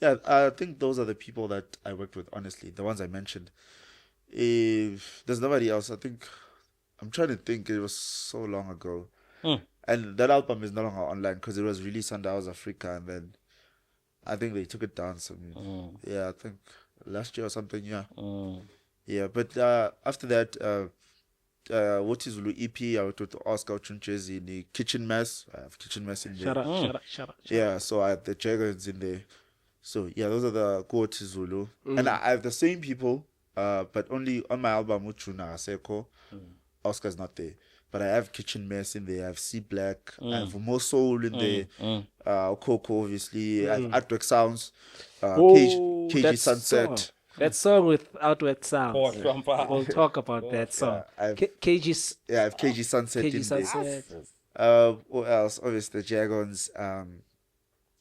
Yeah, I think those are the people that I worked with, honestly, the ones I mentioned. If there's nobody else, I think, I'm trying to think, it was so long ago. And that album is no longer online because it was released under House Africa, and then I think they took it down. So yeah, I think last year or something. Yeah, yeah. But after that, What is Zulu EP? I went to Oscar Chunchezi in the Kitchen Mess. I have Kitchen Mess in there. Shut up. Yeah, so I have the Jaggers in there. So yeah, those are the What is Zulu, and I have the same people, but only on my album Uchuna Aseko. Oscar's not there. But I have Kitchen Mess in there. I have C Black. I have More Soul in there. Coco, obviously. I have Artwork Sounds. KG that Sunset. song. That song with Outward Sounds. Oh, from far. We'll talk about that song. I have, KG's I have KG Sunset KG in Sunset. there. What else? Obviously, the Jagons.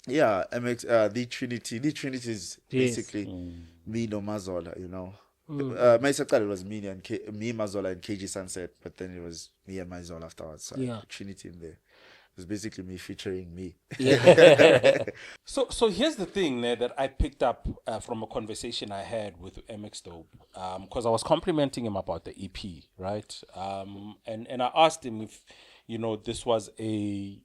Yeah, the Trinity. The Trinity is basically me, no Mazola, you know. My second was me and me, Mazola, and KG Sunset, but then it was me and Mazola afterwards. So Trinity in there. It was basically me featuring me. So here's the thing that I picked up from a conversation I had with MxDope, because I was complimenting him about the EP, right? And I asked him if, this was a,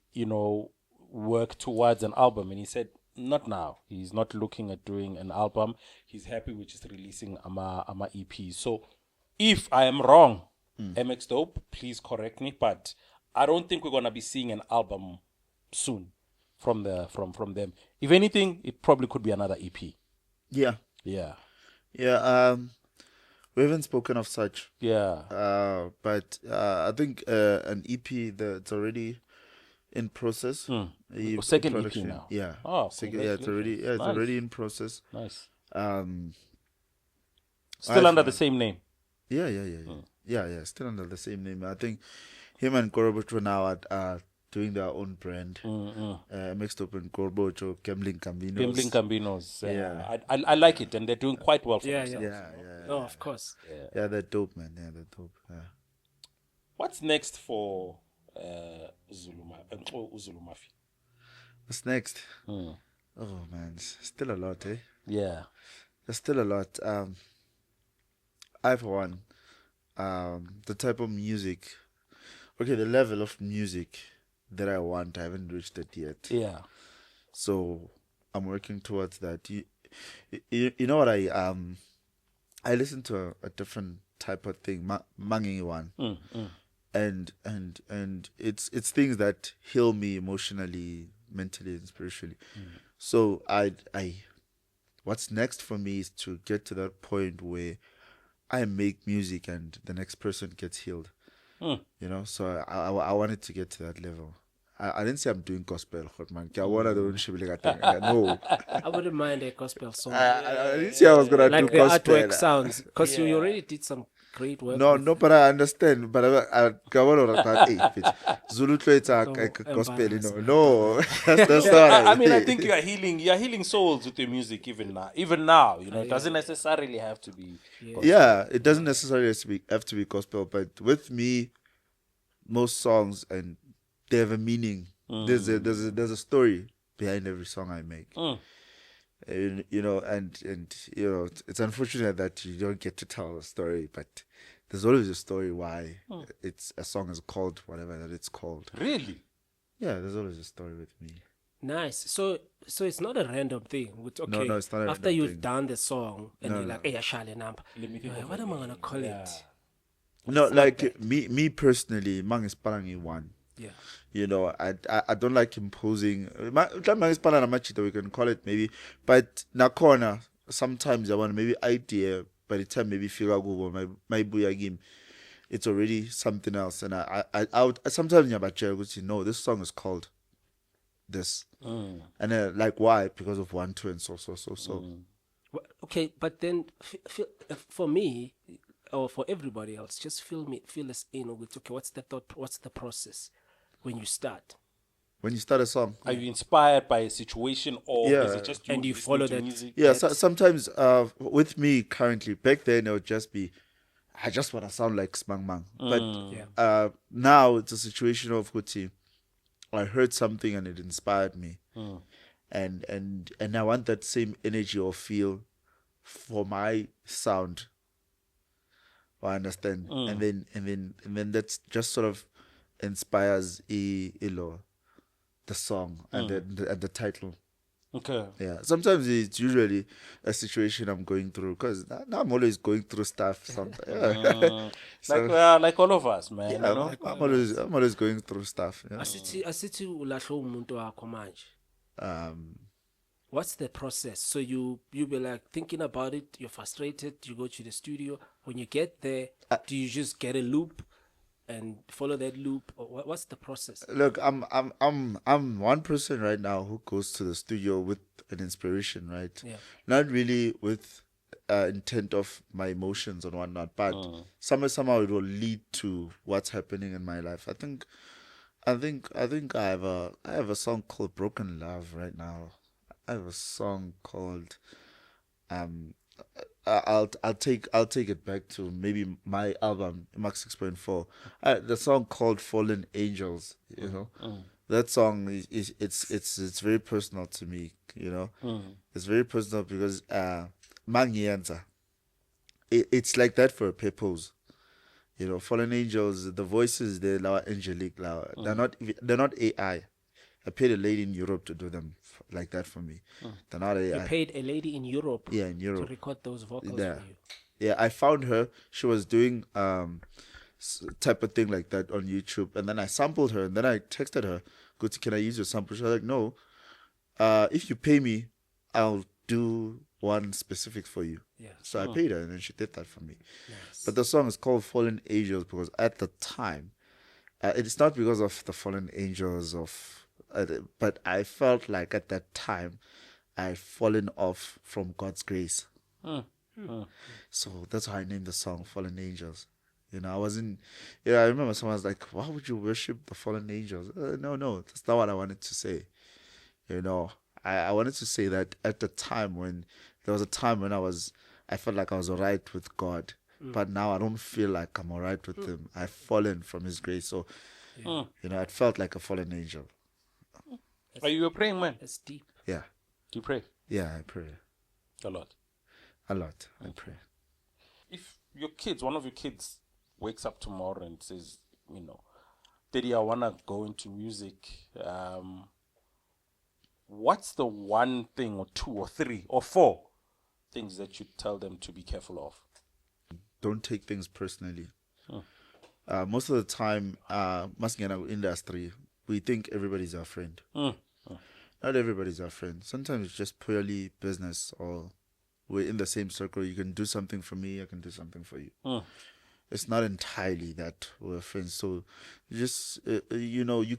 work towards an album, and he said, not now. He's not looking at doing an album. He's happy with just releasing Ama EP. So if I am wrong, MxDope, please correct me, but I don't think we're gonna be seeing an album soon from them. If anything, it probably could be another EP. Yeah. We haven't spoken of such. Yeah. But I think an EP that's already in process. Second EP production. now. Yeah. Oh, it's already Nice. already in process. Nice. Still under the same name. Yeah. Still under the same name. I think him and Korobocho now are doing their own brand. MxDope and Korobocho, Gambling Cambinos. Yeah. I like it, and they're doing quite well for themselves. No, of course. Yeah, they're dope, man. Yeah, they're dope. Yeah. What's next for Zulu Mafia? What's next? Oh man, still a lot, eh? Yeah. There's still a lot. I for one, the type of music, okay, the level of music that I want, I haven't reached it yet. Yeah. So I'm working towards that. You know what I listen to a different type of thing, mangi one, and it's things that heal me emotionally, mentally, and spiritually. So I what's next for me is to get to that point where I make music and the next person gets healed. You know, so I wanted to get to that level. I didn't say I'm doing gospel, man. No. I wouldn't mind a gospel song. I didn't say I was gonna like do gospel. Artwork sounds, because you already did some great work. No, but I understand. But I Zulu it's a gospel, you know. No, that's not. I mean, I think you're healing souls with your music even now. You know, it doesn't necessarily have to be. Yeah, it doesn't necessarily have to be gospel. But with me, most songs and they have a meaning. There's a story behind every song I make. And, you know, and you know, it's unfortunate that you don't get to tell a story, but there's always a story why it's a song is called whatever that it's called. Really? Yeah, there's always a story with me. Nice. So it's not a random thing. Okay, no, it's not a after random you've thing. done the song and you're like, hey, Ashale Namp, what am I gonna call it? No, like me personally, Mang is Parangi one. Yeah. You know, I don't like imposing. We can call it maybe, but Nakona sometimes I want maybe idea. By the time maybe figure out my game, it's already something else. And I would sometimes I would say no, this song is called this, and like why? Because of 1, 2, and so. Okay, but then for me or for everybody else, just feel us in with okay. What's the thought? What's the process when you start? When you start a song, are you inspired by a situation, or is it just you and you follow that music? Yeah, sometimes with me currently, back then it would just be, I just want to sound like Smang Mang. But now it's a situation of Kuti. I heard something and it inspired me, and I want that same energy or feel for my sound. I understand, and then that's just sort of inspires the song and the title. Okay. Yeah. Sometimes it's usually a situation I'm going through because now I'm always going through stuff. Sometimes. Like all of us, man. Yeah, you know? I'm always going through stuff. Yeah. Asithi ulahlo umuntu wakho manje. What's the process? So you be like thinking about it. You're frustrated. You go to the studio. When you get there, do you just get a loop and follow that loop, or what's the process? Look, I'm one person right now who goes to the studio with an inspiration, right? Yeah. Not really with intent of my emotions and whatnot, but somehow it will lead to what's happening in my life. I think I have a song called Broken Love right now. I have a song called I'll take it back to maybe my album Max 6.4. The song called Fallen Angels, you know. That song is it's very personal to me, you know. It's very personal because Mangianza. It's like that for a purpose. You know, Fallen Angels, the voices they're angelic, they're not AI. I paid a lady in Europe to do them like that for me. They're not AI. You paid a lady in Europe. Yeah, in Europe to record those vocals for you. Yeah, I found her. She was doing type of thing like that on YouTube, and then I sampled her, and then I texted her, "Good, can I use your sample?" She was like, "No. If you pay me, I'll do one specific for you." Yeah. So I paid her, and then she did that for me. Nice. But the song is called Fallen Angels because at the time, it's not because of the fallen angels but I felt like at that time, I've fallen off from God's grace. So that's how I named the song Fallen Angels. I wasn't, I remember someone was like, why would you worship the fallen angels? No, that's not what I wanted to say. I wanted to say that at the time when, there was a time when I felt like I was all right with God, but now I don't feel like I'm all right with him. I've fallen from his grace. So, it felt like a fallen angel. Are you a praying man? That's deep. Yeah. Do you pray? Yeah, I pray. A lot. A lot. I pray. If one of your kids wakes up tomorrow and says, Daddy, I want to go into music, what's the one thing or two or three or four things that you tell them to be careful of? Don't take things personally. Most of the time, in our industry, we think everybody's our friend. Not everybody's our friend. Sometimes it's just purely business, or we're in the same circle. You can do something for me, I can do something for you. It's not entirely that we're friends. So just, you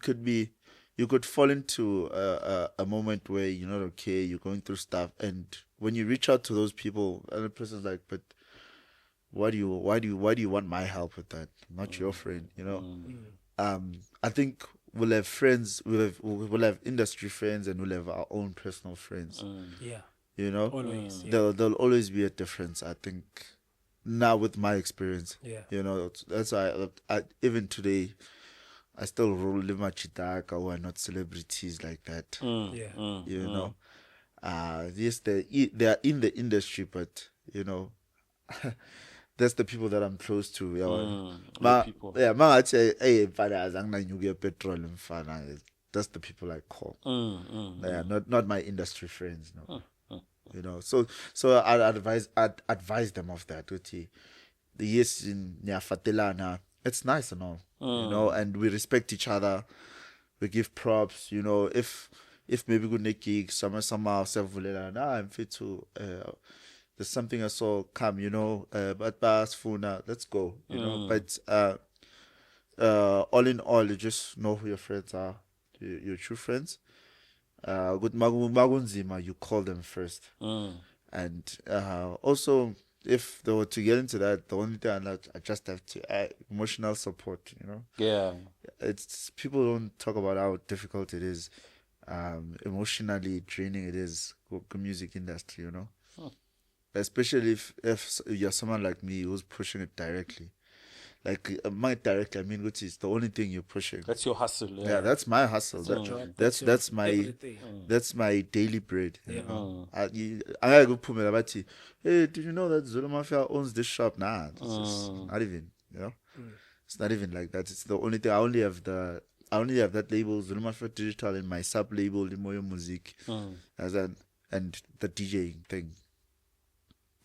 could fall into a moment where you're not okay, you're going through stuff, and when you reach out to those people, and the person's like, but why do you want my help with that? I'm not your friend, I think we'll have friends, we'll have industry friends, and we'll have our own personal friends. Always. There'll always be a difference, I think. Now with my experience, that's why I even today, I still roll Lima Chitaka who are not celebrities like that. Yes, they are in the industry, but that's the people that I'm close to. That's the people I call. Not my industry friends. No. So I'd advise them of that. Yes, in Nyafatelana, it's nice and all. And we respect each other. We give props. If maybe good gigs, somehow I'm fit to. There's something I saw come, but Funa, let's go, But all in all, you just know who your friends are, your true friends. Good Magunzima, you call them first. And also, if they were to get into that, the only thing I just have to add emotional support, Yeah. It's people don't talk about how difficult it is, emotionally draining it is, music industry, Especially if you're someone like me who's pushing it directly. Like my directly, I mean, which is the only thing you're pushing. That's your hustle. Yeah, that's my hustle. That's my daily bread. I go put me hey, did you know that Zulu Mafia owns this shop? Nah, it's just not even. It's not even like that. It's the only thing. I only have that label, Zulu Mafia Digital, and my sub label, Limoyo Music, and the DJing thing.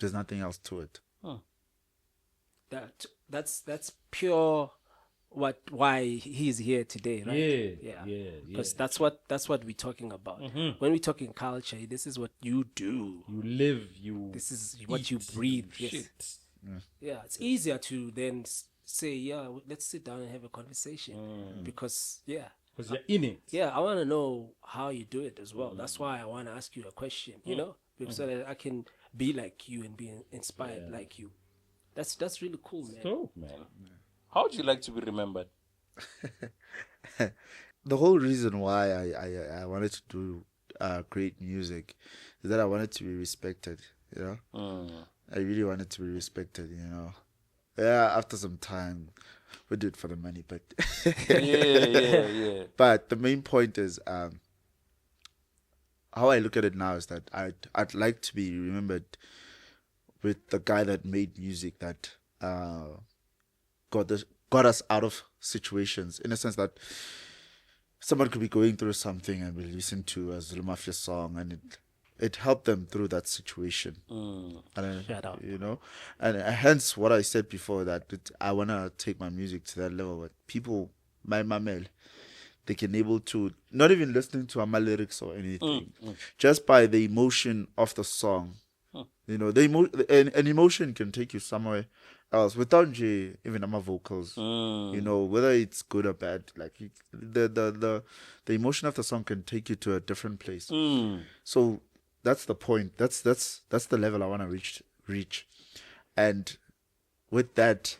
There's nothing else to it. That's pure why he's here today, right? Yeah. Because that's what we're talking about. When we're talking culture, this is what you do. You live. This is what you breathe. Yes. Yeah. It's easier to then say, let's sit down and have a conversation because you're in it. Yeah, I want to know how you do it as well. That's why I want to ask you a question. Because so that I can be like you and be inspired like you. That's really cool, man. So, man. How would you like to be remembered? The whole reason why I wanted to do great music is that I wanted to be respected, I really wanted to be respected, Yeah, after some time, we do it for the money, but... yeah. But the main point is... how I look at it now is that I'd like to be remembered with the guy that made music that got us out of situations, in a sense that someone could be going through something and we listen to a Zulu Mafia song and it helped them through that situation. Shout out. And hence what I said before, that I want to take my music to that level where people, my mamel, they can able to, not even listening to my lyrics or anything, just by the emotion of the song. An emotion can take you somewhere else without even my vocals. Whether it's good or bad, like the emotion of the song can take you to a different place. So that's the point. That's the level I want to reach, and with that,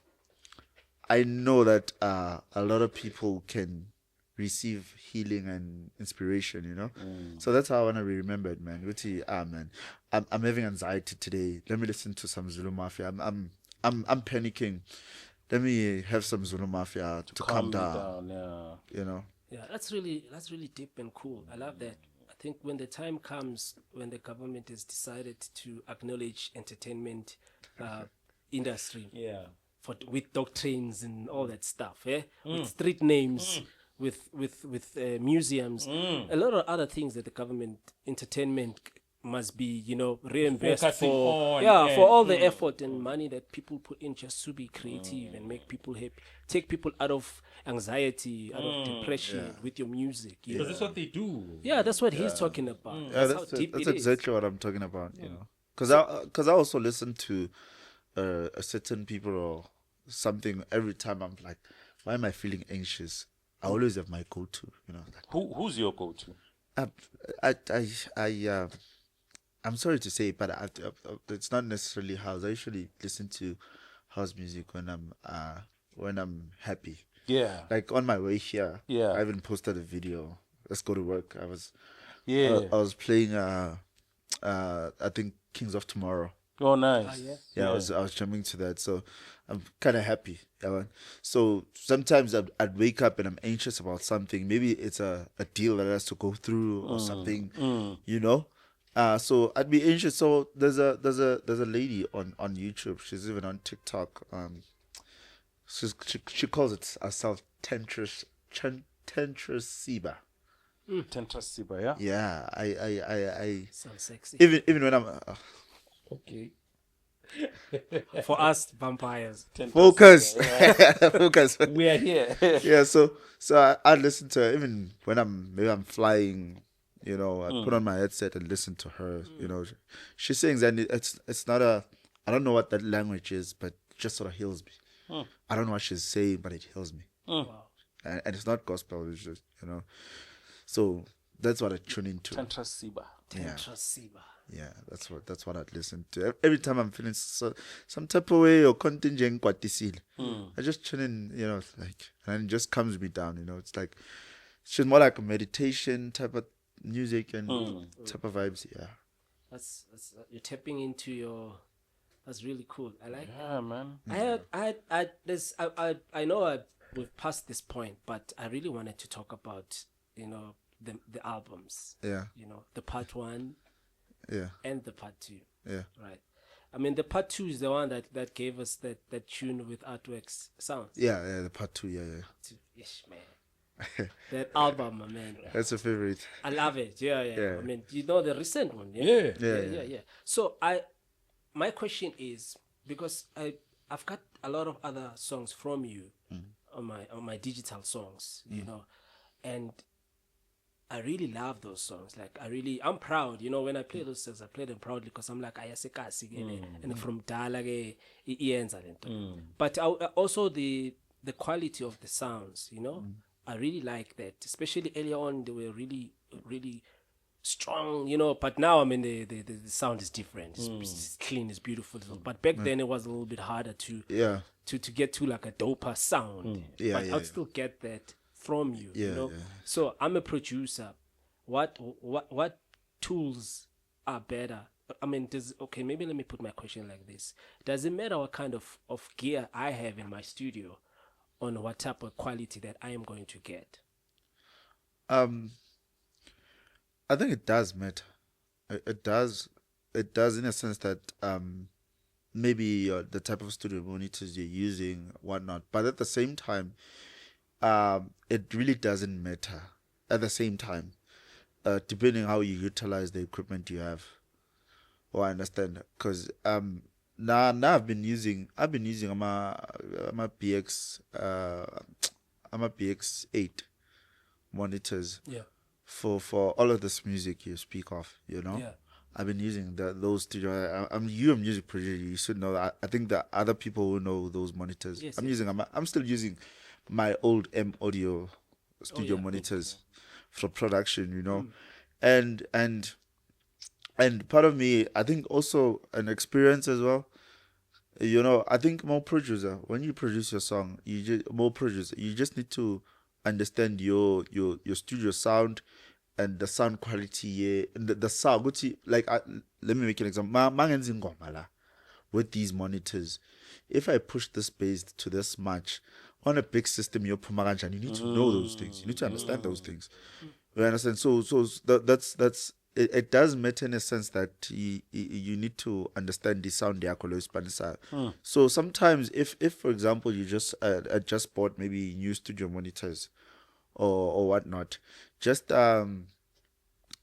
I know that a lot of people can receive healing and inspiration, you know. So that's how I want to be remembered, man. Man, I'm having anxiety today. Let me listen to some Zulu Mafia. I'm panicking. Let me have some Zulu Mafia to calm down. Yeah. You know. Yeah, that's really deep and cool. I love that. I think when the time comes, when the government has decided to acknowledge entertainment industry, with doctrines and all that stuff, with street names, with museums, a lot of other things that the government entertainment must be, reimbursed for. For all the effort and money that people put in just to be creative and make people happy, take people out of anxiety, out of depression with your music. Because that's what they do. Yeah, that's what he's talking about. Yeah, That's how deep that's it exactly what I'm talking about. You know, because I also listen to a certain people or something every time. I'm like, why am I feeling anxious? I always have my go-to. You know, like, who's your go-to? I'm sorry to say, but it's not necessarily house. I usually listen to house music when I'm happy. Yeah. Like on my way here. Yeah. I even posted a video. Let's go to work. I was playing I think Kings of Tomorrow. Oh, nice. I was jamming to that, so I'm kind of happy. So sometimes I'd wake up and I'm anxious about something. Maybe it's a deal that has to go through or something, you know. So I'd be anxious. So there's a lady on YouTube. She's even on TikTok. She calls it herself Tantrus Siba. Tantrus Siba, yeah. Yeah, I sounds sexy. Even when I'm okay. For us vampires, focus, focus. We are here. Yeah, so I listen to her even when I'm flying. You know, I put on my headset and listen to her. You know, she sings, and it's not I don't know what that language is, but it just sort of heals me. I don't know what she's saying, but it heals me. Wow. And it's not gospel. It's just, you know. So that's what I tune into. Tantrus Siba. Tantrus Siba. Yeah, that's what I'd listen to every time I'm feeling some type of way or contingent kwatisile. I just tune in, you know, like, and it just calms me down. You know, it's like she's more like a meditation type of music and type of vibes. Yeah, that's you're tapping into your. That's really cool. I like. Yeah, man. I know we've passed this point, but I really wanted to talk about, you know, the albums. Yeah. You know, the part 1. Yeah. And the part 2. Yeah. Right. I mean, the part 2 is the one that gave us that tune with Artworks sounds. Yeah, the part 2. Yeah. Yes, man. That album, man. That's a favorite. I love it. Yeah. I mean, you know the recent one. Yeah. So my question is, because I've got a lot of other songs from you on my digital songs, you know, and I really love those songs. Like I'm proud, you know, when I play those songs, I play them proudly because I'm like, and from Dala but also the quality of the sounds, you know, I really like that. Especially earlier on, they were really, really strong, you know, but now I mean the sound is different. It's clean, it's beautiful. But back then it was a little bit harder to get to like a doper sound. But I'd still get that from you, you know. So I'm a producer. What tools are better? I mean, maybe let me put my question like this. Does it matter what kind of gear I have in my studio on what type of quality that I am going to get? I think it does matter. It does in a sense that maybe the type of studio monitors you're using, whatnot. But at the same time, it really doesn't matter. At the same time, depending how you utilize the equipment you have. Oh, I understand. Because now I've been using I'm a BX8 monitors. Yeah. For all of this music you speak of, you know. Yeah. I've been using those studio. I'm a music producer. You should know that. I think that other people will know those monitors. Yes, I'm still using my old M Audio studio monitors for production, you know. And And part of me, I think also an experience as well. I think when you produce your song, you just need to understand your studio sound and the sound quality, yeah, and the sound. Like, let me make an example. Mangenzi ngoma la, with these monitors, if I push this bass to this much on a big system, you need to know those things. You need to understand those things. You understand? So that's it does matter in a sense that you need to understand the sound yakolo. So sometimes if for example you just bought maybe new studio monitors or whatnot, just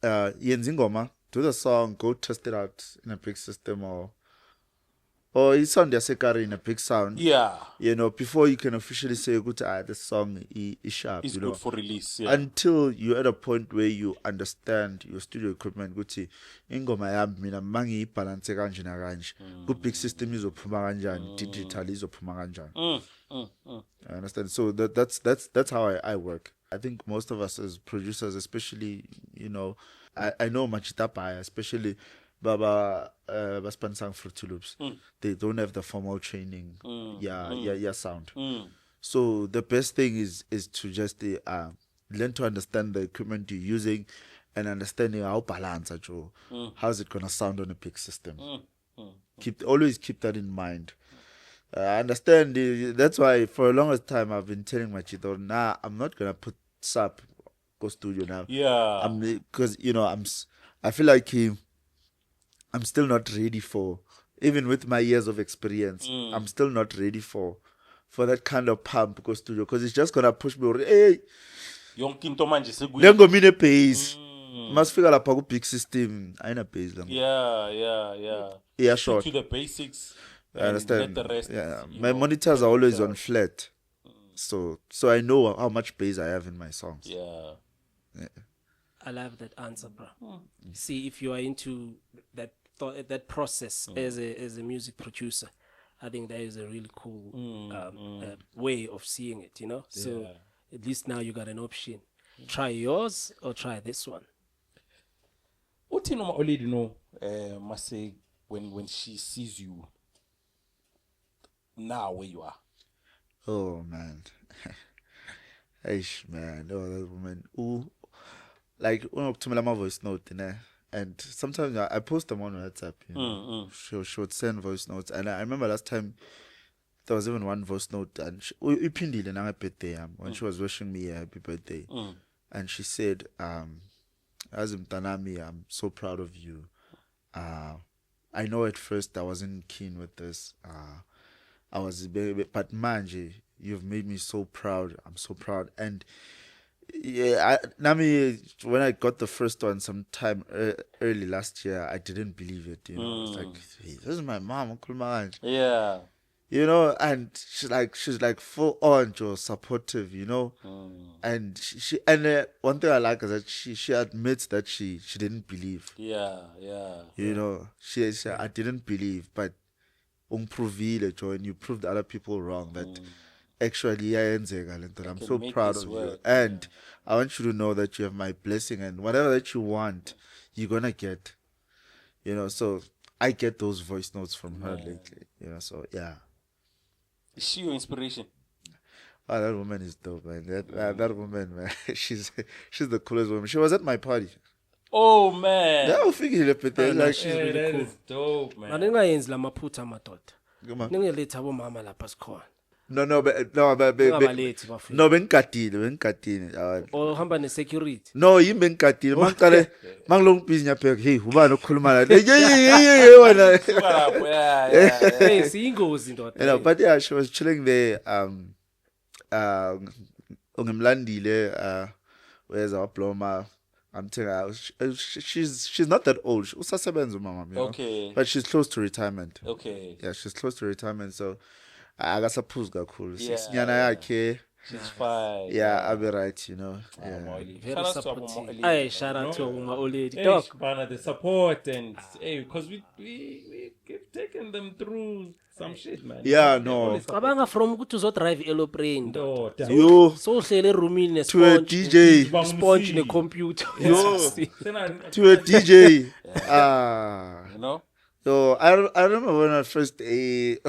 yenzingoma, do the song, go test it out in a big system or it's on the sekari in a big sound. Yeah. Before you can officially say, this song is sharp. It's good for release. Yeah. Until you're at a point where you understand your studio equipment. Ingoma yami mina mangi balance kanje na kanje. Ku big system izophuma kanjani, digital izophuma kanjani. I understand. So that's how I work. I think most of us as producers, especially, I know Machitapa, especially Baba Baspansang Fruity Loops. They don't have the formal training. Sound. So the best thing is to just learn to understand the equipment you're using and understanding how balance how's it gonna sound on a big system. Always keep that in mind. I understand. That's why for the longest time I've been telling Machito, I'm not gonna put SAP go studio now. Yeah. Because I feel like I'm still not ready for, even with my years of experience, I'm still not ready for that kind of pump go studio, because it's just gonna push me. Hey, lengo mine pace. Must figure out a big system. I know pace. Yeah. Short. To the basics. I understand. Let the rest, my monitors are always on flat, so I know how much bass I have in my songs. Yeah. I love that answer, bro. See, if you are into that process as a music producer, I think that is a really cool way of seeing it. So at least now you got an option. Try yours or try this one. What you know, must say when she sees you now where you are. Oh man, man, that woman. Ooh. Like, to my voice note, and sometimes I post them on WhatsApp. She would send voice notes, and I remember last time there was even one voice note, and we pinned it on her birthday when she was wishing me a happy birthday, and she said, "As Mtanami, I'm so proud of you. I know at first I wasn't keen with this. I was, but Manje, you've made me so proud. I'm so proud." And yeah, when I got the first one sometime early last year, I didn't believe it. It's like, hey, this is my mom, Uncle Manje. Yeah. And she's like full on, supportive. And she one thing I like is that she admits that she didn't believe. Yeah. She said, I didn't believe, but and you proved other people wrong that. Actually, I'm so proud of you. And I want you to know that you have my blessing, and whatever that you want, you're going to get. So I get those voice notes from her lately. So yeah. Is she your inspiration? Oh, that woman is dope, man. That woman, man, she's the coolest woman. She was at my party. Oh, man. Yeah, I figured it up there. Like, she's really cool. Is dope, man. No, bengikatile. Or hamba ne-security. No, bengikatile. Mangilong business phek. Hey, ubani okhuluma la? Yeah, wena. Hey, siyingozi ndoda. But yeah, she was chilling there. Ungemlandile. Where's our plumber? I'm telling her, she's not that old. Usasebenza mama, Okay. But she's close to retirement. Okay. Yeah, she's close to retirement, so akasaphuza kakhulu. Yeah, Sinyana yakhe. She's fine. Yeah, I'll be right, Yeah. Very supportive. Hey, shout out to my old lady. Hey, the support and because we keep taking them through some shit, man. Yeah, no. Kabanga from good to drive aeroplane. Yo. So hlele roomini to a DJ. Sponge in a computer. Yo. To a DJ. You know? So I remember when I first with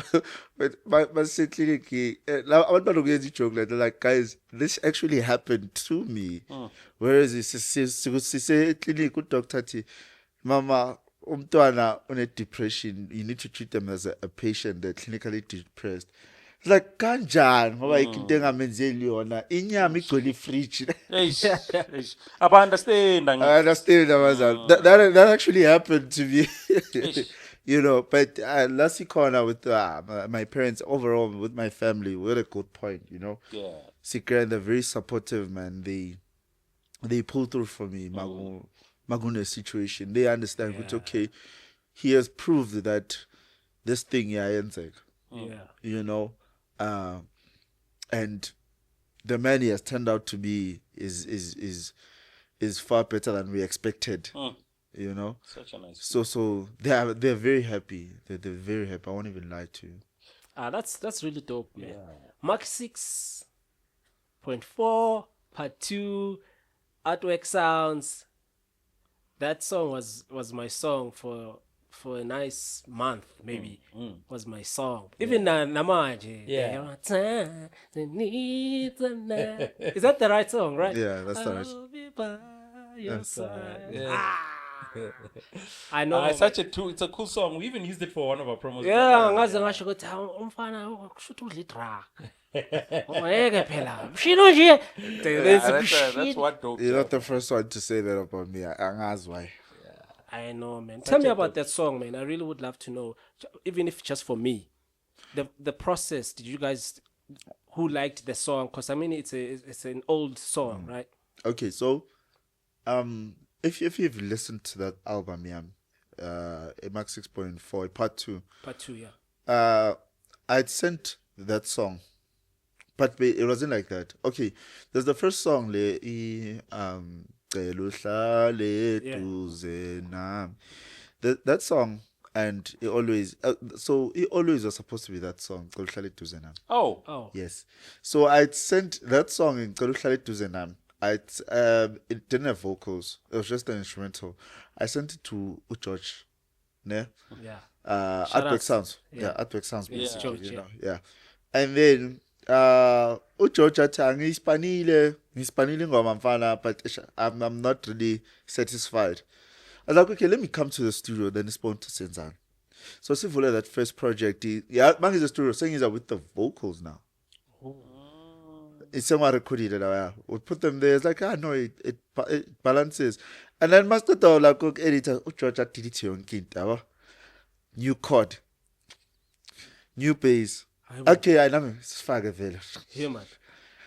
my clinic, now I want to get the joke like guys, this actually happened to me. Whereas say clinic with doctor T, mama umntwana on depression, you need to treat them as a patient, they're clinically depressed. It's like kanjani ngoba ikinto engamenzeli yona inyama igcwele ifridge. I understand. I understand that actually happened to me. You know, but last corner with my parents overall with my family, we had a good point, you know. Yeah. Secret, they're very supportive, man. They pull through for me, Maguna's situation. They understand it's okay. He has proved that this thing, you know, and the man he has turned out to be is far better than we expected. You know, Such a nice. So they're very happy. They're very happy. I won't even lie to you. That's really dope, man. Yeah. Mark 6.4 Part 2 Artwork Sounds. That song was my song for a nice month, maybe. Was my song. Even Namaje. Yeah. Is that the right song, right? Yeah, that's the right. I'll be by your side. I know. It's a cool song. We even used it for one of our promos. Yeah, ngaze ngasho ukuthi umfana kushuthi udla idrug. Ngeke phela. Mshilo nje. That's what dope. You're not the first one to say that about me. Angazi why. I know, man. Tell me about that song, man. I really would love to know, even if just for me, the process. Did you guys who liked the song? Because I mean, it's an old song, right? Okay, so if you've listened to that album, Max 6.4 Part 2. Part 2, yeah. I'd sent that song, but it wasn't like that. Okay, there's the first song, that song, and it always was supposed to be that song. Oh, yes. So I'd sent that song in it didn't have vocals. It was just an instrumental. I sent it to George. Yeah. Artwork Sounds. Yeah. Artwork Sounds. Yes, George, you know. Yeah. And then George athi ngispanile ngoma mfana, but I'm not really satisfied. I was like, okay, let me come to the studio, then respond to Senzan. So Sivula, that first project, man is the studio, saying is with the vocals now. It's somewhat recorded. We put them there. It's like, no, it balances. And then Master Do like editor, George did it on Kinta. New chord, new bass. Okay, I know it's fagavela. Here, man.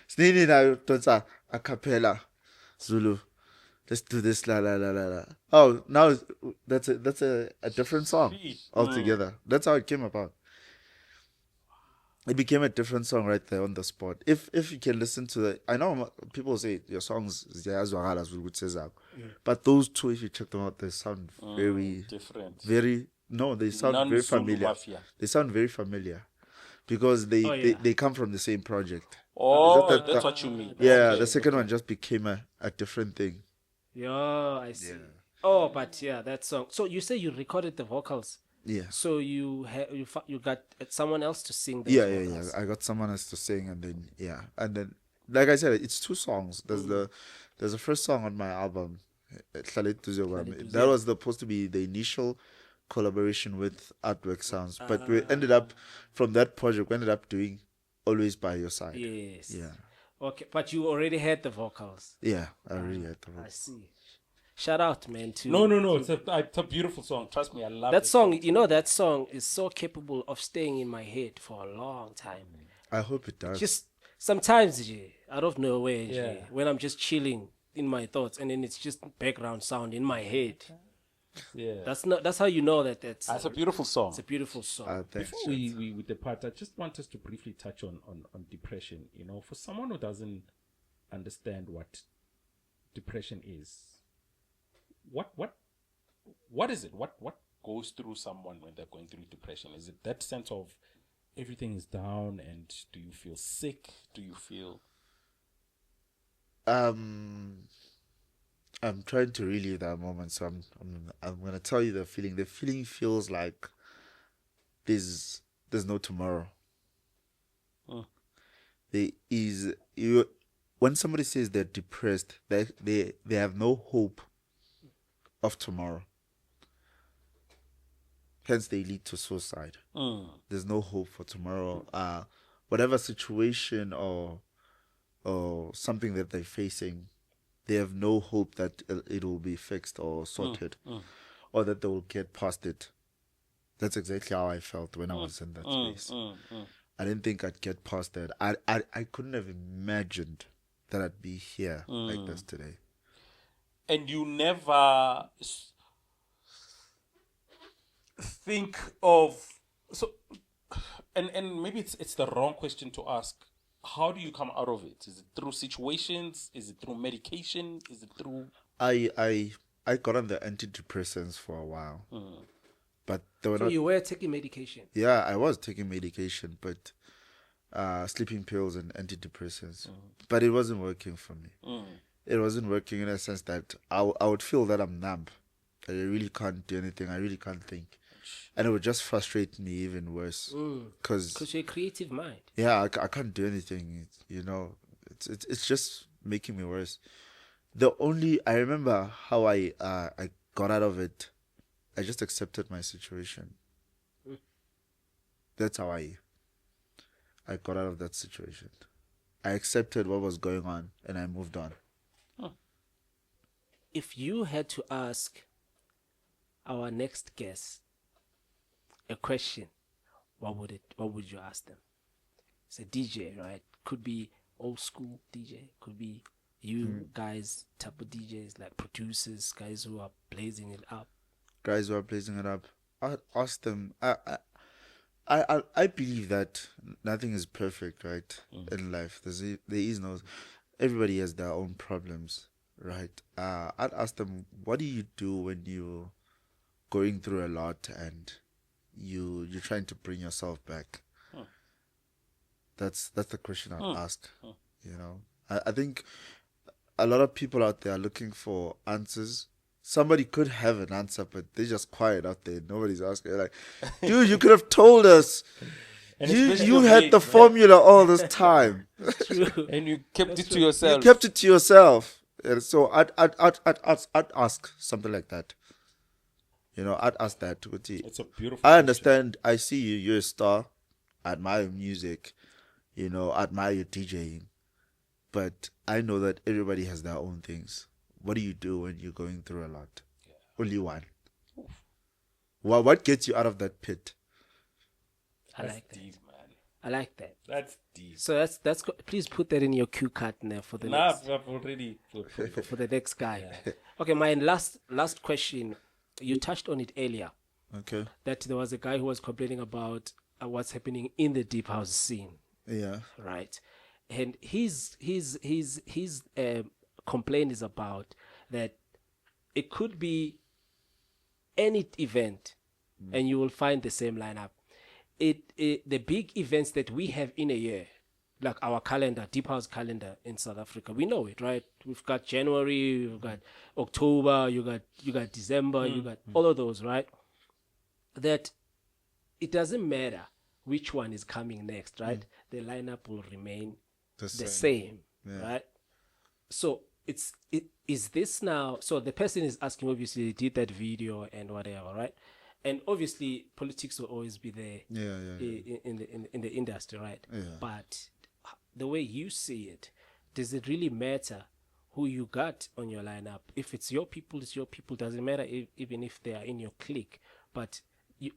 Snini na don't a cappella Zulu. Let's do this la la la la la. Oh, now that's a different song altogether. That's how it came about. It became a different song right there on the spot. If you can listen to the, I know people say your songs, but those two, if you check them out, they sound very different. They sound very familiar. Mafia. They sound very familiar because they come from the same project. Oh, that's what you mean. Yeah, the second one just became a different thing. Yeah, I see. Yeah. Oh, but yeah, that song. So you say you recorded the vocals. Yeah. So you got someone else to sing. Yeah. I got someone else to sing, and then like I said, it's two songs. There's the first song on my album, that was supposed to be the initial collaboration with Artwork Sounds, but we ended up from that project. We ended up doing Always by Your Side. Yes. Yeah. Okay, but you already had the vocals. Yeah, I already had the vocals. I see. Shout out, man. No. It's a beautiful song. Trust me, I love that song. You know, that song is so capable of staying in my head for a long time. I hope it does. Just sometimes, out of nowhere, when I'm just chilling in my thoughts, and then it's just background sound in my head. Yeah, that's how you know that's a beautiful song. It's a beautiful song. Before we depart, I just want us to briefly touch on depression. You know, for someone who doesn't understand what depression is, what is it? What goes through someone when they're going through depression? Is it that sense of everything is down, and do you feel sick? Do you feel? I I'm trying to relive that moment, so I'm gonna tell you the feeling. The feeling feels like there's no tomorrow. There is you when somebody says they're depressed, they have no hope of tomorrow. Hence, they lead to suicide. There's no hope for tomorrow. Whatever situation or something that they're facing, they have no hope that it will be fixed or sorted, or that they will get past it. That's exactly how I felt when I was in that space. I didn't think I'd get past that. I couldn't have imagined that I'd be here like this today. And you never think of and maybe it's the wrong question to ask. How do you come out of it? Is it through situations? Is it through medication? Is it through I got on the antidepressants for a while. But they were So not. you were taking medication? Yeah, I was taking medication, but sleeping pills and antidepressants. But it wasn't working for me. It wasn't working in a sense that I would feel that I'm numb. I really can't do anything. I really can't think. And it would just frustrate me even worse. Because you're a creative mind. Yeah, I can't do anything. It's just making me worse. I remember how I got out of it. I just accepted my situation. That's how I got out of that situation. I accepted what was going on and I moved on. If you had to ask our next guest a question, what would you ask them? It's a DJ, right? Could be old school DJ, could be you guys type of DJs, like producers, guys who are blazing it up. I ask them. I believe that nothing is perfect, right? In life, there is no. Everybody has their own problems, right? I'd ask them, what do you do when you're going through a lot and you're trying to bring yourself back? That's the question I'd ask. I think a lot of people out there are looking for answers. Somebody could have an answer, but they're just quiet out there. Nobody's asking. Like, dude, you could have told us. You had the formula all this time. And you kept it to yourself. You kept it to yourself. And so I'd ask something like that. I'd ask that. It's a beautiful I understand. I see you. You're a star. I admire your music. I admire your DJing. But I know that everybody has their own things. What do you do when you're going through a lot? Only one. Well, what gets you out of that pit? I like that. Deep, man. I like that. That's deep. So that's please put that in your cue card now for the next. I've already for the next guy. Yeah. Okay, my last question. You touched on it earlier. Okay. That there was a guy who was complaining about what's happening in the deep house scene. Yeah. Right. And his complaint is about that it could be any event and you will find the same lineup. The big events that we have in a year, like our calendar, Deep House calendar in South Africa, we know it, right? We've got January, we've got October, you got December, you got all of those, right? That it doesn't matter which one is coming next, right? The lineup will remain the same. Right? So is this now? So the person is asking, obviously, they did that video and whatever, right? And obviously, politics will always be there. In the industry, right? Yeah. But the way you see it, does it really matter who you got on your lineup? If it's your people, it's your people. Doesn't matter even if they are in your clique. But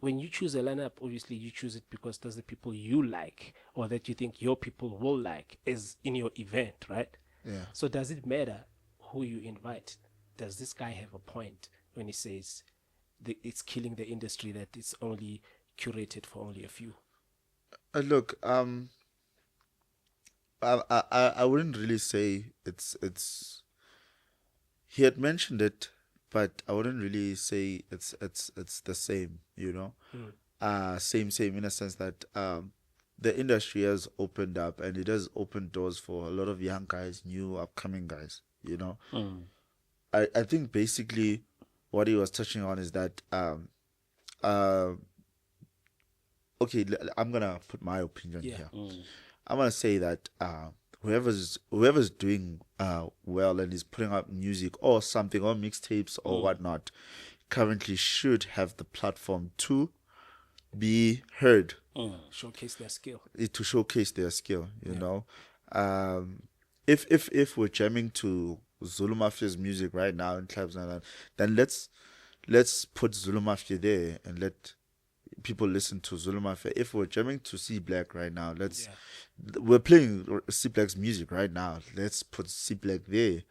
when you choose a lineup, obviously you choose it because those are the people you like or that you think your people will like is in your event, right? Yeah. So does it matter who you invite? Does this guy have a point when he says it's killing the industry that it's only curated for only a few? Look, I wouldn't really say it's. He had mentioned it, but I wouldn't really say it's the same. Same in a sense that the industry has opened up and it has opened doors for a lot of young guys, new upcoming guys. I think basically what he was touching on is that okay, I'm gonna put my opinion here. I'm gonna say that whoever's doing well and is putting out music or something or mixtapes or whatnot currently should have the platform to be heard, showcase their skill. To showcase their skill. You know, if we're jamming to Zulu Mafia's music right now in clubs and that, then let's put Zulu Mafia there and let people listen to Zulu Mafia. If we're jamming to C Black right now, we're playing C Black's music right now. Let's put C Black there.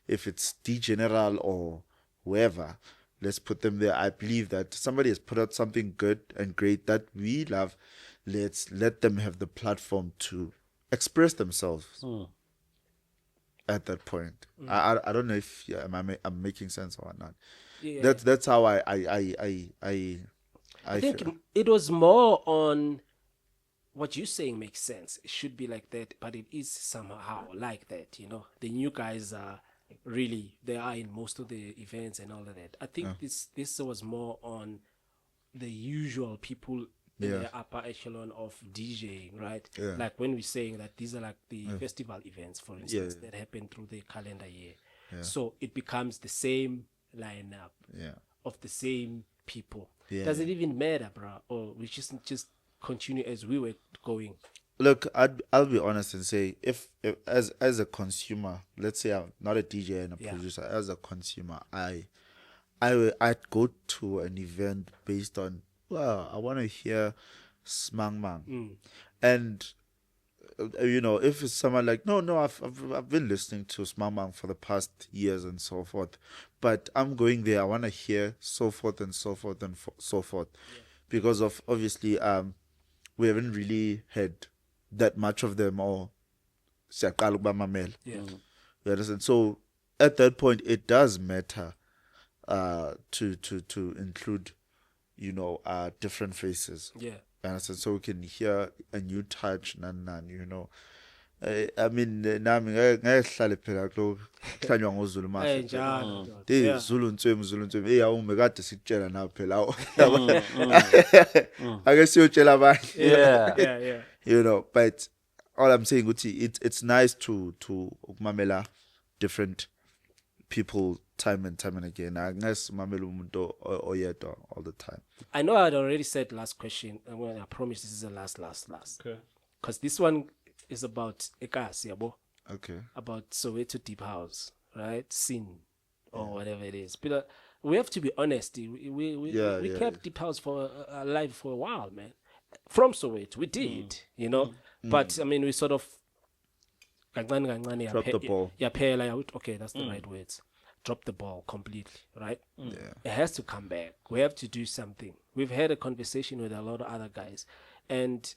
If it's D General or whoever, let's put them there. I believe that somebody has put out something good and great that we love. Let's let them have the platform to express themselves. At that point, I don't know if I'm making sense or not. Yeah. That's how I think it was more on what you're saying makes sense. It should be like that, but it is somehow like that. You know, the new guys are really, they are in most of the events and all of that. I think this was more on the usual people in the upper echelon of DJing, right? Yeah. Like when we're saying that these are like the festival events, for instance, that happen through the calendar year. Yeah. So it becomes the same lineup of the same people. Yeah. Does it even matter, bro? Or we just continue as we were going? Look, I'll be honest and say, if as a consumer, let's say I'm not a DJ and a producer, as a consumer, I'd go to an event based on, well, I want to hear Smang Mang, and you know, if it's someone like, no, I've been listening to Smang Mang for the past years and so forth, but I'm going there, I want to hear so forth and so forth and so forth, because of obviously we haven't really had that much of them, or siyaqala ukuba mamela. You understand? So at that point it does matter to include, you know, different faces. Yeah. Understand? So we can hear a new touch, you know. I mean, nami ngihlale phela kulo kuhlanywa ngoZulu Mafia. Zulu Ntwemi. Hey awume kade sikutshela nawe phela. Ake siyotshela abanye. Yeah. You know, but all I'm saying, it's nice to ukumamela different people time and again. I guess mamela umuntu oyedwa all the time. I know I'd already said last question, and when I promise this is the last. Okay. Because this one is about Ekasi, yabo. Okay. About Soweto Deep House, right? Scene or whatever it is. But we have to be honest. We kept Deep House alive for a while, man. From Soweto, we did, you know. But I mean, we sort of drop the ball. Okay, that's the right words. Drop the ball completely, right? Yeah. It has to come back. We have to do something. We've had a conversation with a lot of other guys, and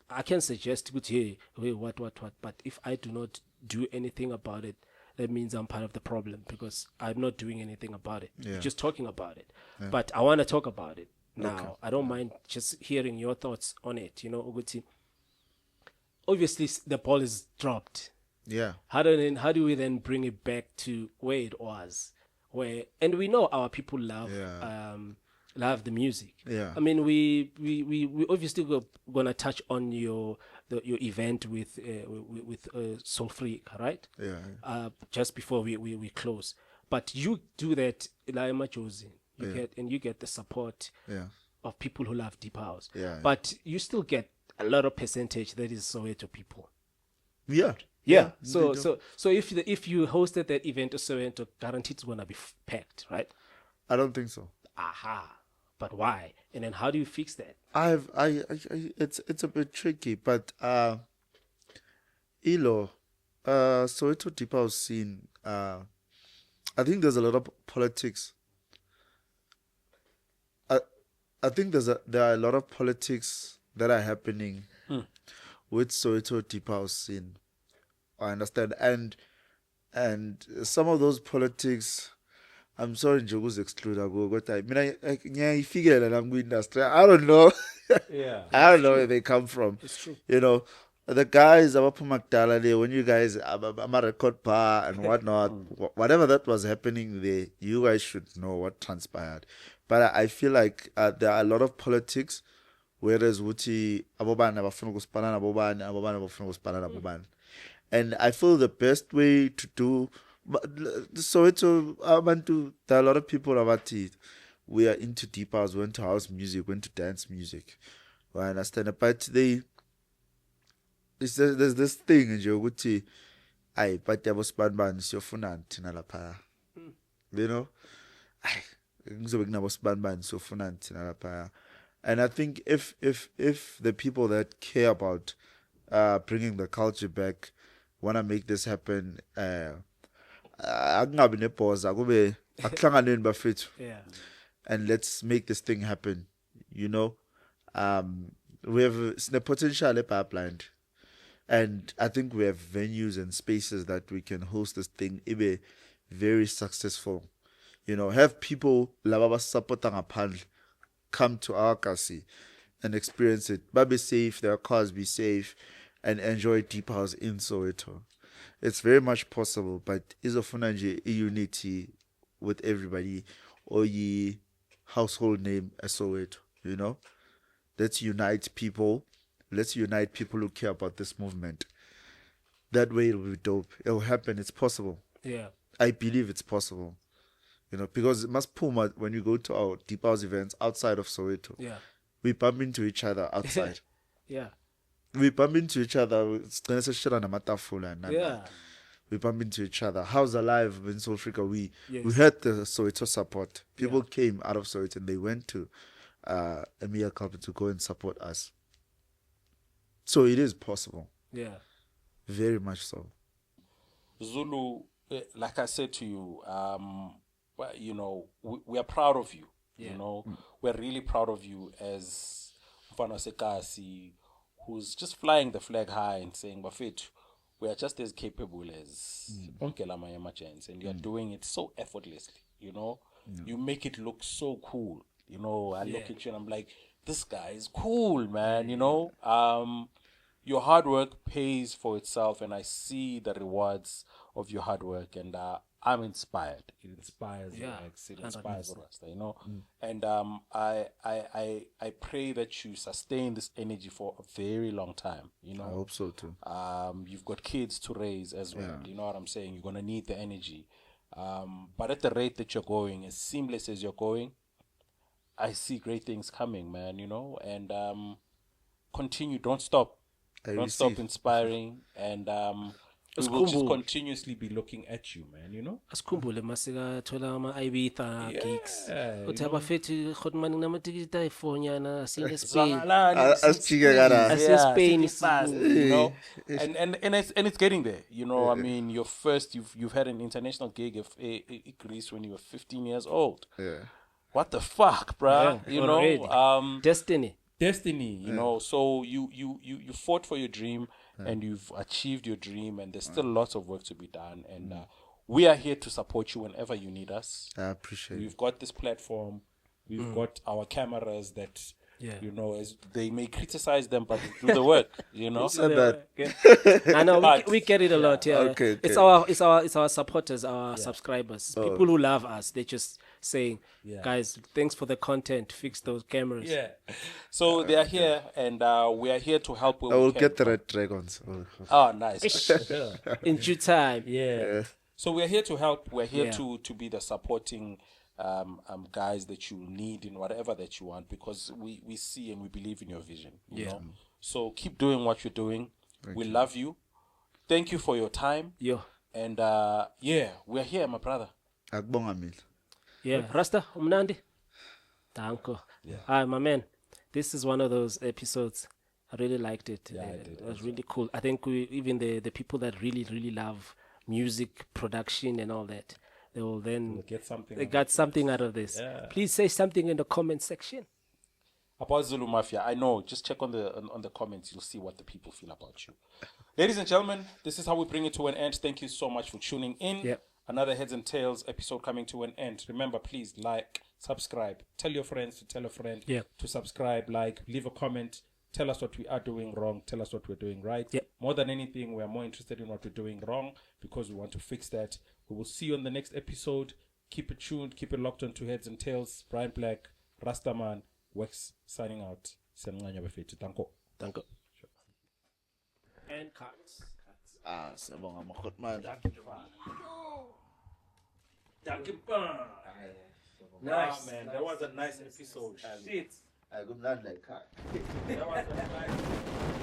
I can suggest, hey, what, but if I do not do anything about it, that means I'm part of the problem, because I'm not doing anything about it. Yeah. Just talking about it. Yeah. But I want to talk about it now. Okay. I don't mind just hearing your thoughts on it. You know, Uguti. Obviously, the ball is dropped. Yeah. How do we then bring it back to where it was? And we know our people love the music. Yeah. I mean, we obviously gonna touch on your event with Soul Freak, right? Yeah. Just before we close, but you do that, you get the support of people who love deep house. Yeah. But you still get a lot of percentage that is Soweto people. Yeah. Yeah. So if you hosted that event, Soweto, guaranteed it's gonna be packed, right? I don't think so. Aha. But why? And then how do you fix that? It's a bit tricky, but Soweto deep house scene, I think there's a lot of politics. I think there are a lot of politics that are happening with Soweto deep house scene. I understand, and some of those politics, I'm sorry nje ukuzeexclude kodwa mina ngiyayifikela la ku industry. I don't know. Yeah. I don't know where they come from. It's true. You know, the guys about McDope, when you guys I'm a record bar and whatnot, whatever that was happening there, you guys should know what transpired. But I feel like there are a lot of politics, whereas Wuti abobana bafuna ukuspana abobana bafuna ukuspana abobana. And I feel the best way to do Soweto abantu, there are a lot of people about it. We are into deep house, we went to house music, went to dance music. I understand, but there's this thing nje ukuthi ayi but yabo sibanibani siyofuna thina lapha, you know, ayi ngizobe kunabo sibanibani siyofuna thina lapha. And I think if the people that care about bringing the culture back want to make this happen, akungabi nephoza kube akuhlanganeni bafethu, and let's make this thing happen, you know. We have the potential pipeline, and I think we have venues and spaces that we can host this thing. It be very successful, you know. Have people lababa supporting ngaphandle come to our kasi and experience it. But be safe, their cars be safe, and enjoy deep house in Soweto. It's very much possible, but izofuna nje unity with everybody, or ye household name as Soweto, you know. Let's unite people. Let's unite people who care about this movement. That way it'll be dope. It'll happen. It's possible. Yeah. I believe it's possible. You know, because it must Puma, when you go to our deep house events outside of Soweto, we bump into each other outside. We bump into each other. We bump into each other. How's Alive in South Africa? We had the Soweto support. People came out of Soweto and they went to Emia Club to go and support us. So it is possible. Yeah. Very much so. Zulu, like I said to you, you know, we are proud of you. You know, we're really proud of you as Mfana Sekasi, who's just flying the flag high and saying, Bafethu, we are just as capable as Onkela Mayamachans, and you're doing it so effortlessly, you know. You make it look so cool. You know, I look at you and I'm like, this guy is cool, man, you know. Your hard work pays for itself, and I see the rewards of your hard work, and I'm inspired. It inspires it inspires us, you know. And I pray that you sustain this energy for a very long time, you know. I hope so too. You've got kids to raise as well. You know what I'm saying? You're gonna need the energy. But at the rate that you're going, as seamless as you're going, I see great things coming, man, you know. And continue, don't stop. Don't stop inspiring, and we will just continuously be looking at you, man, you know. Asikhumbule masika thola ama Ibiza gigs. Uthi abafethi khotmani namatikita efonyana sine Spain. Spain, you know. And it's getting there, you know. I mean, you've had an international gig of Greece when you were 15 years old. What the fuck, bruh? You know, Destiny, you know. So you fought for your dream, and you've achieved your dream, and there's still lots of work to be done. And we are here to support you whenever you need us. I appreciate it. We've got this platform. We've got our cameras that, you know, as they may criticize them, but do the work, you know. I know we get it a lot. Okay. It's our supporters, our subscribers, people who love us. They just saying, guys, thanks for the content. Fix those cameras. So they are here, and we are here to help. I will get the Red Dragons. Oh, nice. In due time. So we're here to help. We're here to be the supporting guys that you need in whatever that you want, because we see and we believe in your vision. You know? So keep doing what you're doing. We love you. Thank you for your time. And we're here, my brother. Rasta umnandi. Danko. Hi, my man. This is one of those episodes. I really liked it. It was really cool. I think even the people that really love music production and all that, they will then get something. They got something out of this. Please say something in the comment section about Zulu Mafia. I know. Just check on the comments. You'll see what the people feel about you. Ladies and gentlemen, this is how we bring it to an end. Thank you so much for tuning in. Another Heads and Tails episode coming to an end. Remember, please like, subscribe, tell your friends to tell a friend to subscribe, like, leave a comment. Tell us what we are doing wrong. Tell us what we're doing right. Yep. More than anything, we are more interested in what we're doing wrong because we want to fix that. We will see you on the next episode. Keep it tuned. Keep it locked on to Heads and Tails. Brian Black, Rastaman, Wex signing out. Tanko. Danko. Sure. And cuts. Sabonga makhotman. Nice, man. That was a nice episode. Shit. I good not like cut. That was a nice